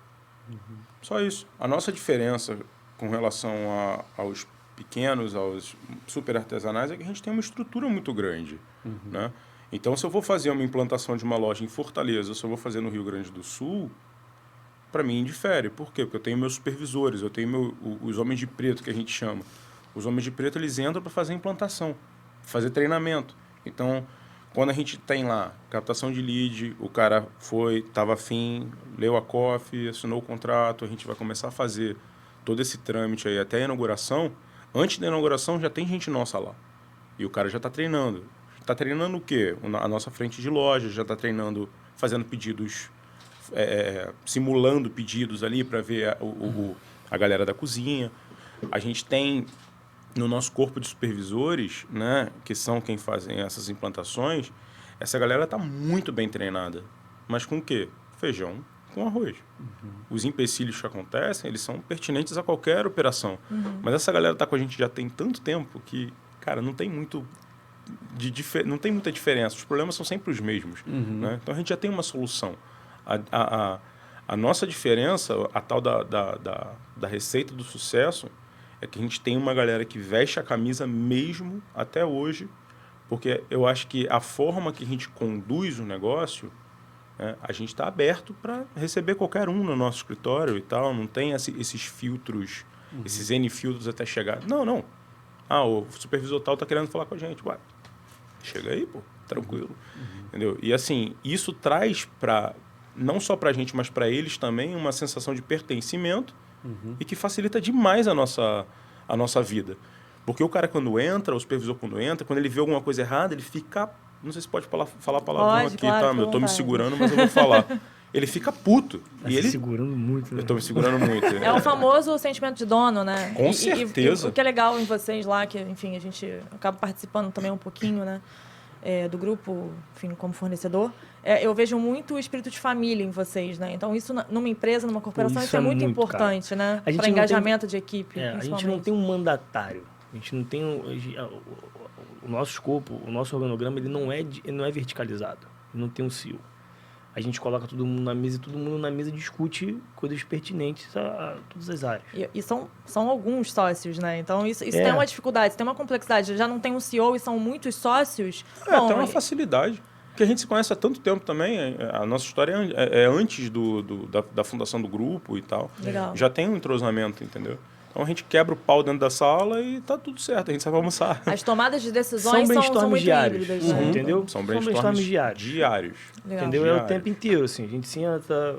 Só isso. A nossa diferença com relação aos pequenos, aos super artesanais, é que a gente tem uma estrutura muito grande, né? Então, se eu vou fazer uma implantação de uma loja em Fortaleza, se eu vou fazer no Rio Grande do Sul, para mim difere. Por quê? Porque eu tenho meus supervisores, eu tenho os homens de preto, que a gente chama. Os homens de preto, eles entram para fazer implantação, fazer treinamento. Então, quando a gente tem lá captação de lead, o cara estava afim, leu a COF, assinou o contrato, a gente vai começar a fazer todo esse trâmite aí até a inauguração. Antes da inauguração, já tem gente nossa lá. E o cara já está treinando. Está treinando o quê? A nossa frente de loja, já está treinando, fazendo pedidos, simulando pedidos ali para ver a galera da cozinha. A gente tem no nosso corpo de supervisores, né, que são quem fazem essas implantações, essa galera está muito bem treinada. Mas com o quê? Feijão com arroz. Os empecilhos que acontecem, eles são pertinentes a qualquer operação. Mas essa galera tá com a gente já tem tanto tempo que, cara, não tem muito... não tem muita diferença. Os problemas são sempre os mesmos. Né? Então, a gente já tem uma solução. A nossa diferença, a tal da receita do sucesso, é que a gente tem uma galera que veste a camisa mesmo até hoje, porque eu acho que a forma que a gente conduz o negócio, né, a gente está aberto para receber qualquer um no nosso escritório e tal, não tem esses filtros, esses N filtros até chegar. Não. O supervisor tal está querendo falar com a gente. Ué, chega aí, pô, tranquilo. Entendeu? E assim, isso traz não só para a gente, mas para eles também, uma sensação de pertencimento e que facilita demais a nossa vida. Porque o cara quando entra, o supervisor quando entra, quando ele vê alguma coisa errada, ele fica... Não sei se pode falar palavrão aqui, claro, tá? Eu tô me segurando, mas eu vou falar. Ele fica puto. Tá e ele segurando muito, né? Eu tô me segurando muito. É o famoso sentimento de dono, né? Com certeza. E o que é legal em vocês lá, que, enfim, a gente acaba participando também um pouquinho, né? Do grupo, enfim, como fornecedor, eu vejo muito o espírito de família em vocês, né? Então, isso numa empresa, numa corporação, isso é muito importante, né? Para engajamento de equipe, a gente não tem um mandatário. A gente não tem o nosso escopo, o nosso organograma, ele não é verticalizado. Ele não tem um CEO. A gente coloca todo mundo na mesa e todo mundo na mesa discute coisas pertinentes a todas as áreas. E são alguns sócios, né? Então, isso tem uma dificuldade, isso tem uma complexidade. Já não tem um CEO e são muitos sócios. Bom, tem uma facilidade. Porque a gente se conhece há tanto tempo também. A nossa história é antes da fundação do grupo e tal. Legal. Já tem um entrosamento, entendeu? Então a gente quebra o pau dentro da sala e tá tudo certo, a gente sabe almoçar. As tomadas de decisões são muito diários, híbridas, né? Entendeu? São brainstorms diários. Legal. Entendeu? Diários. É o tempo inteiro, assim. A gente senta,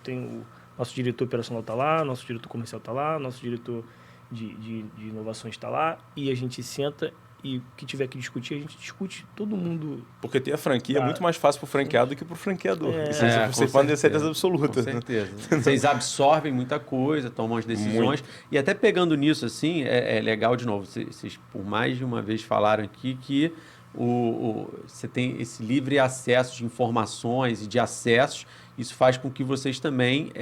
tem o nosso diretor operacional tá lá, nosso diretor comercial tá lá, nosso diretor de inovações tá lá, e a gente senta e o que tiver que discutir, a gente discute todo mundo. Porque ter a franquia é muito mais fácil pro franqueado do que pro franqueador. Isso vocês com podem ter certeza. certeza absoluta. Com certeza. Vocês absorvem muita coisa, tomam as decisões. Muito. E até pegando nisso, assim, é legal, de novo, vocês por mais de uma vez falaram aqui que você tem esse livre acesso de informações e de acessos. Isso faz com que vocês também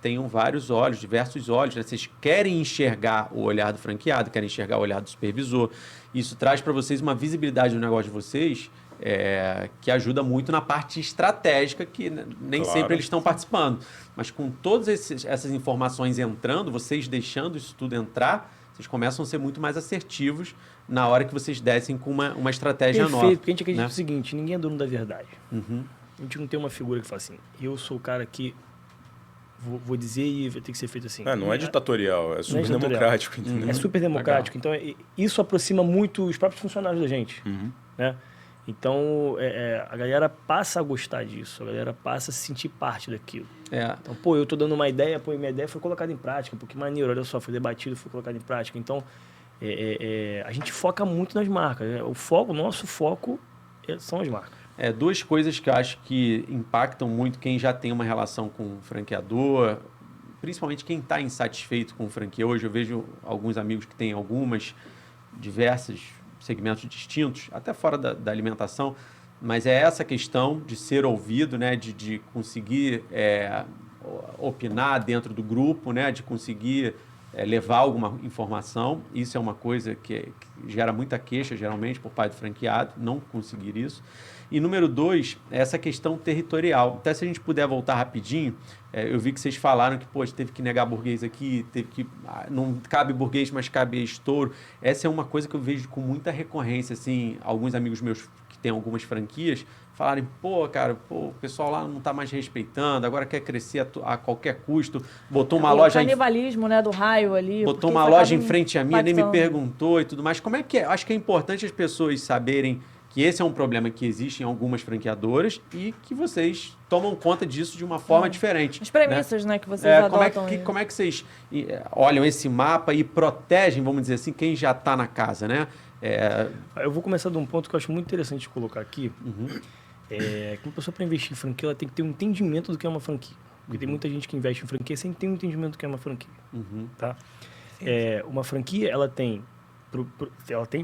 tenham vários olhos, diversos olhos. Né? Vocês querem enxergar o olhar do franqueado, querem enxergar o olhar do supervisor. Isso traz para vocês uma visibilidade no negócio de vocês que ajuda muito na parte estratégica, que nem sempre eles estão participando. Mas com todas essas informações entrando, vocês deixando isso tudo entrar, vocês começam a ser muito mais assertivos na hora que vocês descem com uma estratégia nova. Perfeito, porque a gente acredita né? no seguinte, ninguém é dono da verdade. A gente não tem uma figura que fala assim, eu sou o cara que vou dizer e vai ter que ser feito assim. Não é ditatorial, é super democrático. Entendeu? É super democrático. Então, isso aproxima muito os próprios funcionários da gente. Né? Então, a galera passa a gostar disso, a galera passa a se sentir parte daquilo. Então, pô, eu tô dando uma ideia, minha ideia foi colocada em prática, porque maneiro, olha só, foi debatido, foi colocado em prática. Então, a gente foca muito nas marcas. Né? O nosso foco são as marcas. Duas coisas que eu acho que impactam muito quem já tem uma relação com o franqueador, principalmente quem está insatisfeito com o franquia. Hoje eu vejo alguns amigos que têm diversos segmentos distintos, até fora da alimentação, mas é essa questão de ser ouvido, né, de conseguir opinar dentro do grupo, né, de conseguir levar alguma informação. Isso é uma coisa que gera muita queixa, geralmente, por parte do franqueado, não conseguir isso. E número 2, é essa questão territorial. Até se a gente puder voltar rapidinho, eu vi que vocês falaram que, poxa, teve que negar burguês aqui, não cabe burguês, mas cabe estouro. Essa é uma coisa que eu vejo com muita recorrência, assim, alguns amigos meus que têm algumas franquias falarem, o pessoal lá não está mais respeitando, agora quer crescer a qualquer custo, botou uma loja... O canibalismo, né, do raio ali. Botou uma loja em frente a mim, nem me perguntou e tudo mais. Como é que é? Acho que é importante as pessoas saberem que esse é um problema que existe em algumas franqueadoras e que vocês tomam conta disso de uma forma diferente. As premissas, né, que vocês adotam. Como é que vocês olham esse mapa e protegem, vamos dizer assim, quem já está na casa, né? Eu vou começar de um ponto que eu acho muito interessante de colocar aqui. Que uma pessoa, para investir em franquia, ela tem que ter um entendimento do que é uma franquia. Porque tem muita gente que investe em franquia sem ter um entendimento do que é uma franquia. Tá? Uma franquia, ela tem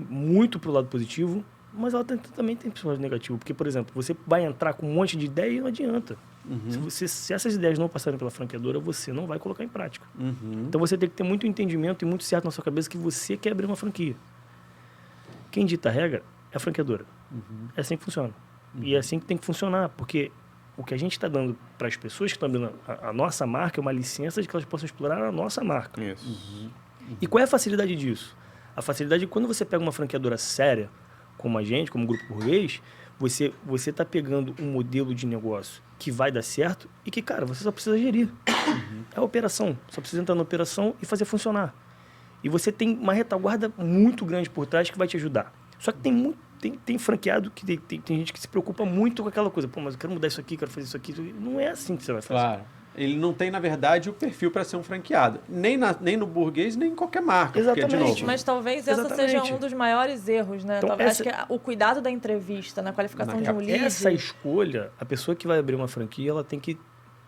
muito pro lado positivo Mas ela também tem personagem negativo. Porque, por exemplo, você vai entrar com um monte de ideia e não adianta. Se essas ideias não passarem pela franqueadora, você não vai colocar em prática. Então você tem que ter muito entendimento e muito certo na sua cabeça que você quer abrir uma franquia. Quem dita a regra é a franqueadora. É assim que funciona. E é assim que tem que funcionar, porque o que a gente está dando para as pessoas que estão abrindo a nossa marca é uma licença de que elas possam explorar a nossa marca. Isso. E qual é a facilidade disso? A facilidade é que quando você pega uma franqueadora séria, como a gente, como o Grupo Burguês, você está pegando um modelo de negócio que vai dar certo e que, cara, você só precisa gerir. É a operação. Só precisa entrar na operação e fazer funcionar. E você tem uma retaguarda muito grande por trás que vai te ajudar. Só que tem franqueado que tem gente que se preocupa muito com aquela coisa. Pô, mas eu quero mudar isso aqui, quero fazer isso aqui. Não é assim que você vai fazer. Claro. Ele não tem, na verdade, o perfil para ser um franqueado. Nem no Burguês, nem em qualquer marca. Porque, de novo, Mas talvez essa seja um dos maiores erros, né? Então, Acho que o cuidado da entrevista, na qualificação de um lead... Essa escolha, a pessoa que vai abrir uma franquia, ela tem que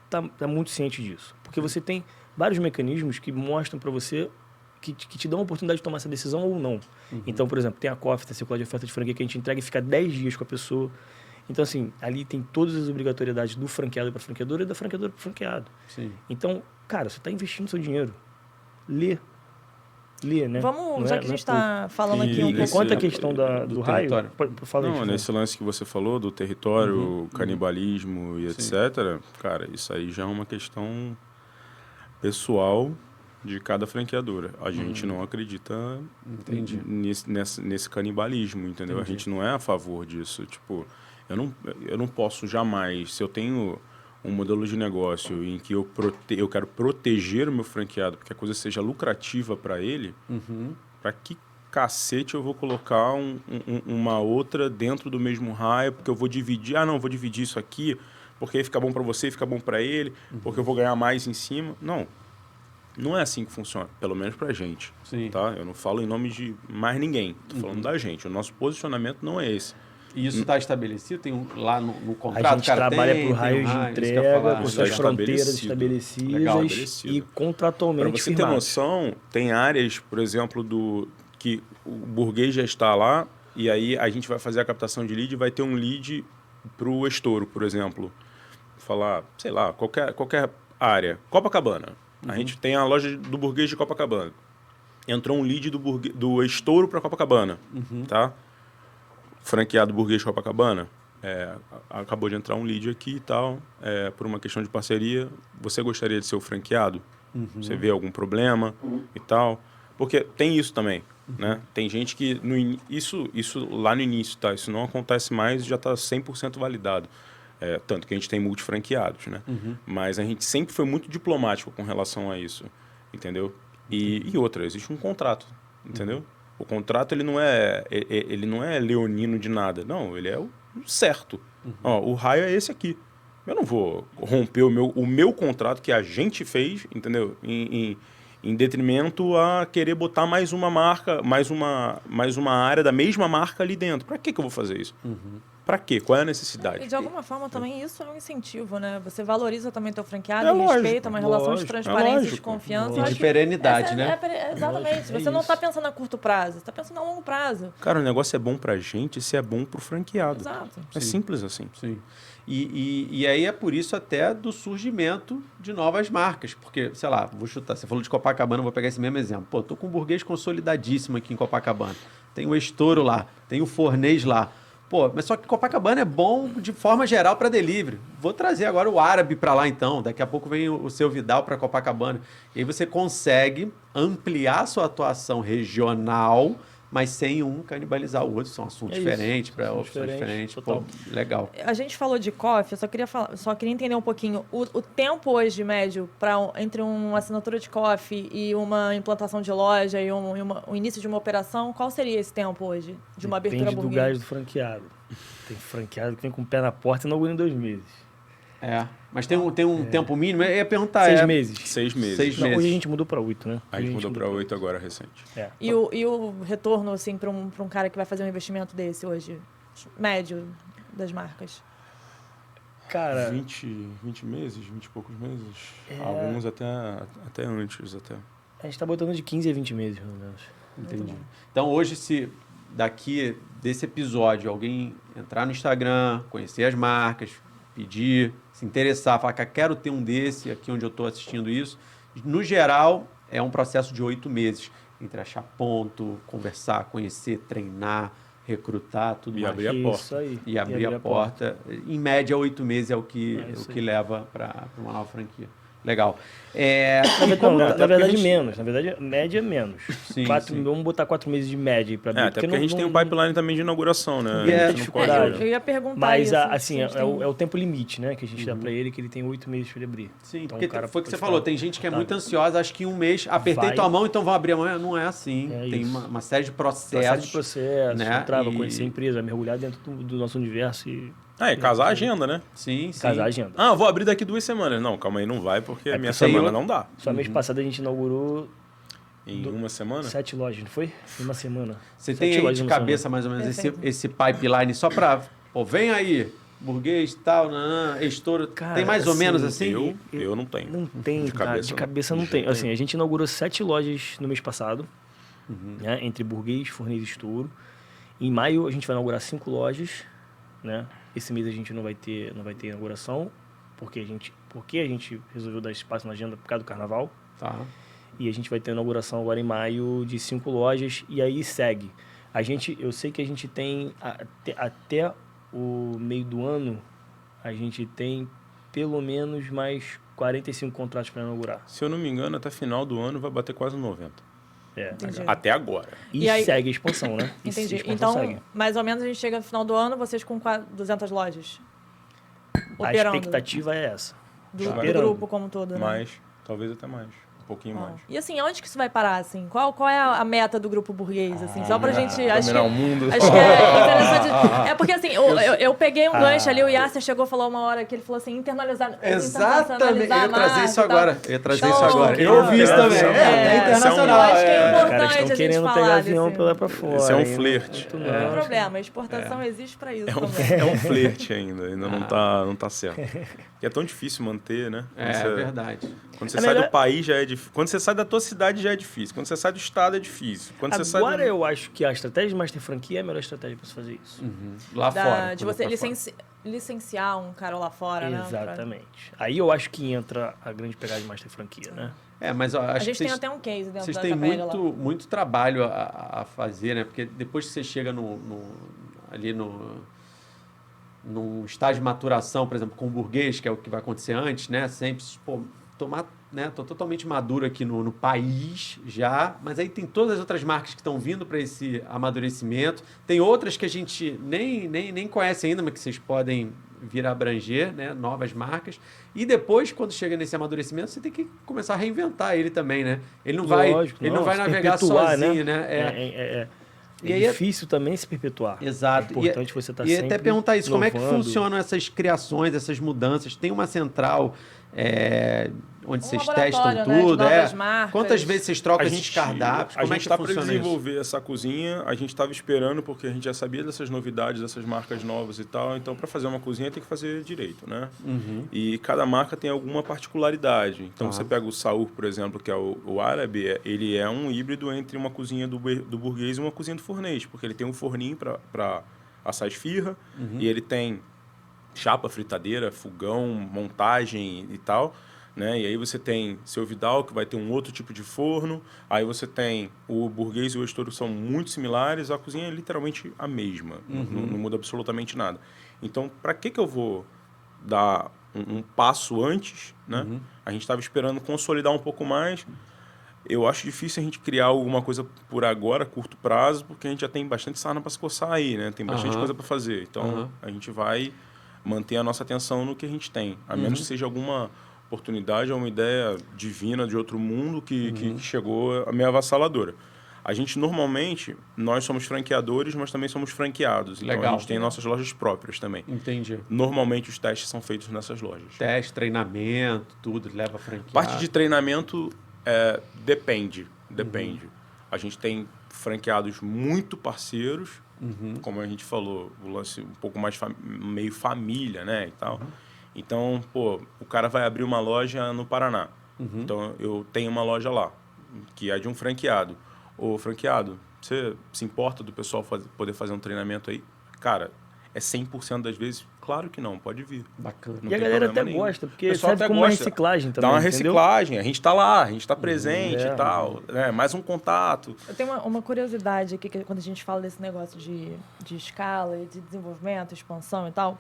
estar muito ciente disso. Porque você tem vários mecanismos que mostram para você, que te dão a oportunidade de tomar essa decisão ou não. Então, por exemplo, tem a COF, tem a circular de oferta de franquia, que a gente entrega e fica 10 dias com a pessoa. Então, assim, ali tem todas as obrigatoriedades do franqueado para a franqueadora e da franqueadora para o franqueado. Sim. Então, cara, você está investindo seu dinheiro. Lê, né? Vamos, já que a gente está falando aqui um pouco... Quanto à questão do raio... Fala aí, Nesse lance que você falou, do território, canibalismo e etc., cara, isso aí já é uma questão pessoal de cada franqueadora. A gente não acredita nesse canibalismo, entendeu? A gente não é a favor disso. Tipo, eu não posso jamais, se eu tenho um modelo de negócio em que eu quero proteger o meu franqueado, porque a coisa seja lucrativa para ele, para que cacete eu vou colocar uma outra dentro do mesmo raio, porque eu vou dividir, vou dividir isso aqui, porque aí fica bom para você, fica bom para ele, porque eu vou ganhar mais em cima. Não é assim que funciona, pelo menos pra gente. Sim. Tá? Eu não falo em nome de mais ninguém, tô falando da gente. O nosso posicionamento não é esse. E isso está estabelecido? Tem lá no contrato? A gente trabalha por raio de entrega, com suas fronteiras estabelecidas e contratualmente firmadas. Para você ter noção, tem áreas, por exemplo, que o burguês já está lá e aí a gente vai fazer a captação de lead e vai ter um lead para o estouro, por exemplo. Falar, sei lá, qualquer área. Copacabana. A gente tem a loja do burguês de Copacabana. Entrou um lead do estouro para Copacabana, tá? Franqueado burguês de Copacabana, acabou de entrar um lead aqui e tal, por uma questão de parceria. Você gostaria de ser o franqueado? Você vê algum problema e tal? Porque tem isso também, né? Tem gente que... Isso lá no início, tá? Isso não acontece mais e já está 100% validado. Tanto que a gente tem multifranqueados, né? Mas a gente sempre foi muito diplomático com relação a isso, entendeu? E outra, existe um contrato, entendeu? O contrato ele não é leonino de nada, não, ele é o certo. Ó, o raio é esse aqui. Eu não vou romper o meu contrato que a gente fez, entendeu? Em detrimento a querer botar mais uma marca, mais uma área da mesma marca ali dentro. Para que eu vou fazer isso? Para quê? Qual é a necessidade? E de alguma forma também isso é um incentivo, né? Você valoriza também teu franqueado, respeita uma relação de transparência e de confiança. E de perenidade, né? Exatamente. Você não está pensando a curto prazo, você está pensando a longo prazo. Cara, o negócio é bom pra gente se é bom pro franqueado. Exato. É simples assim. Sim. E aí é por isso até do surgimento de novas marcas. Porque, sei lá, vou chutar, você falou de Copacabana, vou pegar esse mesmo exemplo. Pô, tô com um burguês consolidadíssimo aqui em Copacabana. Tem o Estouro lá, tem o Fornês lá. Pô, mas só que Copacabana é bom de forma geral para delivery. Vou trazer agora o árabe para lá então. Daqui a pouco vem o seu Vidal para Copacabana. E aí você consegue ampliar sua atuação regional, mas sem um canibalizar o outro. São assuntos diferentes, para opções diferentes. Pô, legal. A gente falou de coffee, eu só queria entender um pouquinho. O tempo hoje médio entre uma assinatura de coffee e uma implantação de loja e o início de uma operação, qual seria esse tempo hoje de uma abertura burguesa? Depende do gás do franqueado. Tem franqueado que vem com o pé na porta e inaugura em 2 meses. Mas tem um tempo mínimo? Eu ia perguntar. 6 meses. 6 meses. 6 Não, meses. hoje a gente mudou para 8, né? A gente mudou para 8 agora, recente. E o retorno, assim, para um cara que vai fazer um investimento desse hoje, médio das marcas? Cara... 20 meses, 20 e poucos meses. Alguns até antes. A gente tá botando de 15 a 20 meses, pelo menos. Entendi. Então, hoje, se daqui desse episódio, alguém entrar no Instagram, conhecer as marcas, pedir, se interessar, falar que quero ter um desse aqui onde eu estou assistindo isso, no geral, é um processo de 8 meses. Entre achar ponto, conversar, conhecer, treinar, recrutar, tudo E mais. abrir a porta. Isso aí. E abrir a porta. Em média, 8 meses é o que aí. leva para uma nova franquia. Legal. Na verdade, menos. Na verdade, média é menos. Sim, sim. Vamos botar 4 meses de média aí para abrir. Até porque a gente tem um pipeline também de inauguração, né? E A é gente não dificuldade. pode- Eu ia perguntar Mas, isso. assim, se a gente tem- é o tempo limite, né? Que a gente dá para ele, que ele tem 8 meses para ele abrir. Sim, Então, porque o cara foi o que você pode falou, falar, tem gente que é tá, muito ansiosa, acho que em um mês, apertei Vai. tua mão, então vão abrir amanhã. Não é assim. É tem isso. uma série de processos. Uma série de processos, né? entrar, E- conhecer a empresa, mergulhar dentro do nosso universo e É, casar a agenda, né? Sim, sim. casar a agenda. Ah, eu vou abrir daqui 2 semanas. Não, calma aí, não vai, porque a minha porque tem semana outra- não dá. Só mês passado a gente inaugurou Em uma semana? 7 lojas, não foi? Em uma semana. Você 7 tem aí lojas de em uma cabeça mais ou menos Perfeito. esse pipeline só para... Pô, vem aí, burguês, tal, estouro. Cara, tem mais ou assim, menos assim? Eu não tenho. Não tem, De cara. cabeça, De não. cabeça não De tem. jeito Assim, a gente inaugurou 7 lojas no mês passado, Uhum. né? Entre Burguês, Fornês e Estouro. Em maio a gente vai inaugurar 5 lojas, né? Esse mês a gente não vai ter inauguração, porque a gente resolveu dar espaço na agenda por causa do carnaval. Tá. E a gente vai ter inauguração agora em maio de 5 lojas e aí segue. Eu sei que a gente tem até o meio do ano, a gente tem pelo menos mais 45 contratos para inaugurar. Se eu não me engano, até final do ano vai bater quase 90. É. Entendi. Até agora. E, E aí- segue a expansão, né? E Entendi. a expansão Então, segue. mais ou menos a gente chega no final do ano, vocês com 200 lojas. A Operando. expectativa é essa. Do Operando. grupo como todo, né? Mais, talvez até mais. Um pouquinho Ah. mais. E assim, onde que isso vai parar, assim? Qual é a meta do grupo burguês, assim? Só pra gente... Acho Dominar o que, mundo. acho que é interessante... É porque, assim, eu peguei um gancho ali, o Yasser chegou e falou uma hora que ele falou assim, internacionalizar Exatamente. Eu ia a trazer isso marca e tal. agora. Eu ia trazer isso Então, agora. Eu ouvi isso também. É internacional. Eu acho que é é. importante Os caras a estão gente querendo falar pegar desse- avião pela pra fora. Esse é um hein? flerte. Muito Não tem não. problema, a exportação existe pra isso também. É um flerte ainda não tá certo. E é tão difícil manter, né? É verdade. Quando você É sai melhor- do país já é difícil. Quando você sai da tua cidade já é difícil. Quando você sai do estado é difícil. Quando você sai Agora eu acho que a estratégia de Master Franquia é a melhor estratégia para se fazer isso. Lá fora. De quando você tá fora. licenciar um cara lá fora, né? Exatamente. Aí eu acho que entra a grande pegada de Master Franquia, né? É, mas ó, A acho gente que tem vocês, até um case dentro vocês da têm KPL lá. muito trabalho a fazer, né? Porque depois que você chega ali num estágio de maturação, por exemplo, com o burguês, que é o que vai acontecer antes, né? Sempre, pô, tô totalmente maduro aqui no país já, mas aí tem todas as outras marcas que estão vindo para esse amadurecimento. Tem outras que a gente nem conhece ainda, mas que vocês podem vir a abranger, né? Novas marcas. E depois, quando chega nesse amadurecimento, você tem que começar a reinventar ele também, né? Ele não Lógico, não vai se navegar perpetuar, sozinho, né? É E aí difícil também se perpetuar. Exato. É importante você estar E sempre até perguntar isso, como é que inovando. funcionam essas criações, essas mudanças? Tem uma central onde vocês testam laboratório, né, de tudo? novas marcas. Quantas vezes vocês trocam esses cardápios? A Como é gente que está para funciona desenvolver essa cozinha, a gente estava esperando porque a gente já sabia dessas novidades, dessas marcas novas e tal. Então, para fazer uma cozinha tem que fazer direito, né? Uhum. E cada marca tem alguma particularidade. Então, você pega o Saúr, por exemplo, que é o árabe, ele é um híbrido entre uma cozinha do burguês e uma cozinha do fornês, porque ele tem um forninho para assar esfirra e ele tem chapa, fritadeira, fogão, montagem e tal, né? E aí você tem seu Vidal, que vai ter um outro tipo de forno. Aí você tem o burguês e o estouro, são muito similares. A cozinha é literalmente a mesma. Não muda absolutamente nada. Então, para que eu vou dar um passo antes, né? A gente estava esperando consolidar um pouco mais. Eu acho difícil a gente criar alguma coisa por agora, curto prazo, porque a gente já tem bastante sarna para se coçar aí, né? Tem bastante coisa para fazer. Então, a gente vai manter a nossa atenção no que a gente tem. A menos que seja alguma oportunidade ou uma ideia divina de outro mundo que chegou a meio avassaladora. A gente, normalmente, nós somos franqueadores, mas também somos franqueados. Então, Legal. a gente tem nossas lojas próprias também. Entendi. Normalmente, os testes são feitos nessas lojas. Teste, treinamento, tudo, leva franquia. Parte de treinamento depende. A gente tem franqueados muito parceiros, como a gente falou, o lance um pouco mais meio família, né, e tal. Então, pô, o cara vai abrir uma loja no Paraná. Então, eu tenho uma loja lá, que é de um franqueado. Ô, franqueado, você se importa do pessoal poder fazer um treinamento aí? Cara, é 100% das vezes? Claro que não, pode vir. Bacana. Não E a tem galera problema até nenhum. gosta, O porque pessoal serve até como uma gosta. reciclagem também, Dá uma entendeu? reciclagem, a gente está lá, a gente está presente É. e tal. Né? Mais um contato. Eu tenho uma curiosidade aqui, que quando a gente fala desse negócio de escala e de desenvolvimento, expansão e tal.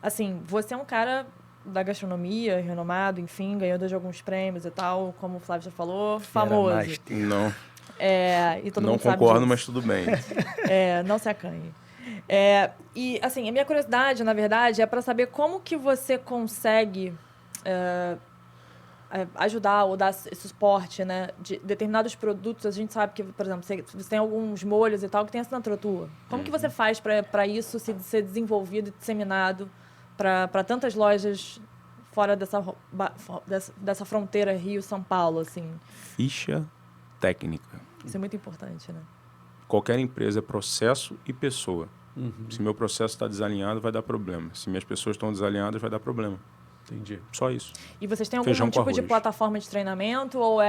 Assim, você é um cara da gastronomia, renomado, enfim, ganhou de alguns prêmios e tal, como o Flávio já falou, famoso. Master. Não, E todo não mundo sabe concordo, disso. mas tudo bem. Não se acanhe. E, assim, a minha curiosidade, na verdade, é para saber como que você consegue ajudar ou dar esse suporte, né, de determinados produtos. A gente sabe que, por exemplo, você tem alguns molhos e tal que tem assinatura tua. Como que você faz para isso ser desenvolvido e disseminado para tantas lojas fora dessa fronteira Rio-São Paulo, assim? Ficha técnica. Isso é muito importante, né? Qualquer empresa é processo e pessoa. Se meu processo está desalinhado, vai dar problema. Se minhas pessoas estão desalinhadas, vai dar problema. Entendi. Só isso. E vocês têm algum Feijão com tipo de arroz. plataforma de treinamento? Ou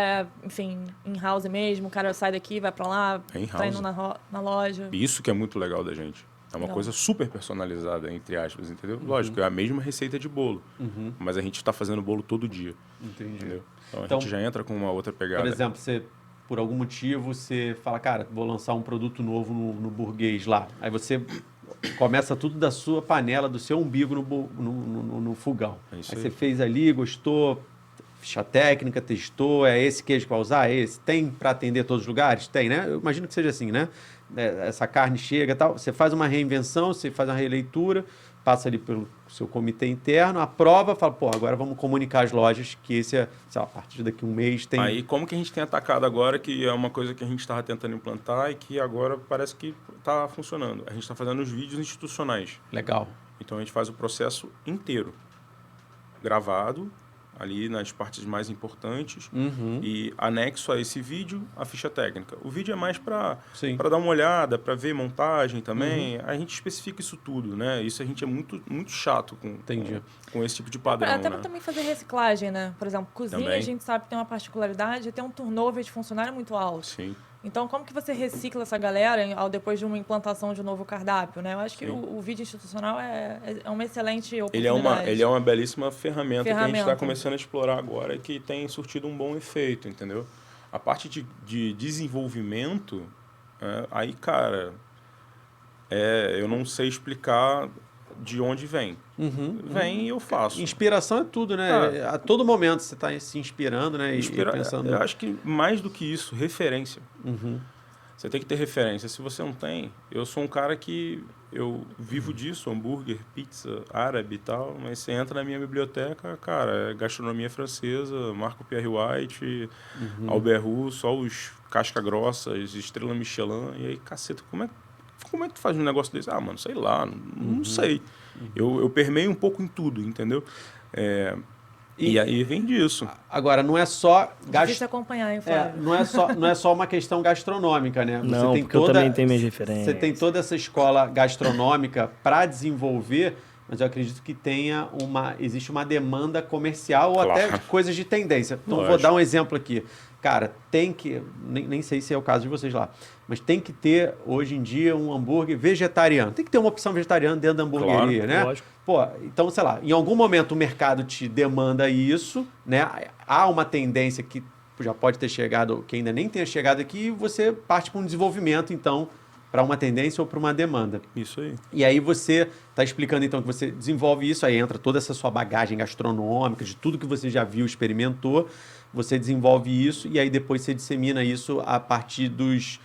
enfim, in-house mesmo? O cara sai daqui, vai para lá, É in-house. treina na loja? E isso que é muito legal da gente. É uma Legal. coisa super personalizada, entre aspas, entendeu? Lógico, é a mesma receita de bolo. Mas a gente está fazendo bolo todo dia. Entendi. Entendeu? Então, Então, a gente já entra com uma outra pegada. Por exemplo, por algum motivo, você fala, cara, vou lançar um produto novo no burguês lá. Aí você começa tudo da sua panela, do seu umbigo no fogão. É isso Aí aí. você fez ali, gostou, ficha técnica, testou, é esse queijo que vai usar? É esse? Tem para atender todos os lugares? Tem, né? Eu imagino que seja assim, né? Essa carne chega e tal, você faz uma reinvenção, você faz uma releitura, passa ali pelo seu comitê interno, aprova, fala, pô, agora vamos comunicar às lojas que esse é, sei lá, a partir daqui um mês tem... Aí, como que a gente tem atacado agora, que é uma coisa que a gente estava tentando implantar e que agora parece que está funcionando. A gente está fazendo os vídeos institucionais. Legal. Então, a gente faz o processo inteiro, gravado, ali nas partes mais importantes, e anexo a esse vídeo a ficha técnica. O vídeo é mais para Sim. dar uma olhada, para ver montagem também. A gente especifica isso tudo, né? Isso a gente é muito, muito chato Entendi. com esse tipo de padrão, Até né? para também fazer reciclagem, né? Por exemplo, cozinha, Também. a gente sabe que tem uma particularidade, tem um turnover de funcionário muito alto. Sim. Então, como que você recicla essa galera depois de uma implantação de um novo cardápio, né? Eu acho que Sim. o vídeo institucional é uma excelente Ele oportunidade. é uma belíssima ferramenta que a gente está Ferramenta. começando a explorar agora e que tem surtido um bom efeito, entendeu? A parte de desenvolvimento, aí, cara, eu não sei explicar de onde vem. Vem e eu faço. Inspiração é tudo, né? A todo momento você está se inspirando, né? E pensando... Eu acho que mais do que isso, referência. Você tem que ter referência. Se você não tem, eu sou um cara que eu vivo disso, hambúrguer, pizza, árabe e tal, mas você entra na minha biblioteca, cara, é gastronomia francesa, Marco Pierre White, Albert Roux, só os casca grossas, estrela Michelin, e aí, caceta, como é que tu faz um negócio desse? Ah, mano, sei lá, não sei. Eu permeio um pouco em tudo, entendeu? E aí vem disso. Agora, não é só... Difícil acompanhar, hein, Flávio? Não é só uma questão gastronômica, né? Não, porque eu também tenho minhas referências. Você tem toda essa escola gastronômica para desenvolver, mas eu acredito que existe uma demanda comercial ou até de coisas de tendência. Então, eu vou dar um exemplo aqui. Cara, tem que... Nem sei se é o caso de vocês lá, mas tem que ter, hoje em dia, um hambúrguer vegetariano. Tem que ter uma opção vegetariana dentro da hamburgueria, Claro, né? lógico. Pô, então, sei lá, em algum momento o mercado te demanda isso, né? Há uma tendência que já pode ter chegado, que ainda nem tenha chegado aqui, e você parte para um desenvolvimento, então, para uma tendência ou para uma demanda. Isso aí. E aí você está explicando, então, que você desenvolve isso, aí entra toda essa sua bagagem gastronômica, de tudo que você já viu, experimentou, você desenvolve isso e aí depois você dissemina isso a partir dos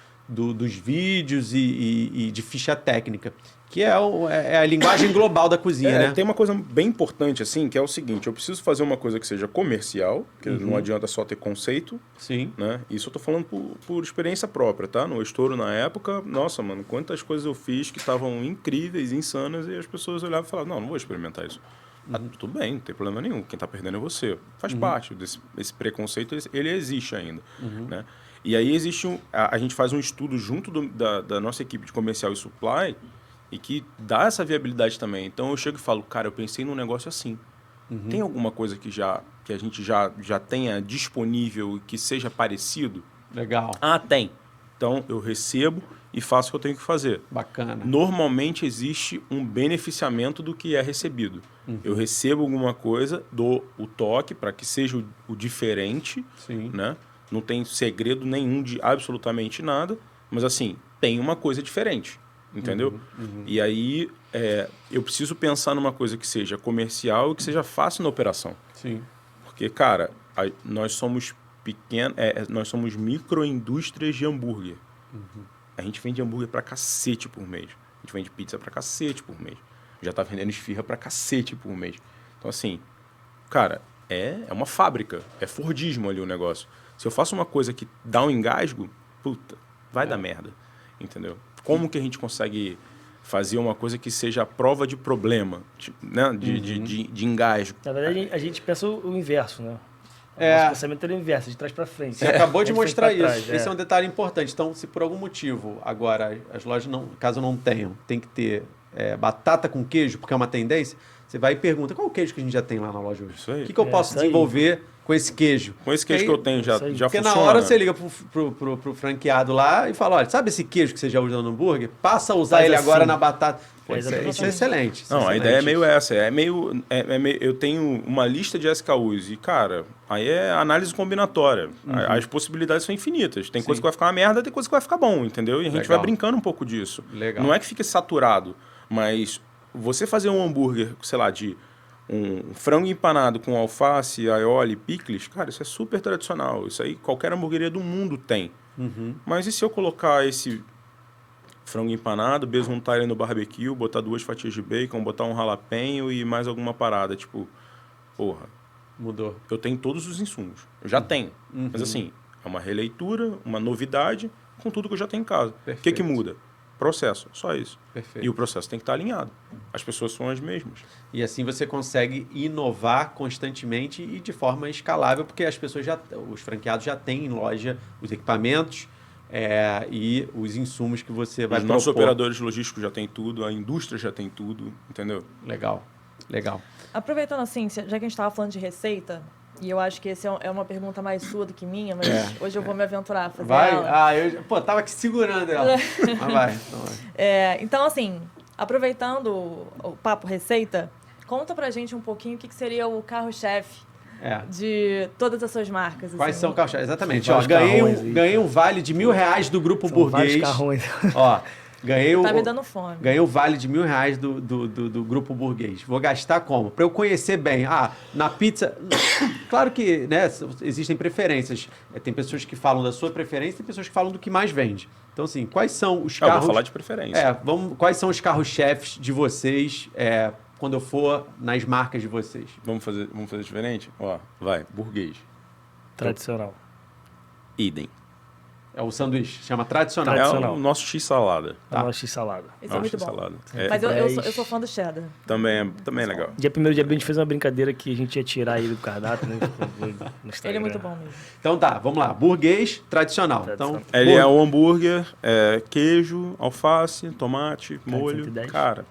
vídeos e de ficha técnica, que é a linguagem global da cozinha, né? Tem uma coisa bem importante, assim, que é o seguinte, eu preciso fazer uma coisa que seja comercial, porque não adianta só ter conceito, Sim. né? Isso eu tô falando por experiência própria, tá? No Estouro, na época, nossa, mano, quantas coisas eu fiz que estavam incríveis, insanas, e as pessoas olhavam e falavam, não vou experimentar isso. Tudo bem, não tem problema nenhum, quem tá perdendo é você. Faz parte desse preconceito, ele existe ainda, né? E aí existe a gente faz um estudo junto da nossa equipe de comercial e supply e que dá essa viabilidade também. Então eu chego e falo, cara, eu pensei num negócio assim. Tem alguma coisa que a gente já tenha disponível e que seja parecido? Legal. Ah, tem. Então, eu recebo e faço o que eu tenho que fazer. Bacana. Normalmente existe um beneficiamento do que é recebido. Eu recebo alguma coisa, dou o toque para que seja o diferente, Sim. né? Não tem segredo nenhum de absolutamente nada, mas assim, tem uma coisa diferente, entendeu? E aí eu preciso pensar numa coisa que seja comercial e que seja fácil na operação. Sim. Porque, cara, nós somos nós somos microindústrias de hambúrguer. A gente vende hambúrguer pra cacete por mês. A gente vende pizza pra cacete por mês. Já tá vendendo esfirra pra cacete por mês. Então, assim, cara, é uma fábrica. É Fordismo ali o negócio. Se eu faço uma coisa que dá um engasgo, puta, vai dar merda. Entendeu? Como que a gente consegue fazer uma coisa que seja a prova de problema, né? de engasgo? Na verdade, a gente pensa o inverso, né? É. Nosso pensamento é o inverso, de trás para frente. Você acabou de De frente mostrar pra isso. trás, Esse é um detalhe importante. Então, se por algum motivo, agora, as lojas, caso não tenham, tem que ter batata com queijo, porque é uma tendência, você vai e pergunta, qual é o queijo que a gente já tem lá na loja hoje? Isso aí. O que eu posso isso aí. desenvolver com esse queijo? Com esse queijo Aí- que eu tenho já isso aí. já Porque funciona. na hora você liga pro franqueado lá e fala, olha, sabe esse queijo que você já usa no hambúrguer? Passa a usar Faz ele assim. agora na batata. Pô, É isso é exatamente excelente. isso é Não, a excelente. ideia é meio essa. Eu tenho uma lista de SKUs e, cara, aí é análise combinatória. As possibilidades são infinitas. Tem coisa Sim. que vai ficar uma merda, tem coisa que vai ficar bom, entendeu? E a gente Legal. vai brincando um pouco disso. Legal. Não é que fique saturado, mas você fazer um hambúrguer, sei lá, de um frango empanado com alface, aioli, picles, cara, isso é super tradicional. Isso aí qualquer hamburgueria do mundo tem. Mas e se eu colocar esse frango empanado, besuntar ele no barbecue, botar 2 fatias de bacon, botar um jalapeño e mais alguma parada, tipo, porra, Mudou. eu tenho todos os insumos. Eu já tenho. Mas assim, é uma releitura, uma novidade com tudo que eu já tenho em casa. O que Perfeito. muda? Processo, só isso. Perfeito. E o processo tem que estar alinhado. As pessoas são as mesmas. E assim você consegue inovar constantemente e de forma escalável, porque as pessoas os franqueados já têm em loja os equipamentos e os insumos que você vai Os nossos propor. operadores logísticos já têm tudo, a indústria já tem tudo, entendeu? Legal, legal. Aproveitando assim, já que a gente estava falando de receita, e eu acho que esse é uma pergunta mais sua do que minha, mas hoje eu vou me aventurar a fazer Vai? ela. Eu tava aqui segurando ela. Mas vai. Então vai. Então, assim, aproveitando o papo receita, conta pra gente um pouquinho o que seria o carro-chefe de todas as suas marcas. Quais assim. são os carros? Exatamente. São Ó, vários carrões aí, ganhei um vale de R$1.000 do Grupo São vários Burguês. carrões. Ó, ganhei Tá me dando fome. Ganhei o vale de R$1.000 do Grupo Burguês. Vou gastar como? Para eu conhecer bem. Na pizza... Claro que, né, existem preferências. Tem pessoas que falam da sua preferência e tem pessoas que falam do que mais vende. Então, assim, quais são os Eu carros... vou falar de preferência. Quais são os carros-chefes de vocês quando eu for nas marcas de vocês? Vamos fazer diferente? Ó, vai, burguês. Tradicional. Idem. É o sanduíche, chama tradicional. Tradicional. É o nosso X-salada. Tá. Nossa salada. Isso é muito bom. X-salada. Mas eu Dez. sou fã do cheddar. Também é legal. Dia 1º de abril a gente fez uma brincadeira que a gente ia tirar ele do cardápio, né? No Instagram. Ele é muito bom mesmo. Então tá, vamos lá. Burguês tradicional. Tradicional. Então, Ele é o hambúrguer, queijo, alface, tomate, molho. 110. Cara,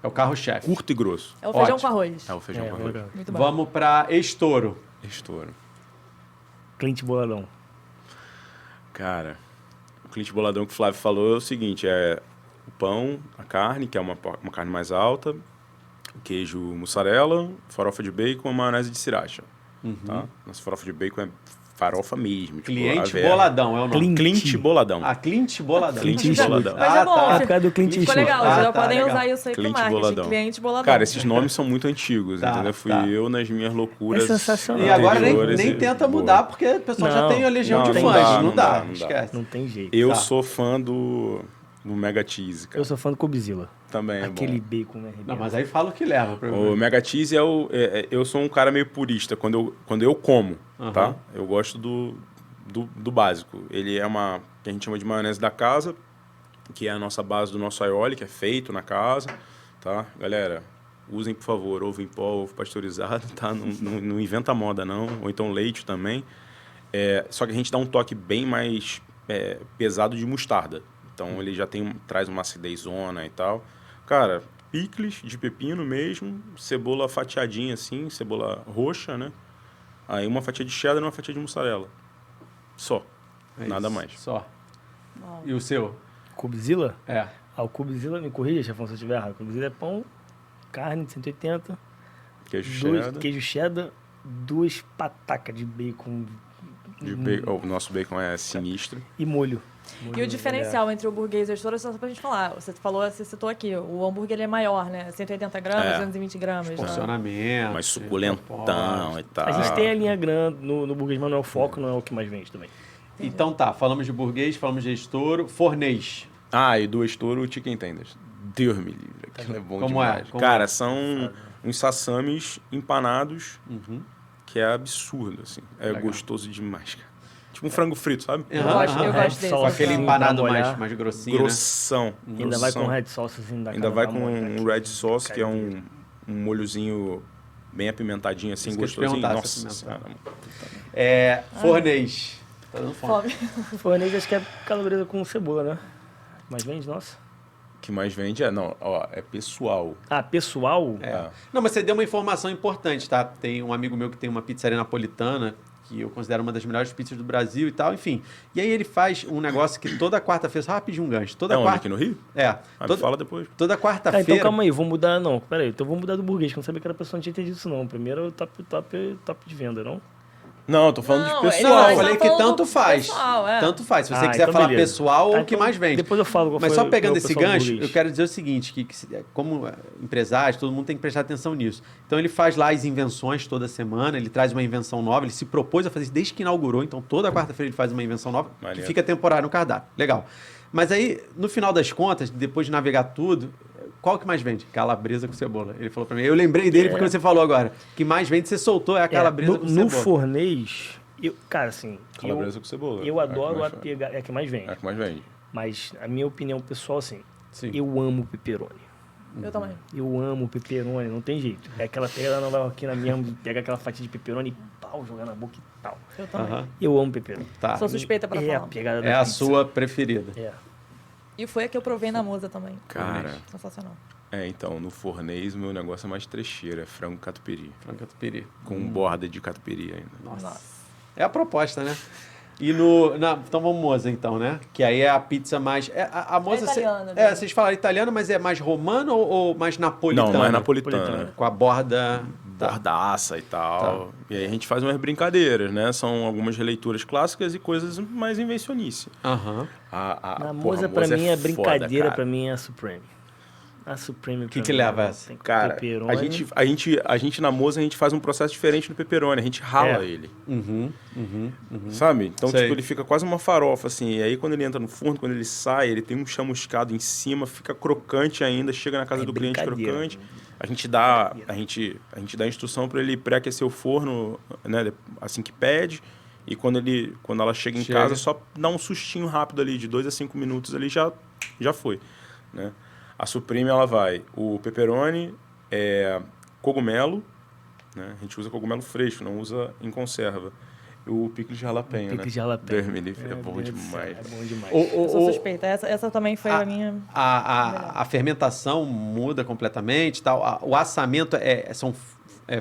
é o carro-chefe. curto e grosso. É o feijão Ótimo. com arroz. É o feijão com arroz. legal. Muito bom. Vamos para estouro. Estouro. Cliente boladão. Cara, o cliente boladão que o Flávio falou é o seguinte, o pão, a carne, que é uma carne mais alta, o queijo mussarela, farofa de bacon e maionese de sriracha. Tá? Nossa farofa de bacon é farofa mesmo. tipo, Cliente a verba. boladão é o nome. Cliente boladão. Cliente boladão. Cliente boladão. Mas é bom. tá. É por causa do Clint Ficou Eastwood. legal, vocês já tá, podem legal. usar isso aí pro Cliente marketing. boladão. Cliente boladão. Cara, esses nomes são muito antigos, Tá, entendeu? Fui tá. eu nas minhas loucuras. É sensacional. E agora nem anteriores tenta boa. mudar, porque o pessoal já Não, tem a legião não, de não fãs. dá, Não dá, não dá. esquece. Não tem jeito. Eu Tá. sou fã do Mega Cheese, cara. Eu sou fã do Cobzilla. Também é Aquele bom. bacon, né? Não, mas aí fala o que leva. Pra O Mega Cheese eu sou um cara meio purista quando eu como, tá? Aham. Eu gosto do básico. Ele é que a gente chama de maionese da casa, que é a nossa base do nosso aioli, que é feito na casa, tá? Galera, usem, por favor, ovo em pó, ovo pasteurizado, tá? Não inventa moda, não. Ou então leite também. Só que a gente dá um toque bem mais pesado de mostarda. Então, ele já traz uma acidezona e tal. Cara, picles de pepino mesmo, cebola fatiadinha assim, cebola roxa, né? Aí uma fatia de cheddar e uma fatia de mussarela. Só. É Nada isso, mais. Só. E o seu? Cubzilla? É. O Cubzilla, me corrija, chefão, se eu estiver errado. O Cubzilla é pão, carne de 180, queijo cheddar, 2 patacas de bacon. O nosso bacon é sinistro. E molho. E o diferencial entre o burguês e o estouro, só pra gente falar. Você citou aqui, o hambúrguer ele é maior, né? 180 gramas, 220 gramas. Né? Porcionamento. Mais suculentão e tal. A gente tem a linha grande no burguês, mas não é o foco, não é o que mais vende também. Então tá, falamos de burguês, falamos de estouro. Fornês. E do estouro, o chicken tenders. Deus me livre. Aquilo é bom Como demais. é? Como Cara, é? são uns sassames empanados, que é absurdo, assim. É Legal. gostoso demais, cara. Tipo um frango frito, sabe? Eu gosto desse. Com aquele Sim, empanado pra molhar. mais grossinho, Grossão. Ainda vai com red sauce assim da Ainda vai cara, com dá uma um red sauce, que é um molhozinho bem apimentadinho, assim, Isso que eu ia te gostosinho. perguntar, Nossa se senhora. Fornês. Tá dando fome. Fome. Fornês acho que é calabresa com cebola, né? Mas vende, nossa. O que mais vende é pessoal. Pessoal? Não, mas você deu uma informação importante, tá? Tem um amigo meu que tem uma pizzaria napolitana, que eu considero uma das melhores pizzas do Brasil e tal, enfim. E aí ele faz um negócio que toda quarta-feira, só rapidinho um gancho. Toda Onde? quarta... Aqui no Rio? Me fala depois. Toda Então quarta-feira... calma aí, vou mudar, não. Pera aí, então vou mudar do burguês, que eu não sabia que era pessoa, não tinha entendido isso não. Primeiro o top de venda, não? Não, eu tô falando Não, de ele pessoal. Não, vai eu falei tá que falando tanto faz. pessoal, Tanto faz. Se você quiser então falar beleza. pessoal, o que Então mais vende. Depois eu falo qual Mas foi só o pegando meu esse pessoal do gancho, burguês. eu quero dizer o seguinte, que como empresário, todo mundo tem que prestar atenção nisso. Então ele faz lá as invenções toda semana, ele traz uma invenção nova, ele se propôs a fazer isso desde que inaugurou, então toda quarta-feira ele faz uma invenção nova, Maneiro. que fica temporário no cardápio. Legal. Mas aí, no final das contas, depois de navegar tudo, qual que mais vende? Calabresa com cebola. Ele falou pra mim. Eu lembrei dele porque você falou agora. O que mais vende, você soltou, é a calabresa com cebola. No fornês, cara, assim... Calabresa com cebola. Eu adoro é a pegada... É a que mais vende. É a que mais vende. Mas a minha opinião pessoal, assim... Sim. Eu amo pepperoni. Eu também. Eu amo pepperoni, não tem jeito. É aquela pegada nova roquina mesmo, pega aquela fatia de pepperoni e pau, jogar na boca e tal. Eu também. Aham. Eu amo pepperoni. Tá. Sou suspeita pra É a falar. pegada da É a pizza. sua preferida. É. E foi a que eu provei na Musa também. Cara, Sensacional. então, no fornês, o meu negócio é mais trecheiro, é frango catupiry. Frango catupiry. Com borda de catupiry ainda. Nossa. É a proposta, né? E no... então vamos Moza, então, né? Que aí é a pizza mais... a Moza... italiana, né? vocês falaram italiano, mas é mais romano ou mais napolitano? Não, mais napolitana. Com a borda... Bordaça e tal. E aí a gente faz umas brincadeiras, né? São algumas releituras clássicas e coisas mais invencionices. Aham. Na Moza, pra mim, é brincadeira, pra mim é a Supreme. A Supreme, O que leva essa? Tem Cara, pepperoni. a gente na Moza, a gente faz um processo diferente no pepperoni. A gente rala ele. Sabe? Então, Sei. tipo, ele fica quase uma farofa, assim. E aí, quando ele entra no forno, quando ele sai, ele tem um chamuscado em cima, fica crocante ainda, chega na casa do cliente brincadeira. crocante. A gente dá a instrução para ele pré-aquecer o forno, né, assim que pede. E quando ela chega em casa, só dá um sustinho rápido ali, de 2 a 5 minutos ali, já foi, né? A Supreme, ela vai o pepperoni, cogumelo, né? A gente usa cogumelo fresco, não usa em conserva. E o picles de jalapeno, né? Picles de jalapeno. Deus me livre, é bom demais. É bom demais. Eu sou suspeita. Essa também foi a minha... A fermentação muda completamente, tal. O assamento são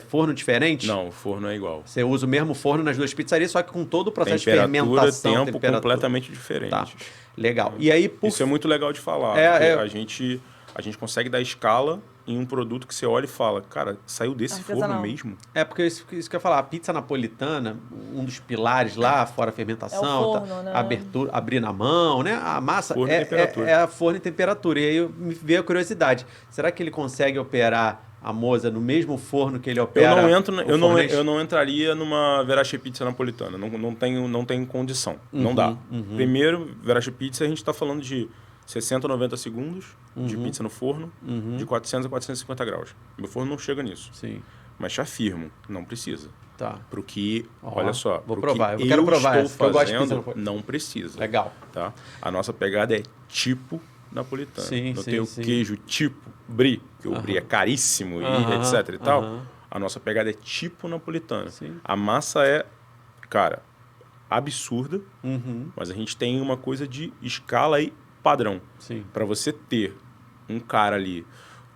forno diferente? Não, o forno é igual. Você usa o mesmo forno nas duas pizzarias, só que com todo o processo de Temperatura, fermentação, tempo completamente diferente. Tá. Legal. E aí, Isso é muito legal de falar. Porque a gente consegue dar escala em um produto que você olha e fala, cara, saiu desse forno mesmo? Porque isso que eu ia falar, a pizza napolitana, um dos pilares lá, fora a fermentação, É o forno, né? abertura, abrir na mão, né? A massa Forno e temperatura. é a forno e temperatura. E aí me veio a curiosidade, será que ele consegue operar a Moza no mesmo forno que ele opera Eu não entraria numa Verace Pizza napolitana. Não tenho condição. Não dá. Primeiro, Verace Pizza, a gente está falando de 60 a 90 segundos de pizza no forno, de 400 a 450 graus. Meu forno não chega nisso. Sim. Mas te afirmo, não precisa. Tá. Pro que, olha só, vou pro provar. que Eu quero provar estou essa, que eu gosto de pizza fazendo, napolitana. não precisa. Legal. Tá? A nossa pegada é tipo napolitano. Sim, não sim, tem o sim. queijo tipo brie, que o brie é caríssimo e etc e tal. A nossa pegada é tipo napolitano. Sim. A massa é, cara, absurda, mas a gente tem uma coisa de escala e padrão. Sim. Para você ter um cara ali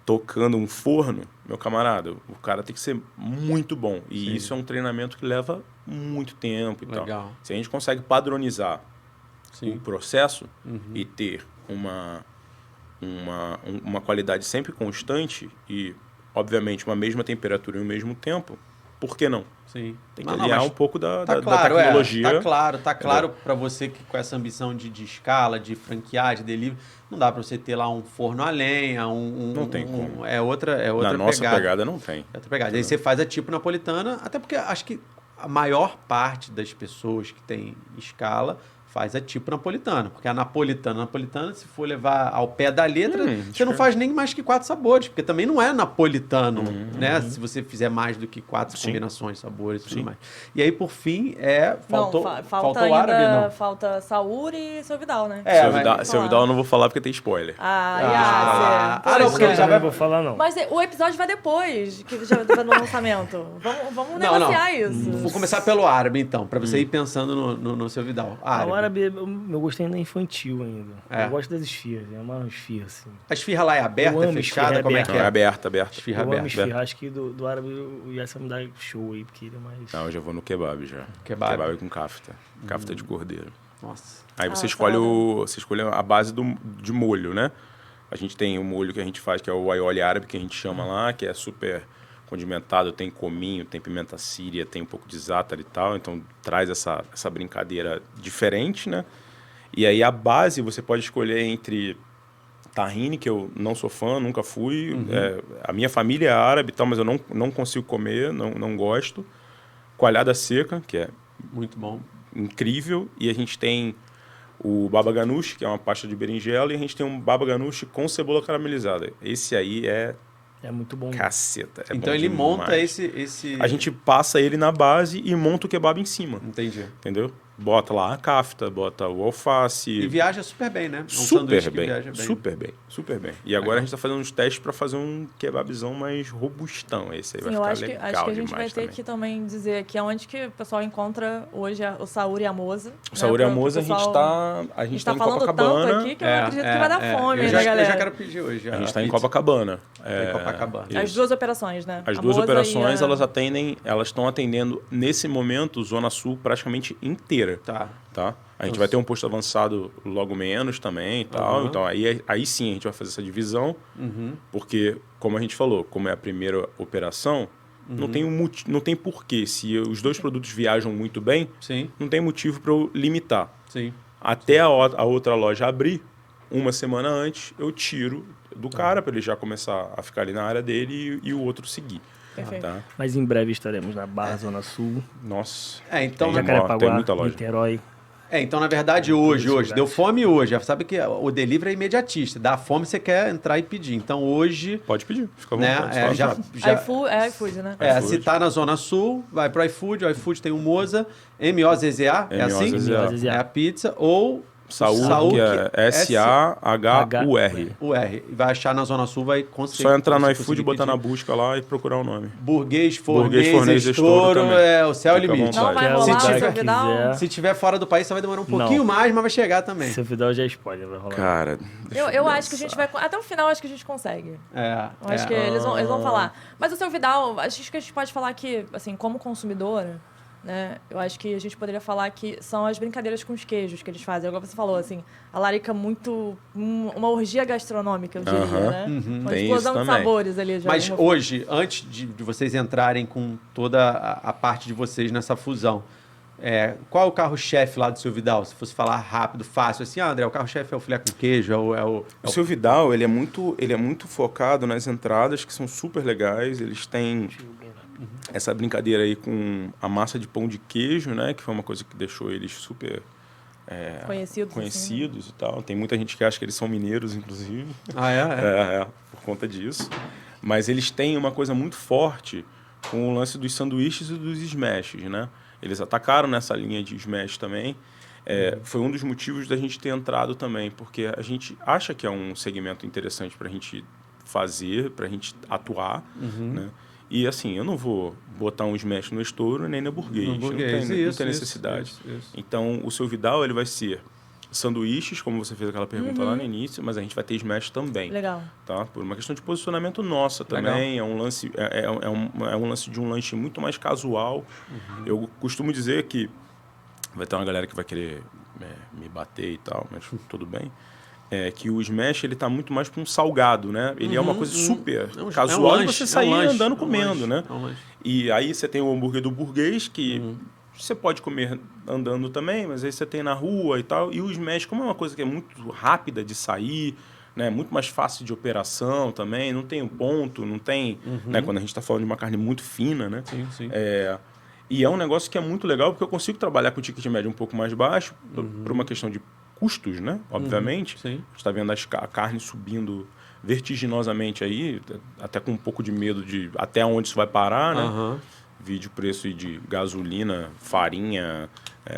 tocando um forno, meu camarada, o cara tem que ser muito bom. E isso é um treinamento que leva muito tempo e Legal. tal. Se a gente consegue padronizar o processo e ter uma qualidade sempre constante e, obviamente, uma mesma temperatura e o mesmo tempo, por que não? Sim. Tem que aliar um pouco da claro, tecnologia. Tá claro para você que com essa ambição de escala, de franquear, de delivery, não dá para você ter lá um forno a lenha, não tem como. É outra Na nossa pegada não tem. É outra pegada. Aí você faz a tipo napolitana, até porque acho que a maior parte das pessoas que tem escala faz a tipo napolitana. Porque a napolitana, se for levar ao pé da letra, você não faz nem mais que 4 sabores, porque também não é napolitano, né? Se você fizer mais do que 4 combinações, sabores e tudo mais. E aí, por fim, faltou o árabe, não. Falta Saúl e seu Vidal, né? Seu Vidal eu não vou falar porque tem spoiler. Não, porque ele já vai... Não vou falar, não. Mas o episódio vai depois, que já vai no lançamento. Vamos negociar isso. Vou começar pelo árabe, então, para você ir pensando no seu Vidal. O árabe, eu gostei ainda infantil ainda. Eu gosto das esfirras, é uma esfirra, assim. A esfirra lá é aberta, é fechada? Como é que é? É aberta. Esfirra Eu amo aberta. esfirra. Acho que do árabe o Yasser me dá show aí, porque ele é mais... Não, eu já vou no kebab já. Kebab com kafta. Kafta de cordeiro. Nossa. Aí você escolhe a base de molho, né? A gente tem o molho que a gente faz, que é o aioli árabe, que a gente chama lá, que é super condimentado, tem cominho, tem pimenta síria, tem um pouco de za'atar e tal, então traz essa brincadeira diferente, né? E aí a base você pode escolher entre tahine, que eu não sou fã, nunca fui, a minha família é árabe e tal, mas eu não consigo comer, não gosto. Coalhada seca, que é muito bom, incrível, e a gente tem o baba ganoush, que é uma pasta de berinjela, e a gente tem um baba ganoush com cebola caramelizada. Esse aí é muito bom. Caceta. Então ele monta esse... A gente passa ele na base e monta o kebab em cima. Entendi. Entendeu? Bota lá a kafta, bota o alface. E viaja super bem, né? Super bem. Super bem. E agora a gente tá fazendo uns testes para fazer um kebabzão mais robustão. Esse aí vai ficar legal. Acho que a gente vai ter que também dizer aqui onde que o pessoal encontra hoje o Saúl e a Moza. O Saúl e a Moza, a gente tá em falando Copacabana. Tanto aqui que eu acredito que vai dar fome, né, galera? Eu já quero pedir hoje. A gente tá em Copacabana. As duas operações, né? As duas operações, elas estão atendendo, nesse momento, Zona Sul praticamente inteira. Tá? A gente vai ter um posto avançado logo menos também e tal. Então, aí sim a gente vai fazer essa divisão. Porque, como a gente falou, como é a primeira operação, não tem porquê. Se os dois produtos viajam muito bem, não tem motivo para eu limitar. Até a outra loja abrir, uma semana antes, eu tiro do cara para ele já começar a ficar ali na área dele e o outro seguir. Tá? Mas em breve estaremos na Barra Zona Sul. Nossa. Então tem muita loja. Niterói. Então, na verdade, hoje, deu fome hoje. Já sabe que o delivery é imediatista. Dá fome, você quer entrar e pedir. Então, hoje... Pode pedir, fica à vontade. iFood, né? Se tá na Zona Sul, vai pro iFood. O iFood tem o Moza, M-O-Z-Z-A, é assim? M-O-Z-Z-A. É a pizza. Ou... Saúl, que é S-A-H-U-R. Vai achar na Zona Sul, vai conseguir. Só entrar no iFood, botar na busca lá e procurar o nome. Burguês, Fornês, Estouro, o céu é o limite. Não vai rolar, seu Vidal? Se tiver fora do país, só vai demorar um pouquinho mais, mas vai chegar também. Seu Vidal já é spoiler, vai rolar. Cara, eu acho que a gente vai... Até o final, acho que a gente consegue. Acho que eles vão falar. Mas o seu Vidal, acho que a gente pode falar que, assim, como consumidora... Né? Eu acho que a gente poderia falar que são as brincadeiras com os queijos que eles fazem. Agora você falou, assim, a larica muito... uma orgia gastronômica, eu diria, né? Uma explosão de sabores ali. Mas hoje, antes de vocês entrarem com toda a parte de vocês nessa fusão, qual é o carro-chefe lá do seu Vidal? Se fosse falar rápido, fácil, assim, André, o carro-chefe é o filé com queijo, o seu Vidal, ele é muito focado nas entradas, que são super legais. Eles têm... essa brincadeira aí com a massa de pão de queijo, né? Que foi uma coisa que deixou eles super conhecidos assim, e tal. Tem muita gente que acha que eles são mineiros, inclusive. Por conta disso. Mas eles têm uma coisa muito forte com o lance dos sanduíches e dos smashes, né? Eles atacaram nessa linha de smash também. Foi um dos motivos da gente ter entrado também, porque a gente acha que é um segmento interessante para a gente fazer, para a gente atuar, né? E assim, eu não vou botar um smash no Estouro nem na Burguês. Não tem necessidade. Isso. Então, o seu Vidal, ele vai ser sanduíches, como você fez aquela pergunta lá no início, mas a gente vai ter smash também. Legal. Tá? Por uma questão de posicionamento nossa também. Legal. É um lance de um lanche muito mais casual. Eu costumo dizer que vai ter uma galera que vai querer me bater e tal, mas tudo bem. É que o Smash, ele tá muito mais para um salgado, né? Ele é uma coisa super casual de você sair andando comendo, né? E aí você tem o hambúrguer do burguês, que você pode comer andando também, mas aí você tem na rua e tal. E o Smash, como é uma coisa que é muito rápida de sair, né? Muito mais fácil de operação também, não tem um ponto, não tem... Né? Quando a gente está falando de uma carne muito fina, né? Sim. E é um negócio que é muito legal, porque eu consigo trabalhar com o ticket médio um pouco mais baixo, por uma questão de custos, né? Obviamente. Sim. A gente está vendo a carne subindo vertiginosamente aí, até com um pouco de medo de até onde isso vai parar, né? Vídeo preço de gasolina, farinha,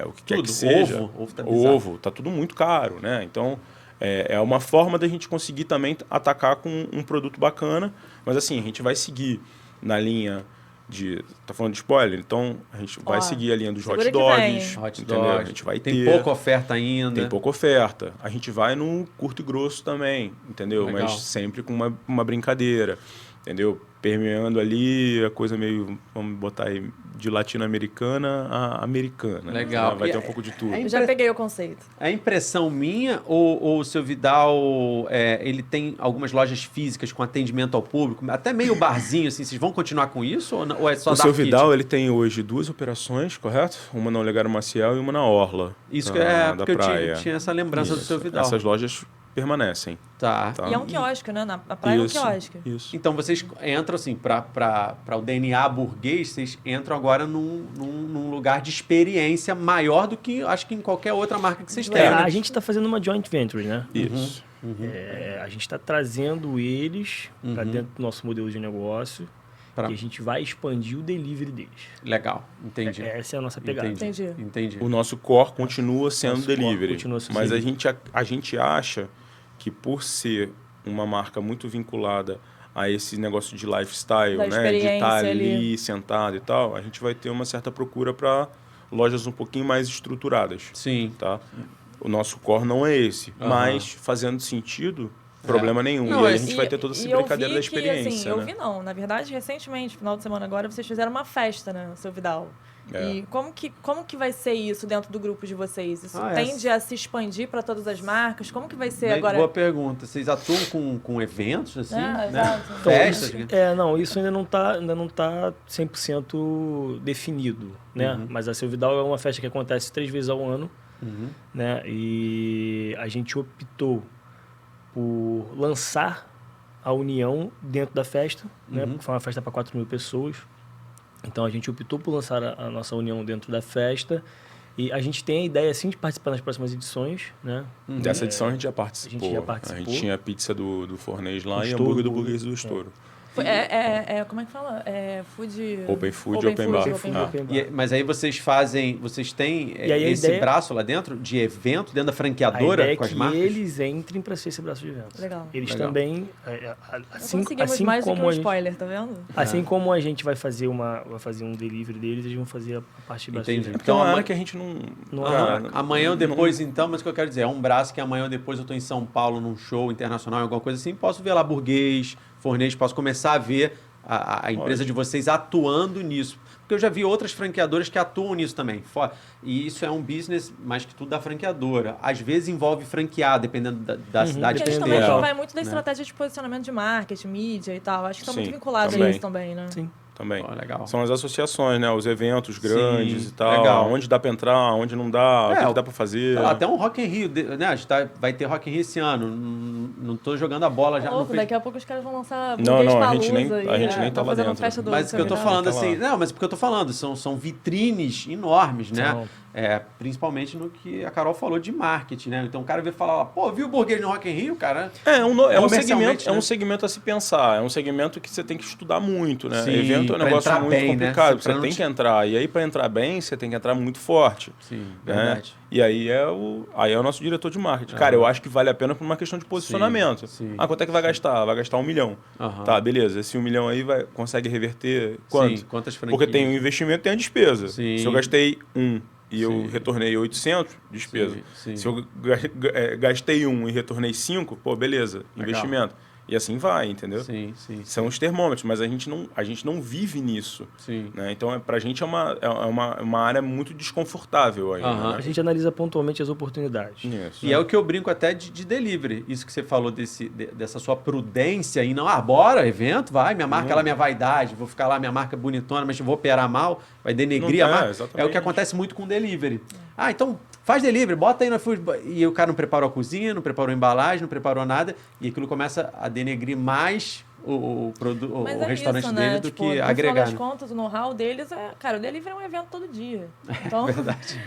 o que quer que seja. Ovo tá bizarro. Ovo, tá tudo muito caro, né? Então, é uma forma da gente conseguir também atacar com um produto bacana, mas assim, a gente vai seguir na linha de... Tá falando de spoiler? Então, a gente vai seguir a linha dos hot dogs. A gente vai ter... Tem pouca oferta ainda. Tem pouca oferta. A gente vai no curto e grosso também, entendeu? Legal. Mas sempre com uma brincadeira, entendeu? Permeando ali a coisa meio, vamos botar aí, de latino-americana a americana. Legal. Né? Vai ter um pouco de tudo. Eu já peguei o conceito. É impressão minha ou o seu Vidal, ele tem algumas lojas físicas com atendimento ao público, até meio barzinho, assim, vocês vão continuar com isso ou é só O Dark seu Kitchen? Vidal, ele tem hoje 2 operações, correto? Uma na Olegário Maciel e uma na Orla. Isso da porque eu praia. tinha essa lembrança do seu Vidal. Essas lojas permanecem. Tá. E é um quiosque, né? Na praia é um quiosque. Isso. Então vocês entram assim, para o DNA burguês, vocês entram agora num lugar de experiência maior do que acho que em qualquer outra marca que vocês tenham. A gente está fazendo uma joint venture, né? Isso. A gente está trazendo eles para dentro do nosso modelo de negócio e a gente vai expandir o delivery deles. Legal, entendi. Essa é a nossa pegada. Entendi. O nosso core continua sendo Nosso core delivery. continua sendo Mas delivery. a gente acha que por ser uma marca muito vinculada a esse negócio de lifestyle, Da né? De estar experiência ali ali. sentado e tal, a gente vai ter uma certa procura para lojas um pouquinho mais estruturadas. Sim. Tá? O nosso core não é esse, mas fazendo sentido, problema nenhum. Não, e aí a gente vai ter toda essa brincadeira da experiência. Assim, né? eu vi não. Na verdade, recentemente, final de semana agora, vocês fizeram uma festa, né? O seu Vidal. E como que vai ser isso dentro do grupo de vocês? Isso tende a se expandir para todas as marcas? Como que vai ser agora? Boa pergunta. Vocês atuam com eventos, assim? Né? Exato. Festas? Não, isso ainda não tá 100% definido, né? Mas a Seu Vidal é uma festa que acontece 3 vezes ao ano, né? E a gente optou por lançar a união dentro da festa, né? Porque foi uma festa para 4.000 pessoas. Então, a gente optou por lançar a nossa união dentro da festa. E a gente tem a ideia, sim, de participar nas próximas edições, né? Dessa edição a gente já participou. A gente tinha a pizza do Fornês lá e Estouro, hambúrguer do burguês do Estouro. Como é que fala? Food... Open Food, Open Bar. Mas aí vocês têm E aí esse braço lá dentro de evento, dentro da franqueadora com as marcas? A ideia é que eles entrem para ser esse braço de evento. Legal. Eles também, Conseguimos mais do que um spoiler, tá vendo? Assim como a gente vai fazer um delivery deles, eles vão fazer a parte de braço de evento. Então, é que a gente não... Amanhã ou depois, então, mas o que eu quero dizer, é um braço que amanhã ou depois eu estou em São Paulo num show internacional, alguma coisa assim, posso ver lá burguês, Fornês, posso começar a ver a empresa de vocês atuando nisso. Porque eu já vi outras franqueadoras que atuam nisso também. E isso é um business, mais que tudo da franqueadora. Às vezes envolve franquear, dependendo da cidade que Eles esteja. também vai muito da estratégia de posicionamento de marketing, mídia e tal. Acho que está muito vinculado a isso também, né? Sim. Também. Legal. São as associações, né? Os eventos grandes e tal. Legal. Onde dá para entrar, onde não dá, o que dá para fazer. Até um Rock in Rio, né? A gente vai ter Rock in Rio esse ano. Não tô jogando a bola já. Daqui a pouco os caras vão lançar Não, a gente nem tá lá dentro. Mas o que eu tô falando assim... Não, mas porque eu tô falando, são vitrines enormes, né? Principalmente no que a Carol falou de marketing, né? Então o cara veio falar, pô, viu o burguês no Rock in Rio, cara? É um segmento a se pensar. É um segmento que você tem que estudar muito, né? Sim, evento é um negócio muito complicado. Né? Você tem que entrar. E aí, para entrar bem, você tem que entrar muito forte. Sim, né? verdade. E aí é o nosso diretor de marketing. Cara, eu acho que vale a pena por uma questão de posicionamento. Sim. Quanto é que vai gastar? Vai gastar 1 milhão. Tá, beleza. Esse 1 milhão aí consegue reverter quanto? Sim, quantas franquias? Porque tem o investimento e tem a despesa. Sim. Se eu gastei 1 e eu retornei 800, despesa. Sim. Se eu gastei 1 e retornei 5, pô, beleza, investimento. E assim vai, entendeu? Sim, sim. São os termômetros, mas a gente não vive nisso. Sim. Né? Então, pra gente é uma área muito desconfortável ainda. Aham. Né? A gente analisa pontualmente as oportunidades. Isso. E é o que eu brinco até de delivery. Isso que você falou dessa sua prudência e não, bora, evento, vai, minha marca lá, minha vaidade, vou ficar lá, minha marca bonitona, mas vou operar mal, vai denegrir Não, a marca. É o exatamente. que acontece muito com delivery. Então faz delivery, bota aí no iFood. E o cara não preparou a cozinha, não preparou a embalagem, não preparou nada, e aquilo começa a denegrir mais o restaurante isso, dele né? do Tipo, que no agregar. final das Né? contas, o know-how deles cara, o delivery é um evento todo dia. Então, Verdade.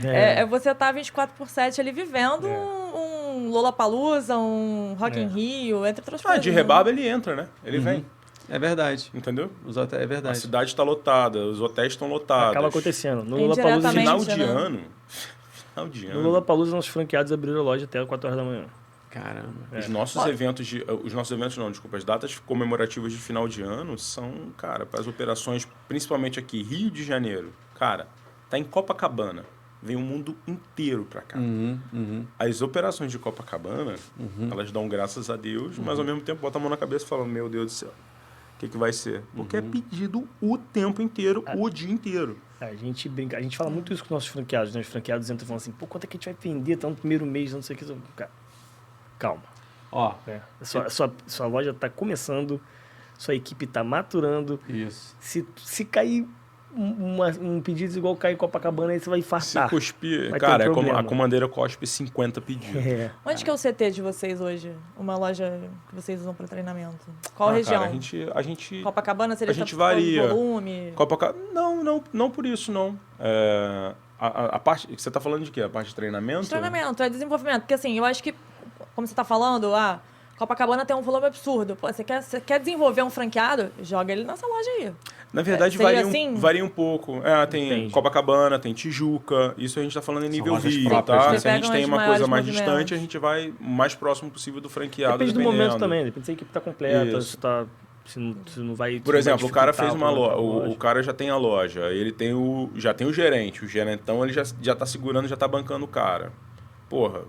você tá 24/7 ali vivendo um Lollapalooza, um Rock in Rio, entre outras coisas. De né? rebaba ele entra, né? Ele vem, É verdade. entendeu? É A verdade. cidade está lotada, os hotéis estão lotados. Acaba acontecendo. No Indiretamente, Lollapalooza, Final de no ano. Lollapalooza, nossos franqueados abriram a loja até 4 horas da manhã. Caramba. Os nossos eventos não, desculpa, as datas comemorativas de final de ano são, cara, para as operações, principalmente aqui, Rio de Janeiro, cara, tá em Copacabana, vem o mundo inteiro para cá. As operações de Copacabana, elas dão graças a Deus, mas ao mesmo tempo botam a mão na cabeça e falam, meu Deus do céu, o que vai ser? Porque é pedido o tempo inteiro, o dia inteiro. A gente brinca, a gente fala muito isso com nossos franqueados, né? Os franqueados entram e falam assim, pô, quanto é que a gente vai vender? Tá no primeiro mês, não sei o que. Cara, calma. Ó, Sua loja está começando, sua equipe está maturando. isso. Se cair um pedido igual cair em Copacabana, aí você vai Se infartar. cuspir, Vai ter cara, um problema. a comandeira cospe 50 pedidos. Onde que é o CT de vocês hoje? Uma loja que vocês usam para treinamento? Qual região? Cara, a gente Copacabana seria a gente por causa do varia. volume? Não por isso, não. A parte que você está falando de quê? A parte de treinamento? De treinamento, é desenvolvimento. Porque assim, eu acho que, como você está falando, Copacabana tem um volume absurdo. Pô, você quer desenvolver um franqueado? Joga ele nessa loja aí. Na verdade, seria varia um pouco. Tem Entendi. Copacabana, tem Tijuca. Isso a gente está falando em nível lojas Rio, próprias, tá? né? Se a gente Pegam tem os uma coisa maiores mais movimentos. distante, a gente vai o mais próximo possível do franqueado. Depende do momento dependendo. também, depende se a equipe está completa, Isso. se não vai... Por exemplo, o cara fez uma loja, o cara já tem a loja, ele já tem o gerente. O gerentão ele já tá segurando, já tá bancando o cara. Porra,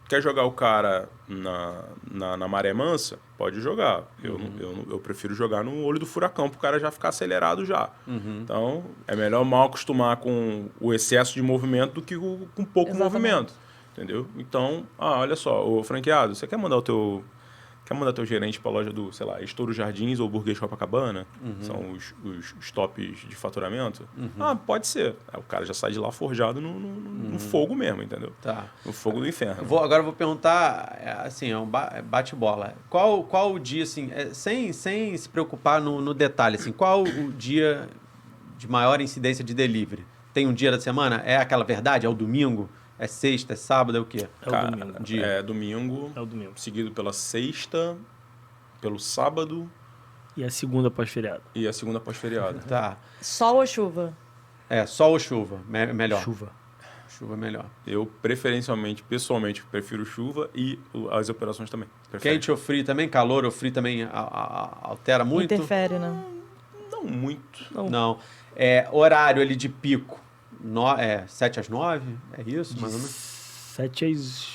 quer jogar o cara na maré mansa? Pode jogar. Eu prefiro jogar no olho do furacão pro cara já ficar acelerado já. Então, é melhor mal acostumar com o excesso de movimento do que com pouco Exatamente. movimento. Entendeu? Então, olha só, o franqueado, você quer mandar teu gerente para a loja do, sei lá, Estouro Jardins ou Burguês Copacabana? São os tops de faturamento? Pode ser. Aí o cara já sai de lá forjado no fogo mesmo, entendeu? Tá. No fogo do inferno. Agora eu vou perguntar, assim, é um bate-bola. Qual o dia, assim, sem se preocupar no detalhe, assim, qual o dia de maior incidência de delivery? Tem um dia da semana? É aquela verdade? É o domingo? É sexta? É sábado? É o quê? É domingo. É o domingo. Seguido pela sexta, pelo sábado E a segunda pós-feriado. e a segunda pós-feriado. Tá. Sol ou chuva? Sol ou chuva? Melhor. Chuva. Chuva é melhor. Eu, pessoalmente, prefiro chuva e as operações também. Prefere. Quente ou frio também? Calor ou frio também altera muito? Interfere, né? Não muito. Não. Horário ali de pico. 7 às 9? É isso, mais ou menos? 7 às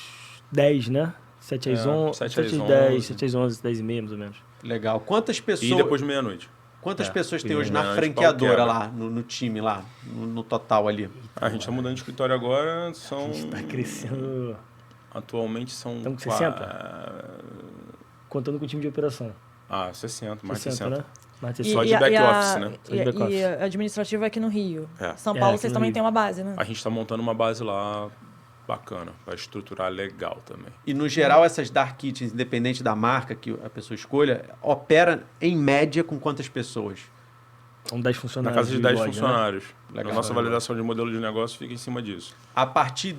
10, né? 7 às 11, 7 às 10, 7 às 11, 10 e meia, mais ou menos. Legal. Quantas pessoas... E depois de meia-noite. Quantas pessoas tem e hoje na meia-noite, franqueadora pau lá, no time lá, no total ali? A gente está mudando de escritório agora, A gente está crescendo, Atualmente são... Estamos com 60? Contando com o time de operação. 60, mais 60, 60. né? Mais de E- 60. Só de e back a- office, né? Só de back office. E a administrativa aqui no Rio. São É, Paulo, aqui vocês no também Rio. têm uma base, né? A gente está montando uma base lá bacana, para estruturar legal também. E, no geral, essas dark kitchens, independente da marca que a pessoa escolha, opera, em média, com quantas pessoas? São 10 Na funcionários. casa de 10 loja, né? funcionários. Legal. A nossa validação de modelo de negócio fica em cima disso. A partir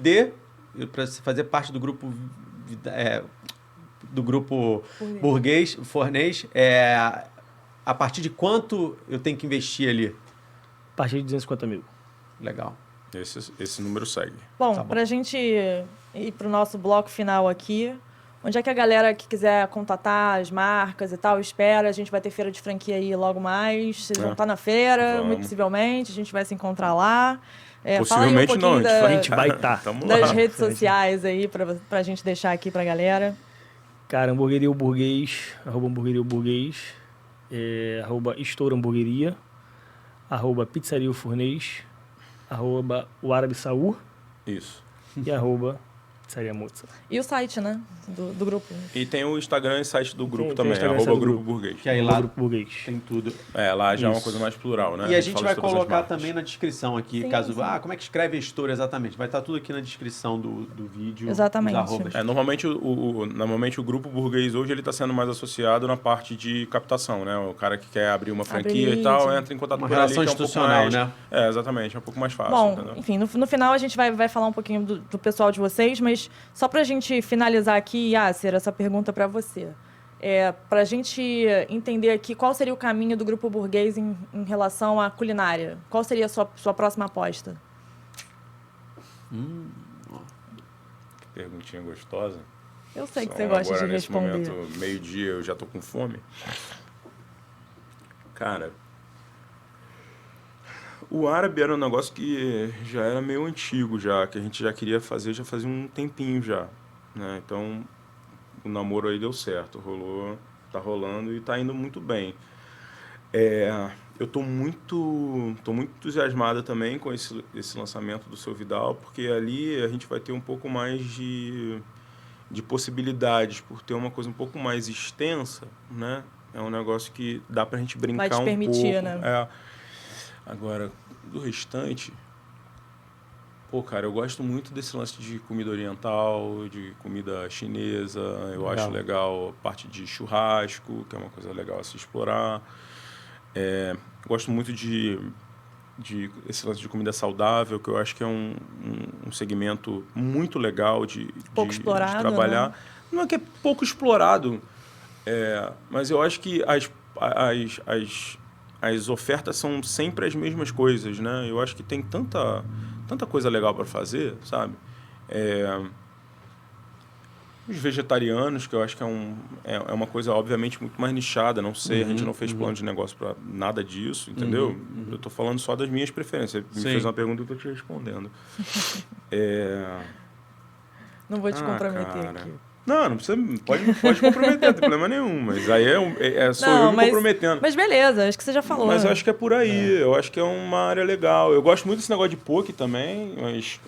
para fazer parte do grupo burguês, fornês, a partir de quanto eu tenho que investir ali? A partir de 250 mil. Legal. Esse número segue. Bom, Tá bom. pra gente ir pro nosso bloco final aqui, onde é que a galera que quiser contatar as marcas e tal, espera, a gente vai ter feira de franquia aí logo mais, vocês vão estar na feira, Vamos. muito possivelmente, a gente vai se encontrar lá. Fala aí um Possivelmente não, pouquinho A gente vai estar. Tamo lá. das redes sociais aí pra gente deixar aqui pra galera. Cara, Hamburgueria O Burguês, @Hamburgueria O Burguês, @Estouro Hamburgueria, @Pizzaria O Furnês, @O Árabe Saúl Isso. e @Pizzaria Mozart. E o site, né? Do grupo. E tem o Instagram e site do grupo Tem também, Instagram e site do @Grupo grupo. Burguês. Que aí lá Grupo Burguês. tem tudo. Lá já é uma Isso. coisa mais plural, né? E a gente fala vai de todas as colocar marcas. também na descrição aqui, Sim, caso... sim. como é que escreve a Estouro exatamente? Vai estar tudo aqui na descrição do vídeo. Exatamente. Os arrobas. Normalmente o Grupo Burguês hoje ele está sendo mais associado na parte de captação, né? O cara que quer abrir uma franquia Abrir, e tal, sim. entra em contato Uma por ali, relação que é um pouco institucional, mais... né? Exatamente, é um pouco mais fácil, Bom, entendeu? enfim, no final a gente vai falar um pouquinho do pessoal de vocês, mas só pra gente finalizar aqui, Yasser, essa pergunta pra você. Pra gente entender aqui qual seria o caminho do Grupo Burguês em relação à culinária. Qual seria a sua próxima aposta? Que perguntinha gostosa. Eu sei que Só você gosta agora, de nesse responder. momento, meio-dia, eu já tô com fome. Cara, o árabe era um negócio que já era meio antigo já, que a gente já queria fazer, já fazia um tempinho já, né? Então, o namoro aí deu certo, tá rolando e tá indo muito bem. Eu tô muito entusiasmada também com esse lançamento do Seu Vidal, porque ali a gente vai ter um pouco mais de possibilidades, por ter uma coisa um pouco mais extensa, né? É um negócio que dá pra gente brincar Vai te um permitir, pouco. né? Agora, do restante... Pô, cara, eu gosto muito desse lance de comida oriental, de comida chinesa. Eu acho legal a parte de churrasco, que é uma coisa legal a se explorar. Gosto muito de esse lance de comida saudável, que eu acho que é um segmento muito legal de trabalhar. Né? Não é que é pouco explorado, mas eu acho que as ofertas são sempre as mesmas coisas, né? Eu acho que tem tanta coisa legal para fazer, sabe? Os vegetarianos, que eu acho que é uma coisa, obviamente, muito mais nichada. Não sei, a gente não fez plano de negócio para nada disso, entendeu? Eu estou falando só das minhas preferências. Você me fez uma pergunta e eu estou te respondendo. Não vou te comprometer cara. aqui. Não precisa, pode comprometer, não tem problema nenhum. Mas aí sou eu me comprometendo. Mas beleza, acho que você já falou. Mas né? eu acho que é por aí. Eu acho que é uma área legal. Eu gosto muito desse negócio de poke também, mas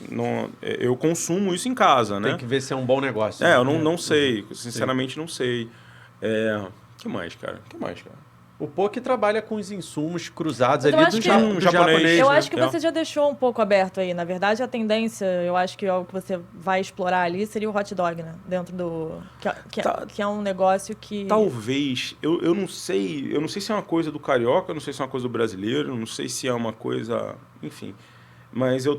eu consumo isso em casa, né? Tem que ver se é um bom negócio. Eu não sei. Sinceramente, não sei. Que mais, cara? O poke trabalha com os insumos cruzados Mas eu ali acho do que- japonês. Eu né? acho que você já deixou um pouco aberto aí. Na verdade, a tendência, eu acho que algo que você vai explorar ali seria o hot dog, né? Dentro do... Que é um negócio que... Talvez. Eu não sei. Eu não sei se é uma coisa do carioca, eu não sei se é uma coisa do brasileiro, eu não sei se é uma coisa... Enfim. Mas eu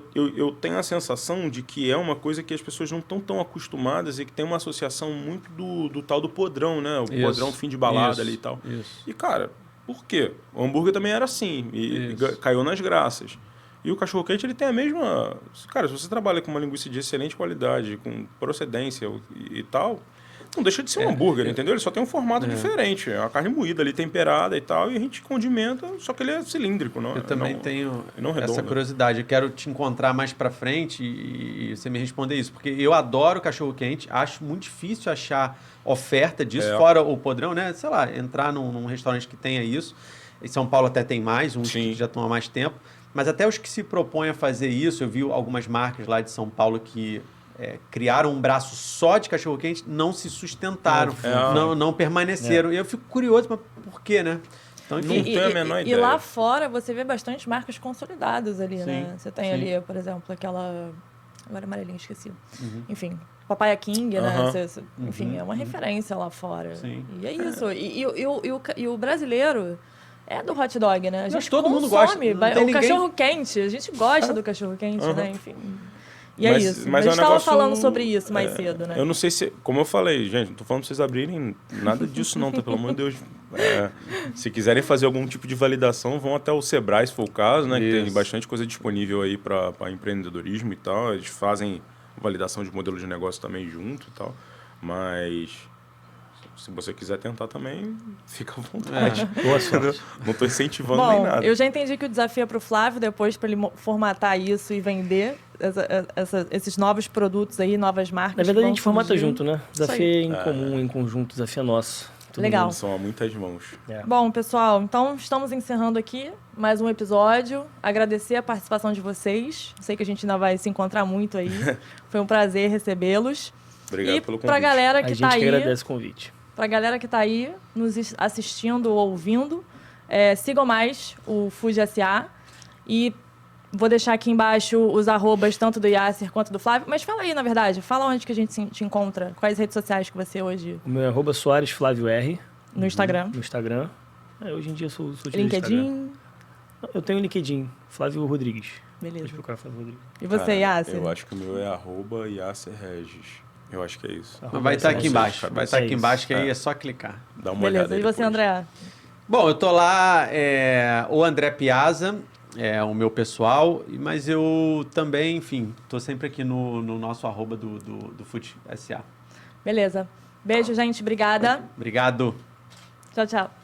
tenho a sensação de que é uma coisa que as pessoas não estão tão acostumadas e que tem uma associação muito do tal do podrão, né? O podrão fim de balada ali e tal. Isso. E, cara, por quê? O hambúrguer também era assim e caiu nas graças. E o cachorro-quente, ele tem a mesma... Cara, se você trabalha com uma linguiça de excelente qualidade, com procedência e tal... Não deixa de ser um hambúrguer, entendeu? Ele só tem um formato diferente. É uma carne moída ali, temperada e tal, e a gente condimenta, só que ele é cilíndrico. Não, Eu também tenho não redondo. essa curiosidade. Eu quero te encontrar mais pra frente e você me responder isso. Porque eu adoro cachorro-quente, acho muito difícil achar oferta disso, fora o podrão, né? Sei lá, entrar num restaurante que tenha isso. Em São Paulo até tem mais, uns que já estão há mais tempo. Mas até os que se propõem a fazer isso, eu vi algumas marcas lá de São Paulo que... criaram um braço só de cachorro-quente, não se sustentaram, não permaneceram. E eu fico curioso, mas por quê, né? Então, enfim, não tenho a menor e ideia. lá fora você vê bastante marcas consolidadas ali, né? Você tem sim. ali, por exemplo, aquela... Agora amarelinha, esqueci. Enfim, Papaya King, né? Enfim, é uma referência lá fora. Sim. E é isso. E o brasileiro... É do hot dog, né? A gente todo mundo consome gosta. Não tem o ninguém... cachorro-quente. A gente gosta do cachorro-quente, né? Enfim... E Mas- é isso. mas a é gente um estava negócio- falando sobre isso mais cedo, né? Eu não sei se... Como eu falei, gente, não tô falando pra vocês abrirem nada disso não, tá? Pelo amor de Deus. Se quiserem fazer algum tipo de validação, vão até o Sebrae, se for o caso, né? Que tem Isso. bastante coisa disponível aí para empreendedorismo e tal. Eles fazem validação de modelo de negócio também junto e tal. Mas... Se você quiser tentar também, fica à vontade. Boa sorte. Não tô incentivando nem Bom, nada. eu já entendi que o desafio é pro Flávio, depois para ele formatar isso e vender. esses novos produtos aí, novas marcas. Na verdade, a que gente vão formata surgir. junto, né? Desafio é em comum, em conjunto, desafio é nosso. Todo Legal. mundo. São a muitas mãos. Bom, pessoal, então estamos encerrando aqui mais um episódio. Agradecer a participação de vocês. Sei que a gente ainda vai se encontrar muito aí. Foi um prazer recebê-los. Obrigado E pelo pra convite. galera A que gente tá que aí, agradece o convite. pra galera que tá aí nos assistindo ou ouvindo, sigam mais o Fuji SA e vou deixar aqui embaixo os arrobas tanto do Yasser quanto do Flávio. Mas fala aí, na verdade, fala onde que a gente te encontra, quais redes sociais que você hoje O meu é @Soares Flávio R no Instagram. no Instagram. Hoje em dia eu sou de Instagram. LinkedIn. Eu tenho LinkedIn, Flávio Rodrigues. Pode Beleza. procurar Flávio Rodrigues. E você, Yasser? Eu acho que o meu é @YasserRegis. Eu acho que é isso. Mas vai estar aqui Yasser embaixo. Regis. Vai estar aqui isso. embaixo, que aí é só clicar. Dá uma olhada Beleza. aí E você, depois. André? Bom, eu tô lá, o André Piazza, é o meu pessoal, mas eu também, enfim, tô sempre aqui no nosso arroba do Fuji SA. Beleza. Beijo, gente. Obrigada. Obrigado. Tchau, tchau.